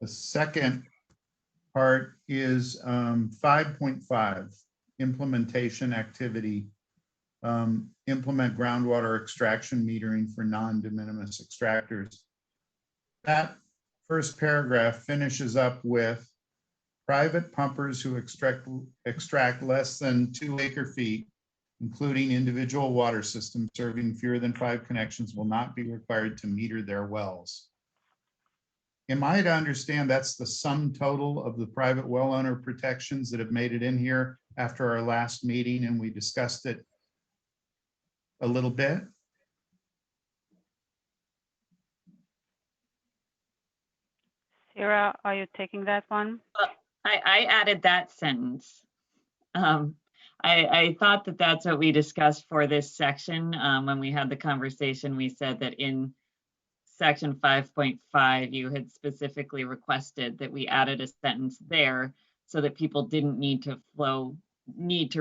S15: The second part is 5.5, implementation activity. Implement groundwater extraction metering for non-de minimis extractors. That first paragraph finishes up with private pumpers who extract less than 2 acre-feet, including individual water systems serving fewer than 5 connections, will not be required to meter their wells. Am I to understand that's the sum total of the private well owner protections that have made it in here after our last meeting and we discussed it a little bit?
S13: Sarah, are you taking that one?
S4: I added that sentence. I thought that that's what we discussed for this section. When we had the conversation, we said that in section 5.5, you had specifically requested that we added a sentence there so that people didn't need to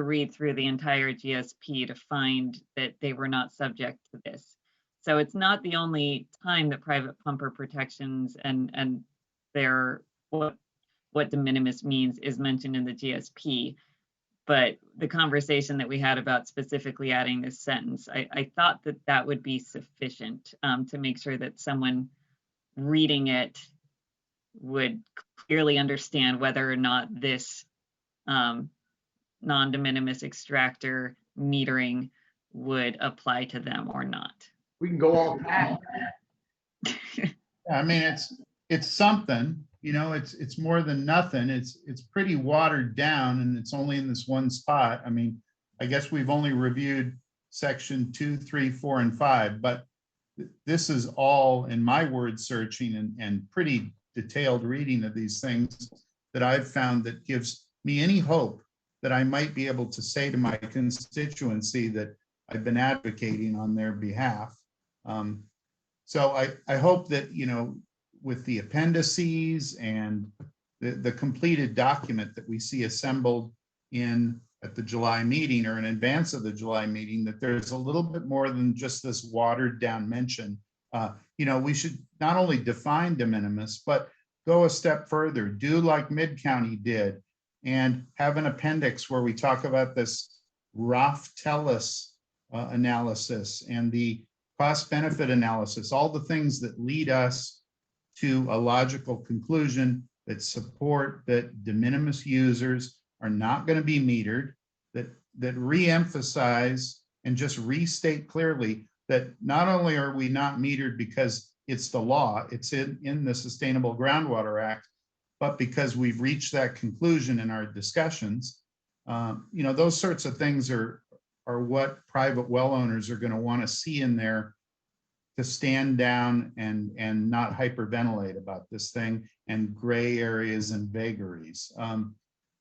S4: read through the entire GSP to find that they were not subject to this. So it's not the only time that private pumper protections and their what de minimis means is mentioned in the GSP. But the conversation that we had about specifically adding this sentence, I thought that that would be sufficient to make sure that someone reading it would clearly understand whether or not this non-de minimis extractor metering would apply to them or not.
S2: We can go all back.
S15: I mean, it's something, you know, it's more than nothing. It's pretty watered down and it's only in this one spot. I mean, I guess we've only reviewed section 2, 3, 4, and 5, but this is all in my word searching and pretty detailed reading of these things that I've found that gives me any hope that I might be able to say to my constituency that I've been advocating on their behalf. So I hope that, you know, with the appendices and the completed document that we see assembled at the July meeting or in advance of the July meeting, that there's a little bit more than just this watered down mention. You know, we should not only define de minimis, but go a step further, do like Mid-County did, and have an appendix where we talk about this Roth-Tellis analysis and the cost-benefit analysis, all the things that lead us to a logical conclusion that support that de minimis users are not going to be metered, that re-emphasize and just restate clearly that not only are we not metered because it's the law, it's in the Sustainable Groundwater Act, but because we've reached that conclusion in our discussions, You know, those sorts of things are what private well owners are going to want to see in there to stand down and not hyperventilate about this thing, and gray areas and vagaries.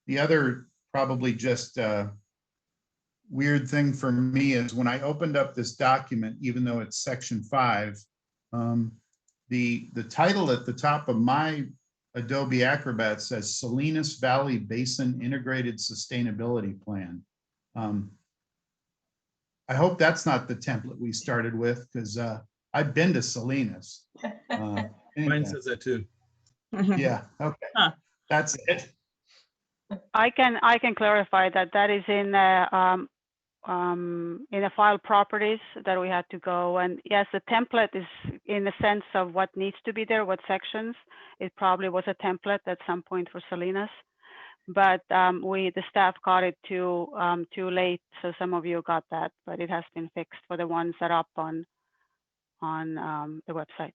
S15: The other probably just weird thing for me is when I opened up this document, even though it's section 5, the title at the top of my Adobe Acrobat says Salinas Valley Basin Integrated Sustainability Plan. I hope that's not the template we started with, because I've been to Salinas.
S6: Mine
S15: Anyway,
S6: says that too.
S15: yeah, okay,
S4: Huh.
S15: that's it.
S13: I can clarify that that is in the file properties that we had to go. And yes, the template is in the sense of what needs to be there, what sections. It probably was a template at some point for Salinas, but the staff got it too late, so some of you got that, but it has been fixed for the ones that are up on the website.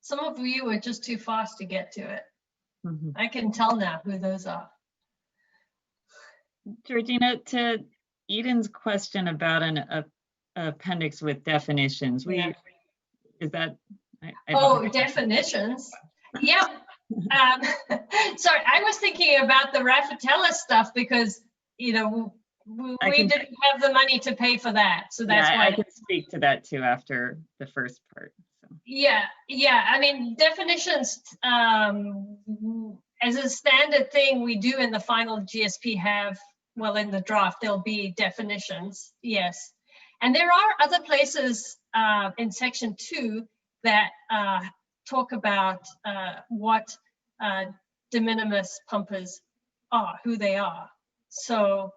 S1: Some of you were just too fast to get to it.
S4: Mhm.
S1: I can tell now who those are.
S4: Georgina, to Eden's question about an appendix with definitions,
S1: Yeah.
S4: is that?
S1: Oh, definitions. Yeah. Sorry, I was thinking about the Raffetella stuff because, you know, we didn't have the money to pay for that. So that's why
S4: I can speak to that too after the first part. So.
S1: Yeah. I mean, definitions, as a standard thing we do in the final GSP have, well, in the draft, there'll be definitions, yes. And there are other places in section 2 that talk about what de minimis pumpers are, who they are. So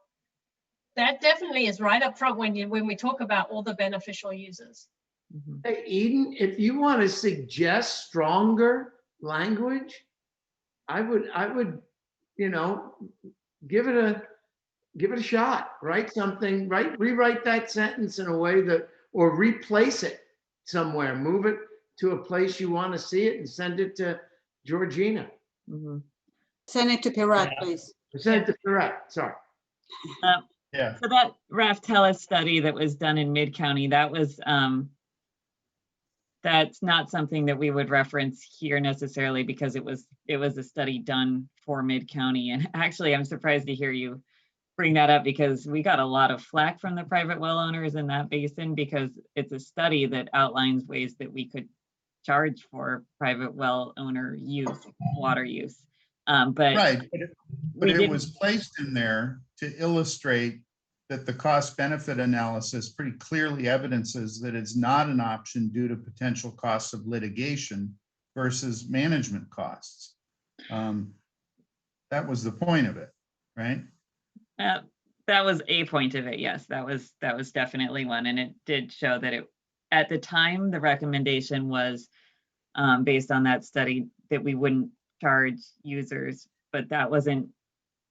S1: that definitely is right up front when we talk about all the beneficial users.
S2: Hey, Eden, if you want to suggest stronger language, I would, you know, give it a shot. Write something, rewrite that sentence in a way that, or replace it somewhere, move it to a place you want to see it and send it to Georgina.
S4: Mm-hmm.
S19: Send it to Pirat, please.
S2: Send it to Pirat, sorry.
S15: Yeah.
S4: So that Raftella study that was done in Mid-County, that was, that's not something that we would reference here necessarily because it was a study done for Mid-County. And actually, I'm surprised to hear you bring that up because we got a lot of flack from the private well owners in that basin because it's a study that outlines ways that we could charge for private well owner use, water use. But
S15: right, but it was placed in there to illustrate that the cost benefit analysis pretty clearly evidences that it's not an option due to potential costs of litigation versus management costs. That was the point of it, right?
S4: That was a point of it. Yes, that was definitely one. And it did show that it, at the time, the recommendation was based on that study that we wouldn't charge users, but that wasn't,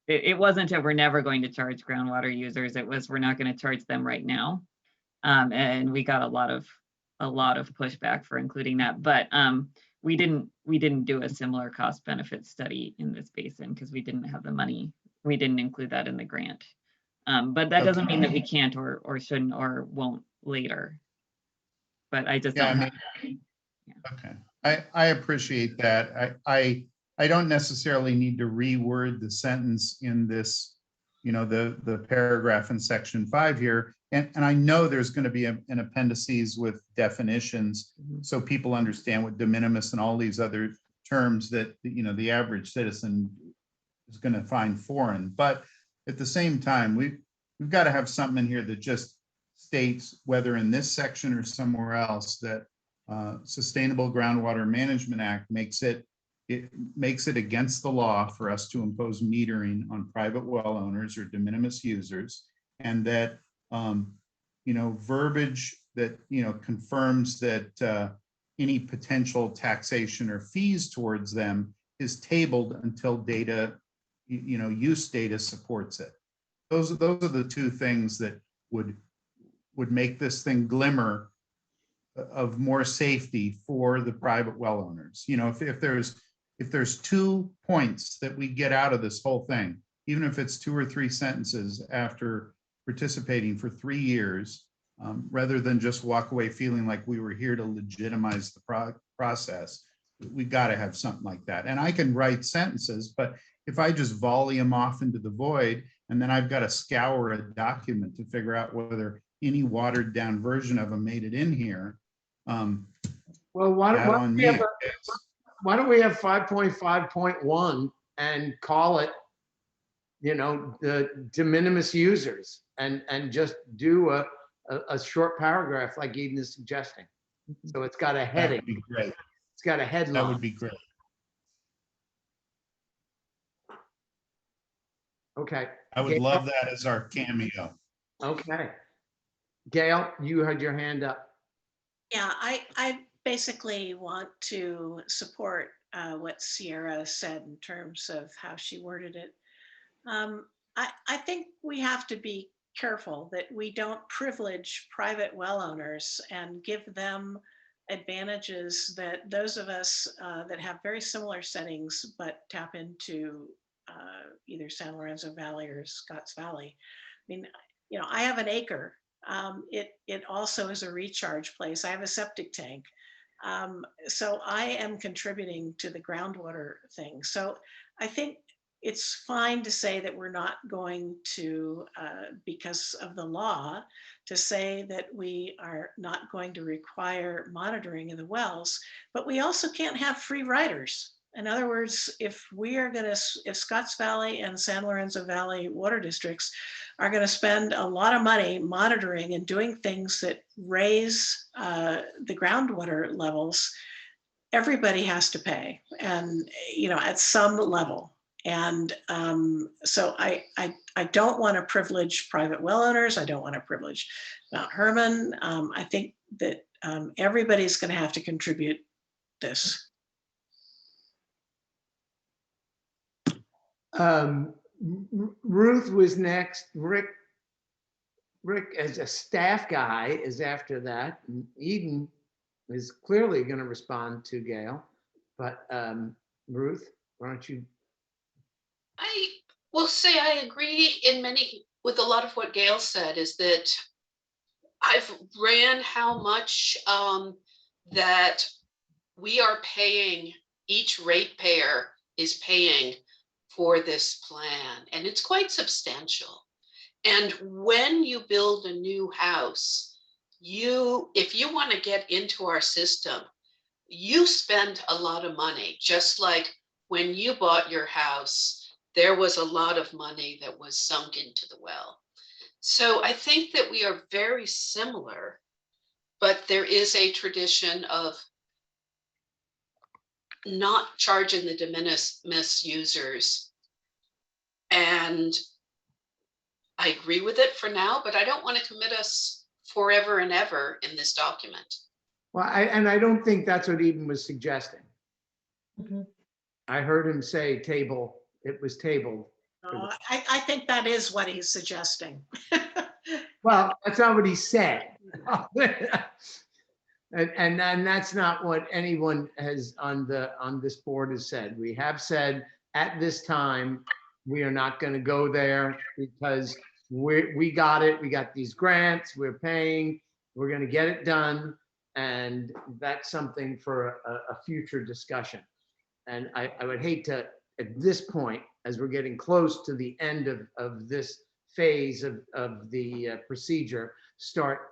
S4: it wasn't that we're never going to charge groundwater users. It was, we're not going to charge them right now. And we got a lot of pushback for including that, but we didn't do a similar cost benefit study in this basin because we didn't have the money. We didn't include that in the grant. But that doesn't mean that we can't or shouldn't or won't later. But I just don't.
S15: Okay, I appreciate that. I don't necessarily need to reword the sentence in this, you know, the paragraph in section 5 here. And I know there's going to be an appendices with definitions so people understand what de minimis and all these other terms that, you know, the average citizen is going to find foreign. But at the same time, we've got to have something in here that just states, whether in this section or somewhere else, that Sustainable Groundwater Management Act makes it against the law for us to impose metering on private well owners or de minimis users, and that you know, verbiage that, you know, confirms that any potential taxation or fees towards them is tabled until data, you know, use data supports it. Those are the two things that would make this thing glimmer of more safety for the private well owners. You know, if there's 2 points that we get out of this whole thing, even if it's 2 or 3 sentences after participating for 3 years, rather than just walk away feeling like we were here to legitimize the process. We got to have something like that. And I can write sentences, but if I just volley them off into the void, and then I've got to scour a document to figure out whether any watered down version of them made it in here.
S2: Well, why don't we have 5.5.1 and call it, you know, the de minimis users, and just do a short paragraph like Eden is suggesting. So it's got a heading.
S15: That would be great.
S2: It's got a headline.
S15: That would be great.
S2: Okay.
S15: I would love that as our cameo.
S2: Okay. Gail, you had your hand up.
S3: Yeah, I basically want to support what Sierra said in terms of how she worded it. I think we have to be careful that we don't privilege private well owners and give them advantages that those of us that have very similar settings but tap into either San Lorenzo Valley or Scotts Valley. I mean, you know, I have an acre. It also is a recharge place. I have a septic tank. So I am contributing to the groundwater thing. So I think it's fine to say that we're not going to, because of the law, to say that we are not going to require monitoring of the wells, but we also can't have free riders. In other words, if Scotts Valley and San Lorenzo Valley water districts are going to spend a lot of money monitoring and doing things that raise the groundwater levels, everybody has to pay, and you know, at some level. And so I don't want to privilege private well owners. I don't want to privilege Mount Herman. I think that everybody's going to have to contribute this.
S2: Ruth was next. Rick as a staff guy is after that. And Eden is clearly going to respond to Gail, but Ruth, why don't you?
S7: I will say I agree with a lot of what Gail said, is that I've ran how much that we are paying, each ratepayer is paying for this plan, and it's quite substantial. And when you build a new house, if you want to get into our system, you spend a lot of money. Just like when you bought your house, there was a lot of money that was sunk into the well. So I think that we are very similar, but there is a tradition of not charging the de minimis users. And I agree with it for now, but I don't want to commit us forever and ever in this document.
S2: Well, I don't think that's what Eden was suggesting. I heard him say table. It was tabled.
S3: I think that is what he's suggesting.
S2: Well, that's not what he said. And that's not what anyone has on this board has said. We have said at this time, we are not going to go there because we got it. We got these grants, we're paying, we're going to get it done. And that's something for a future discussion. And I would hate to, at this point, as we're getting close to the end of this phase of the procedure, start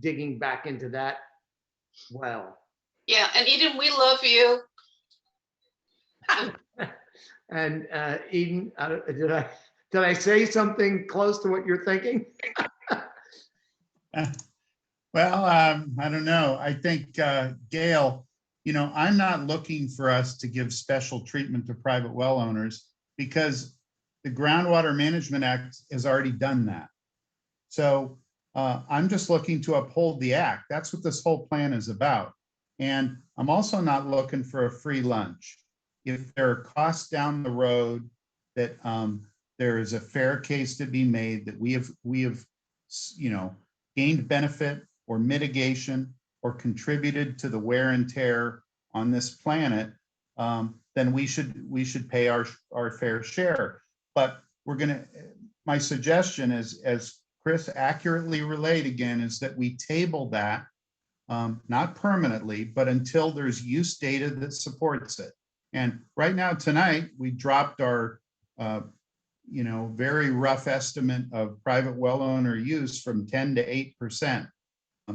S2: digging back into that well.
S7: Yeah, and Eden, we love you.
S2: And Eden, did I say something close to what you're thinking?
S15: Well, I don't know. I think, Gail, you know, I'm not looking for us to give special treatment to private well owners because the Groundwater Management Act has already done that. So I'm just looking to uphold the act. That's what this whole plan is about. And I'm also not looking for a free lunch. If there are costs down the road that there is a fair case to be made that we have, you know, gained benefit or mitigation or contributed to the wear and tear on this planet, then we should pay our fair share. But we're gonna, my suggestion is, as Chris accurately relayed again, is that we table that, not permanently, but until there's use data that supports it. And right now, tonight, we dropped our, very rough estimate of private well owner use from 10 to 8%.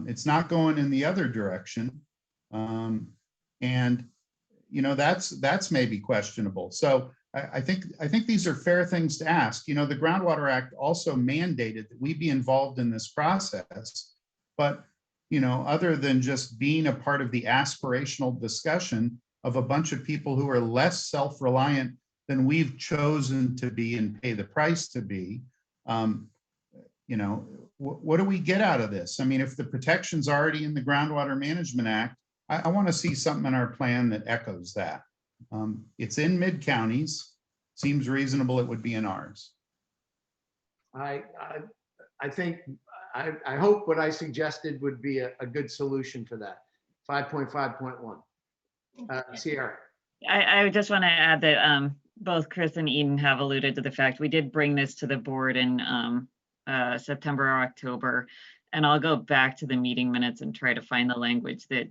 S15: It's not going in the other direction. And that's maybe questionable. So I think these are fair things to ask. The Groundwater Act also mandated that we be involved in this process, but other than just being a part of the aspirational discussion of a bunch of people who are less self-reliant than we've chosen to be and pay the price to be, what do we get out of this? I mean, if the protection's already in the Groundwater Management Act, I want to see something in our plan that echoes that. It's in mid-counties. Seems reasonable it would be in ours.
S2: I think, I hope what I suggested would be a good solution for that. 5.5.1. Sierra.
S4: I just want to add that both Chris and Eden have alluded to the fact we did bring this to the board in September or October, and I'll go back to the meeting minutes and try to find the language that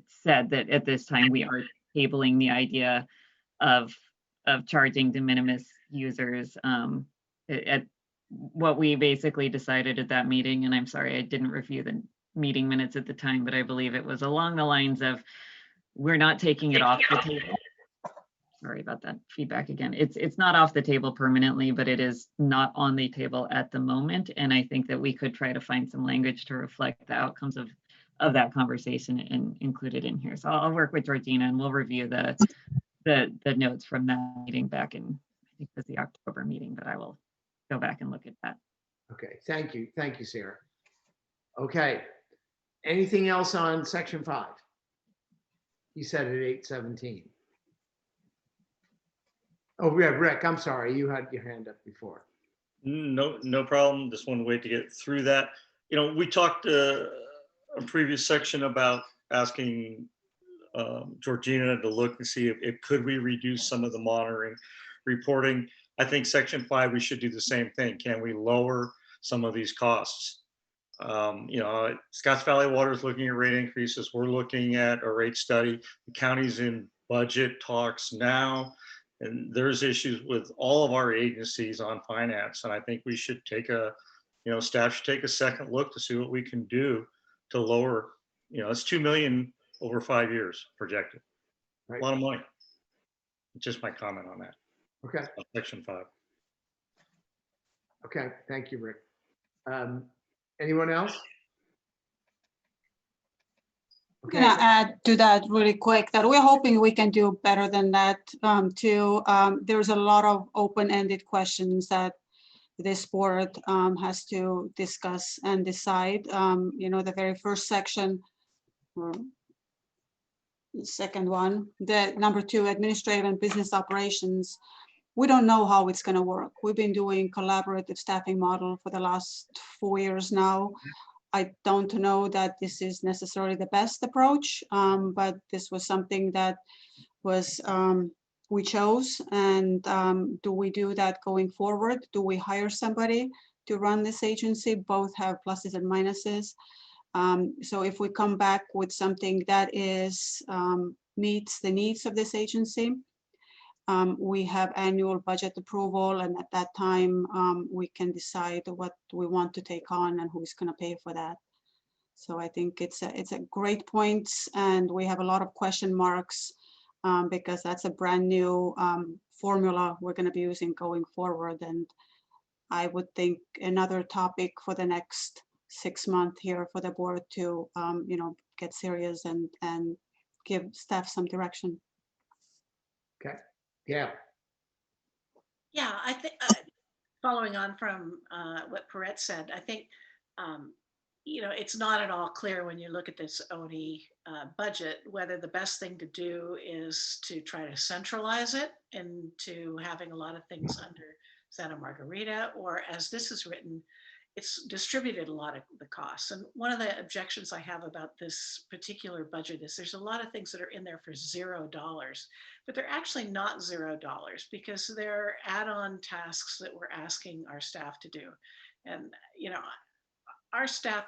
S4: said that at this time we are tabling the idea of charging de minimis users at what we basically decided at that meeting. And I'm sorry, I didn't review the meeting minutes at the time, but I believe it was along the lines of, we're not taking it off the table. Sorry about that feedback again. It's not off the table permanently, but it is not on the table at the moment. And I think that we could try to find some language to reflect the outcomes of that conversation and include it in here. So I'll work with Georgina and we'll review the notes from that meeting back in, I think it was the October meeting, but I will go back and look at that.
S2: Okay, thank you, Sarah. Okay, anything else on section 5? You said at 8:17. Oh, yeah, Rick, I'm sorry, you had your hand up before.
S5: No problem. Just want to wait to get through that. We talked a previous section about asking Georgina to look and see if could we reduce some of the monitoring reporting. I think section 5, we should do the same thing. Can we lower some of these costs? Scotts Valley Water is looking at rate increases. We're looking at a rate study. The county's in budget talks now, and there's issues with all of our agencies on finance. And I think we should staff should take a second look to see what we can do to lower, it's $2 million over 5 years projected. Right. A lot of money. Just my comment on that.
S2: Okay.
S5: Section 5.
S2: Okay, thank you, Rick. Anyone else?
S19: I'm gonna add to that really quick that we're hoping we can do better than that too. There's a lot of open-ended questions that this board has to discuss and decide. The very first section, or the second one, the number 2, administrative and business operations. We don't know how it's going to work. We've been doing collaborative staffing model for the last 4 years now. I don't know that this is necessarily the best approach, but this was something that was we chose. And do we do that going forward? Do we hire somebody to run this agency? Both have pluses and minuses. So if we come back with something that is meets the needs of this agency, we have annual budget approval, and at that time we can decide what we want to take on and who's going to pay for that. So I think it's a great point, and we have a lot of question marks because that's a brand new formula we're going to be using going forward. And I would think another topic for the next 6 months here for the board to get serious and give staff some direction.
S2: Okay. Yeah.
S3: Yeah, I think following on from what Perrette said, I think it's not at all clear when you look at this ONE budget whether the best thing to do is to try to centralize it into having a lot of things under Santa Margarita, or as this is written, it's distributed a lot of the costs. And one of the objections I have about this particular budget is there's a lot of things that are in there for $0, but they're actually not $0 because they're add-on tasks that we're asking our staff to do. And, you know, our staff,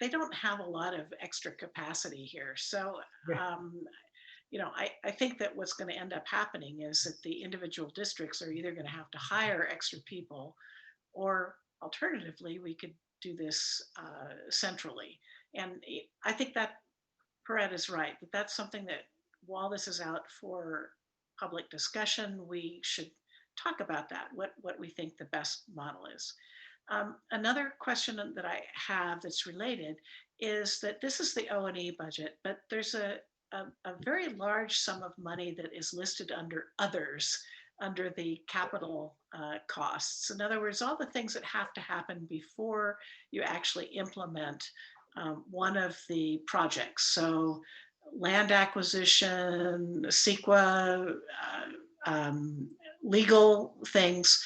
S3: they don't have a lot of extra capacity here. So, you know, I think that what's going to end up happening is that the individual districts are either going to have to hire extra people, or alternatively, we could do this centrally. And I think that Paret is right, that that's something that while this is out for public discussion, we should talk about that, what we think the best model is. Another question that I have that's related is that this is the O&E budget, but there's a very large sum of money that is listed under others, under the capital costs. In other words, all the things that have to happen before you actually implement one of the projects. So land acquisition, SMGWA, legal things.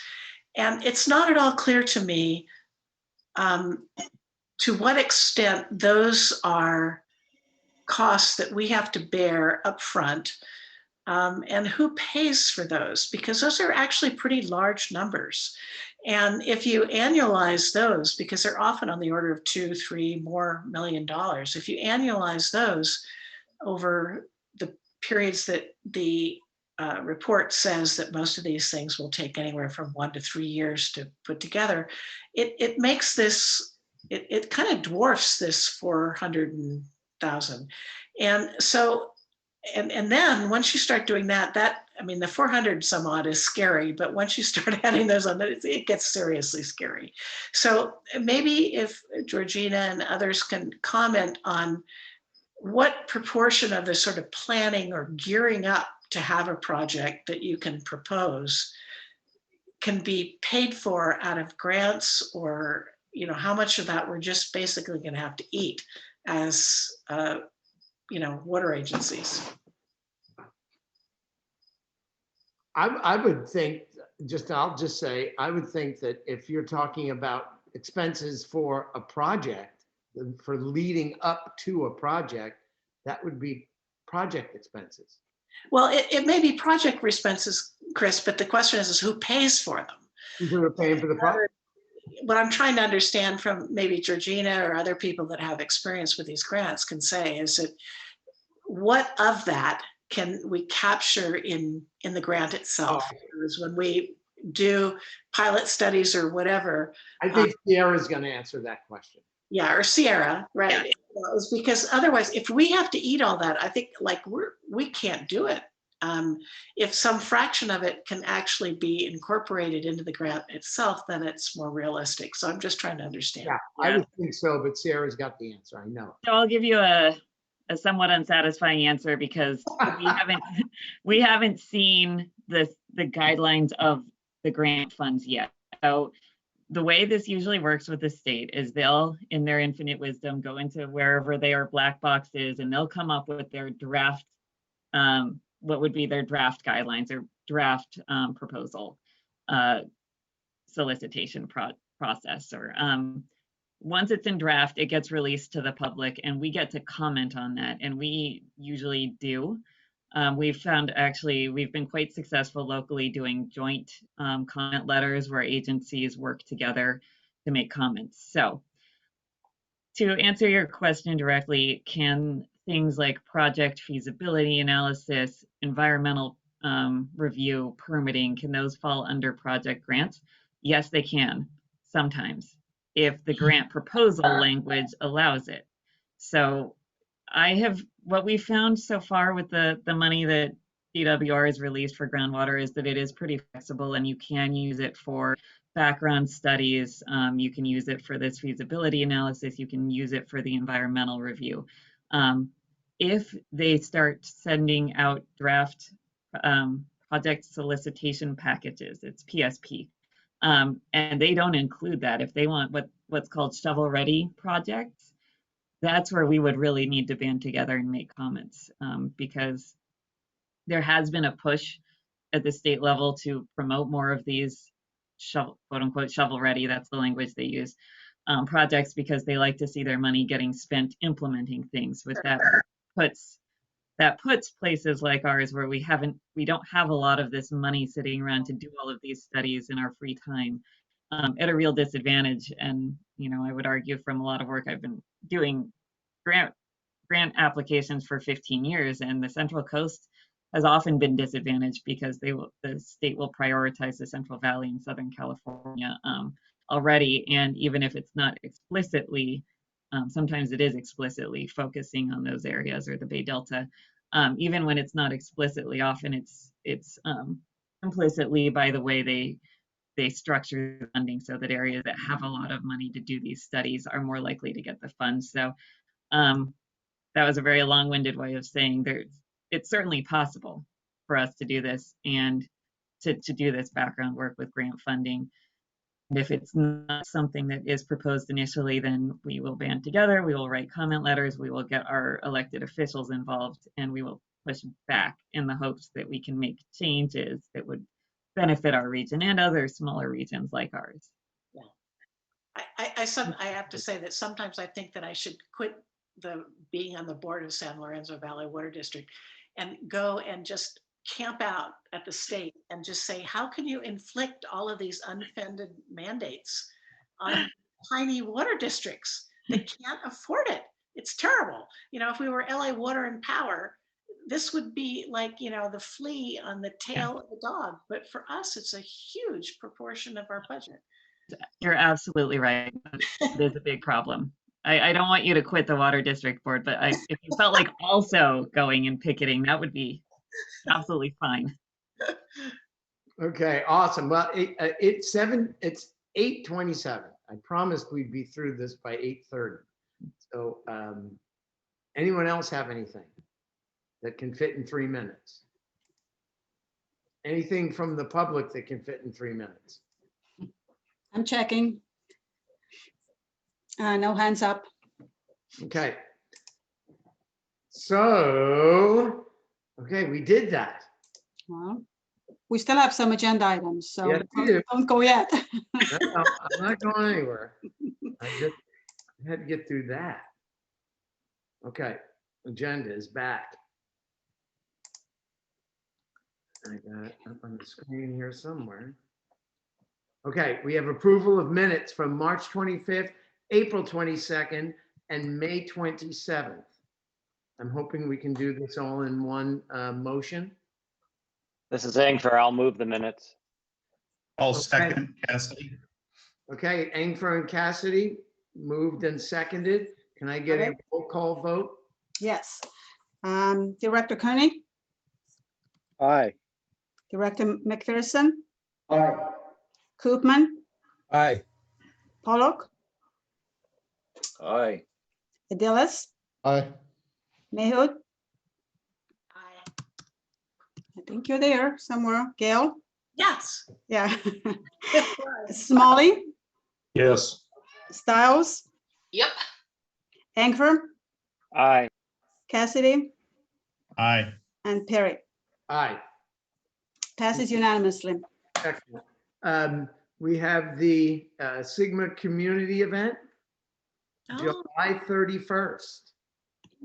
S3: And it's not at all clear to me to what extent those are costs that we have to bear upfront, and who pays for those, because those are actually pretty large numbers. And if you annualize those, because they're often on the order of $2-3 million more, if you annualize those over the periods that the report says that most of these things will take anywhere from 1 to 3 years to put together, it makes this, it kind of dwarfs this 400,000. And so, and then once you start doing that, I mean, the 400 some odd is scary, but once you start adding those on, it gets seriously scary. So maybe if Georgina and others can comment on what proportion of the sort of planning or gearing up to have a project that you can propose can be paid for out of grants, or, you know, how much of that we're just basically going to have to eat as, you know, water agencies.
S2: I would think, I'll just say, I would think that if you're talking about expenses for a project, for leading up to a project, that would be project expenses.
S3: Well, it may be project expenses, Chris, but the question is who pays for them?
S2: Who are paying for the project?
S3: What I'm trying to understand from maybe Georgina or other people that have experience with these grants can say is that what of that can we capture in the grant itself? Because when we do pilot studies or whatever.
S2: I think Sierra's going to answer that question.
S3: Yeah, or Sierra, right? Yeah. It's because otherwise, if we have to eat all that, I think like we can't do it. If some fraction of it can actually be incorporated into the grant itself, then it's more realistic. So I'm just trying to understand.
S2: Yeah, I would think so, but Sierra's got the answer. I know.
S4: So I'll give you a somewhat unsatisfying answer because we haven't seen the guidelines of the grant funds yet. So the way this usually works with the state is they'll, in their infinite wisdom, go into wherever their black box is, and they'll come up with their draft, what would be their draft guidelines or draft proposal solicitation process. Or once it's in draft, it gets released to the public, and we get to comment on that, and we usually do. We've found actually we've been quite successful locally doing joint comment letters where agencies work together to make comments. So to answer your question directly, can things like project feasibility analysis, environmental review, permitting, can those fall under project grants? Yes, they can sometimes, if the grant proposal language allows it. So what we found so far with the money that DWR has released for groundwater is that it is pretty flexible, and you can use it for background studies. You can use it for this feasibility analysis. You can use it for the environmental review. If they start sending out draft project solicitation packages, it's PSP, and they don't include that. If they want what's called shovel-ready projects, that's where we would really need to band together and make comments, because there has been a push at the state level to promote more of these quote unquote shovel ready, that's the language they use, projects because they like to see their money getting spent implementing things. With that puts places like ours where we don't have a lot of this money sitting around to do all of these studies in our free time at a real disadvantage. And, you know, I would argue from a lot of work I've been doing grant applications for 15 years, and the Central Coast has often been disadvantaged because the state will prioritize the Central Valley in Southern California already. And even if it's not explicitly, sometimes it is explicitly focusing on those areas or the Bay Delta. Even when it's not explicitly, often it's implicitly by the way they structure the funding, so that areas that have a lot of money to do these studies are more likely to get the funds. So that was a very long-winded way of saying it's certainly possible for us to do this and to do this background work with grant funding. And if it's not something that is proposed initially, then we will band together, we will write comment letters, we will get our elected officials involved, and we will push back in the hopes that we can make changes that would benefit our region and other smaller regions like ours.
S3: Yeah. I have to say that sometimes I think that I should quit being on the board of San Lorenzo Valley Water District and go and just camp out at the state and just say, how can you inflict all of these unfunded mandates on tiny water districts that can't afford it? It's terrible. You know, if we were LA Water and Power, this would be like, you know, the flea on the tail of the dog. But for us, it's a huge proportion of our budget.
S4: You're absolutely right. It is a big problem. I don't want you to quit the Water District Board, but if you felt like also going and picketing, that would be absolutely fine.
S2: Okay, awesome. Well, it's 8:27. I promised we'd be through this by 8:30. So anyone else have anything that can fit in 3 minutes? Anything from the public that can fit in 3 minutes?
S19: I'm checking. No hands up.
S2: Okay. So, okay, we did that.
S19: Well, we still have some agenda items, so
S2: Yes, we do.
S19: don't go yet.
S2: No, I'm not going anywhere. I just had to get through that. Okay, agenda is back. I got it up on the screen here somewhere. Okay, we have approval of minutes from March 25th, April 22nd, and May 27th. I'm hoping we can do this all in one motion.
S11: This is Ingfer. I'll move the minutes.
S15: I'll second Cassidy.
S2: Okay, Engfer and Cassidy moved and seconded. Can I get a roll call vote?
S19: Yes. Director Koenig,
S10: Aye.
S19: Director McPherson,
S12: Aye.
S19: Koopman,
S6: Aye.
S19: Pollock,
S8: Aye.
S19: Adilis,
S9: Aye.
S19: Mayhood.
S3: Aye.
S19: I think you're there somewhere. Gail?
S3: Yes.
S19: Yeah. Smalley,
S8: Yes.
S19: Stiles,
S7: Yep.
S19: Engfer,
S11: Aye.
S19: Cassidy,
S15: Aye.
S19: and Perry.
S2: Aye.
S19: Passes unanimously.
S2: Excellent. We have the Sigma Community Event, July 31st.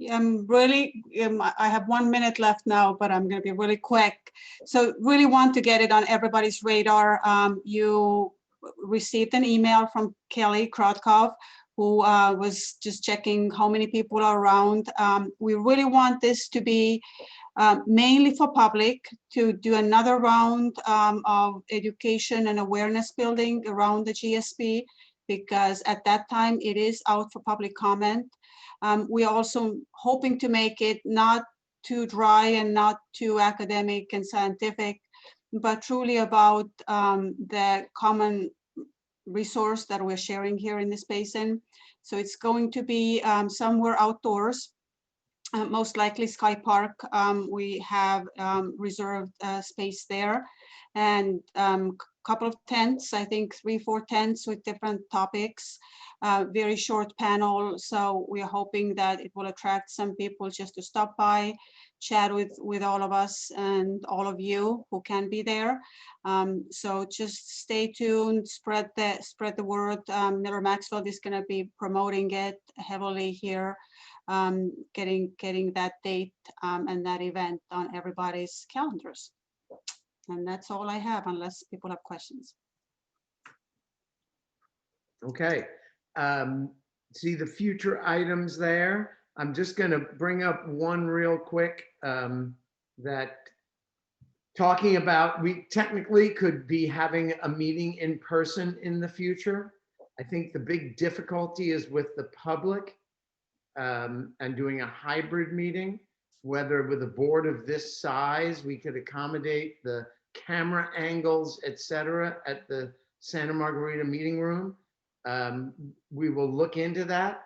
S19: I have 1 minute left now, but I'm going to be really quick. So really want to get it on everybody's radar. You received an email from Kelly Krotkov, who was just checking how many people are around. We really want this to be mainly for public, to do another round of education and awareness building around the GSP, because at that time it is out for public comment. We are also hoping to make it not too dry and not too academic and scientific, but truly about the common resource that we're sharing here in this basin. So it's going to be somewhere outdoors, most likely Sky Park. We have reserved space there, and couple of tents, I think 3-4 tents with different topics, very short panel. So we are hoping that it will attract some people just to stop by, chat with all of us and all of you who can be there. So just stay tuned, spread the word. Never Maxfield is going to be promoting it heavily here, getting that date and that event on everybody's calendars. And that's all I have, unless people have questions.
S2: Okay. See the future items there. I'm just going to bring up one real quick that talking about, we technically could be having a meeting in person in the future. I think the big difficulty is with the public and doing a hybrid meeting, whether with a board of this size, we could accommodate the camera angles, et cetera, at the Santa Margarita meeting room. We will look into that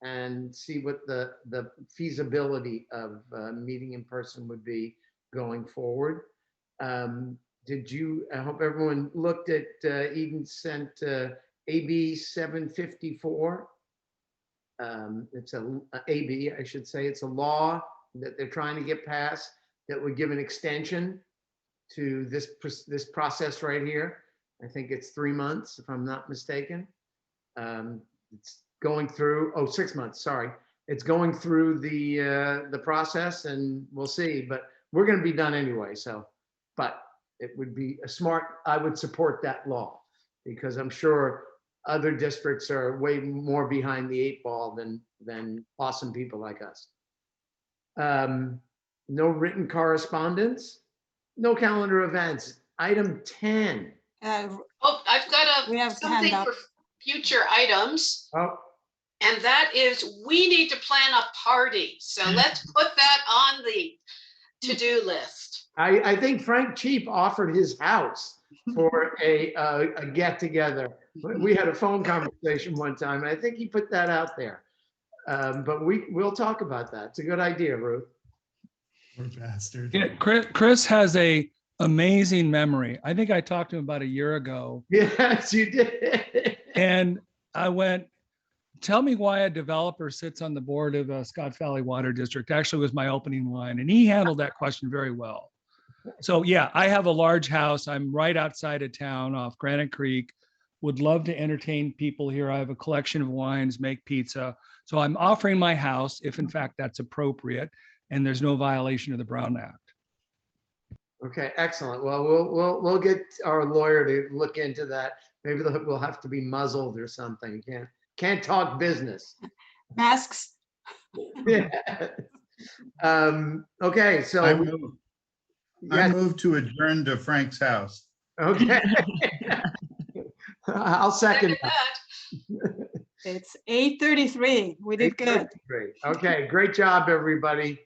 S2: and see what the feasibility of meeting in person would be going forward. I hope everyone looked at, Eden sent AB 754. It's a AB, I should say. It's a law that they're trying to get passed that would give an extension to this process right here. I think it's 3 months, if I'm not mistaken. It's going through, 6 months, sorry. It's going through the process, and we'll see, but we're going to be done anyway. So, but it would be a smart, I would support that law, because I'm sure other districts are way more behind the 8 ball than awesome people like us. No written correspondence, no calendar events. Item 10.
S7: Oh, I've got something for future items.
S2: Oh.
S7: And that is, we need to plan a party. So let's put that on the to-do list.
S2: I think Frank Cheap offered his house for a get together. We had a phone conversation one time. I think he put that out there. But we'll talk about that. It's a good idea, Ruth.
S15: Poor bastard.
S20: Yeah, Chris has a amazing memory. I think I talked to him about a year ago.
S2: Yes, you did.
S20: And I went, tell me why a developer sits on the board of Scotts Valley Water District, actually was my opening line. And he handled that question very well. So yeah, I have a large house. I'm right outside of town off Granite Creek. Would love to entertain people here. I have a collection of wines, make pizza. So I'm offering my house if in fact that's appropriate and there's no violation of the Brown Act.
S2: Okay, excellent. Well, we'll get our lawyer to look into that. Maybe we'll have to be muzzled or something. Can't talk business.
S19: Masks.
S2: Yeah. Okay, so
S15: I move to adjourn to Frank's house.
S2: Okay. I'll second that.
S19: It's 8:33. We did good.
S2: Okay, great job, everybody.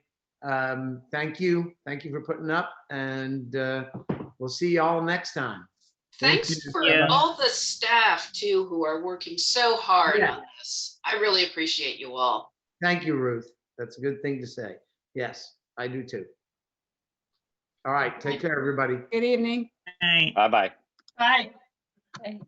S2: Thank you. Thank you for putting up, and we'll see you all next time.
S7: Thanks for all the staff too, who are working so hard on this. I really appreciate you all.
S2: Thank you, Ruth. That's a good thing to say. Yes, I do too. All right, take care, everybody.
S19: Good evening.
S11: Bye-bye.
S19: Bye. Bye.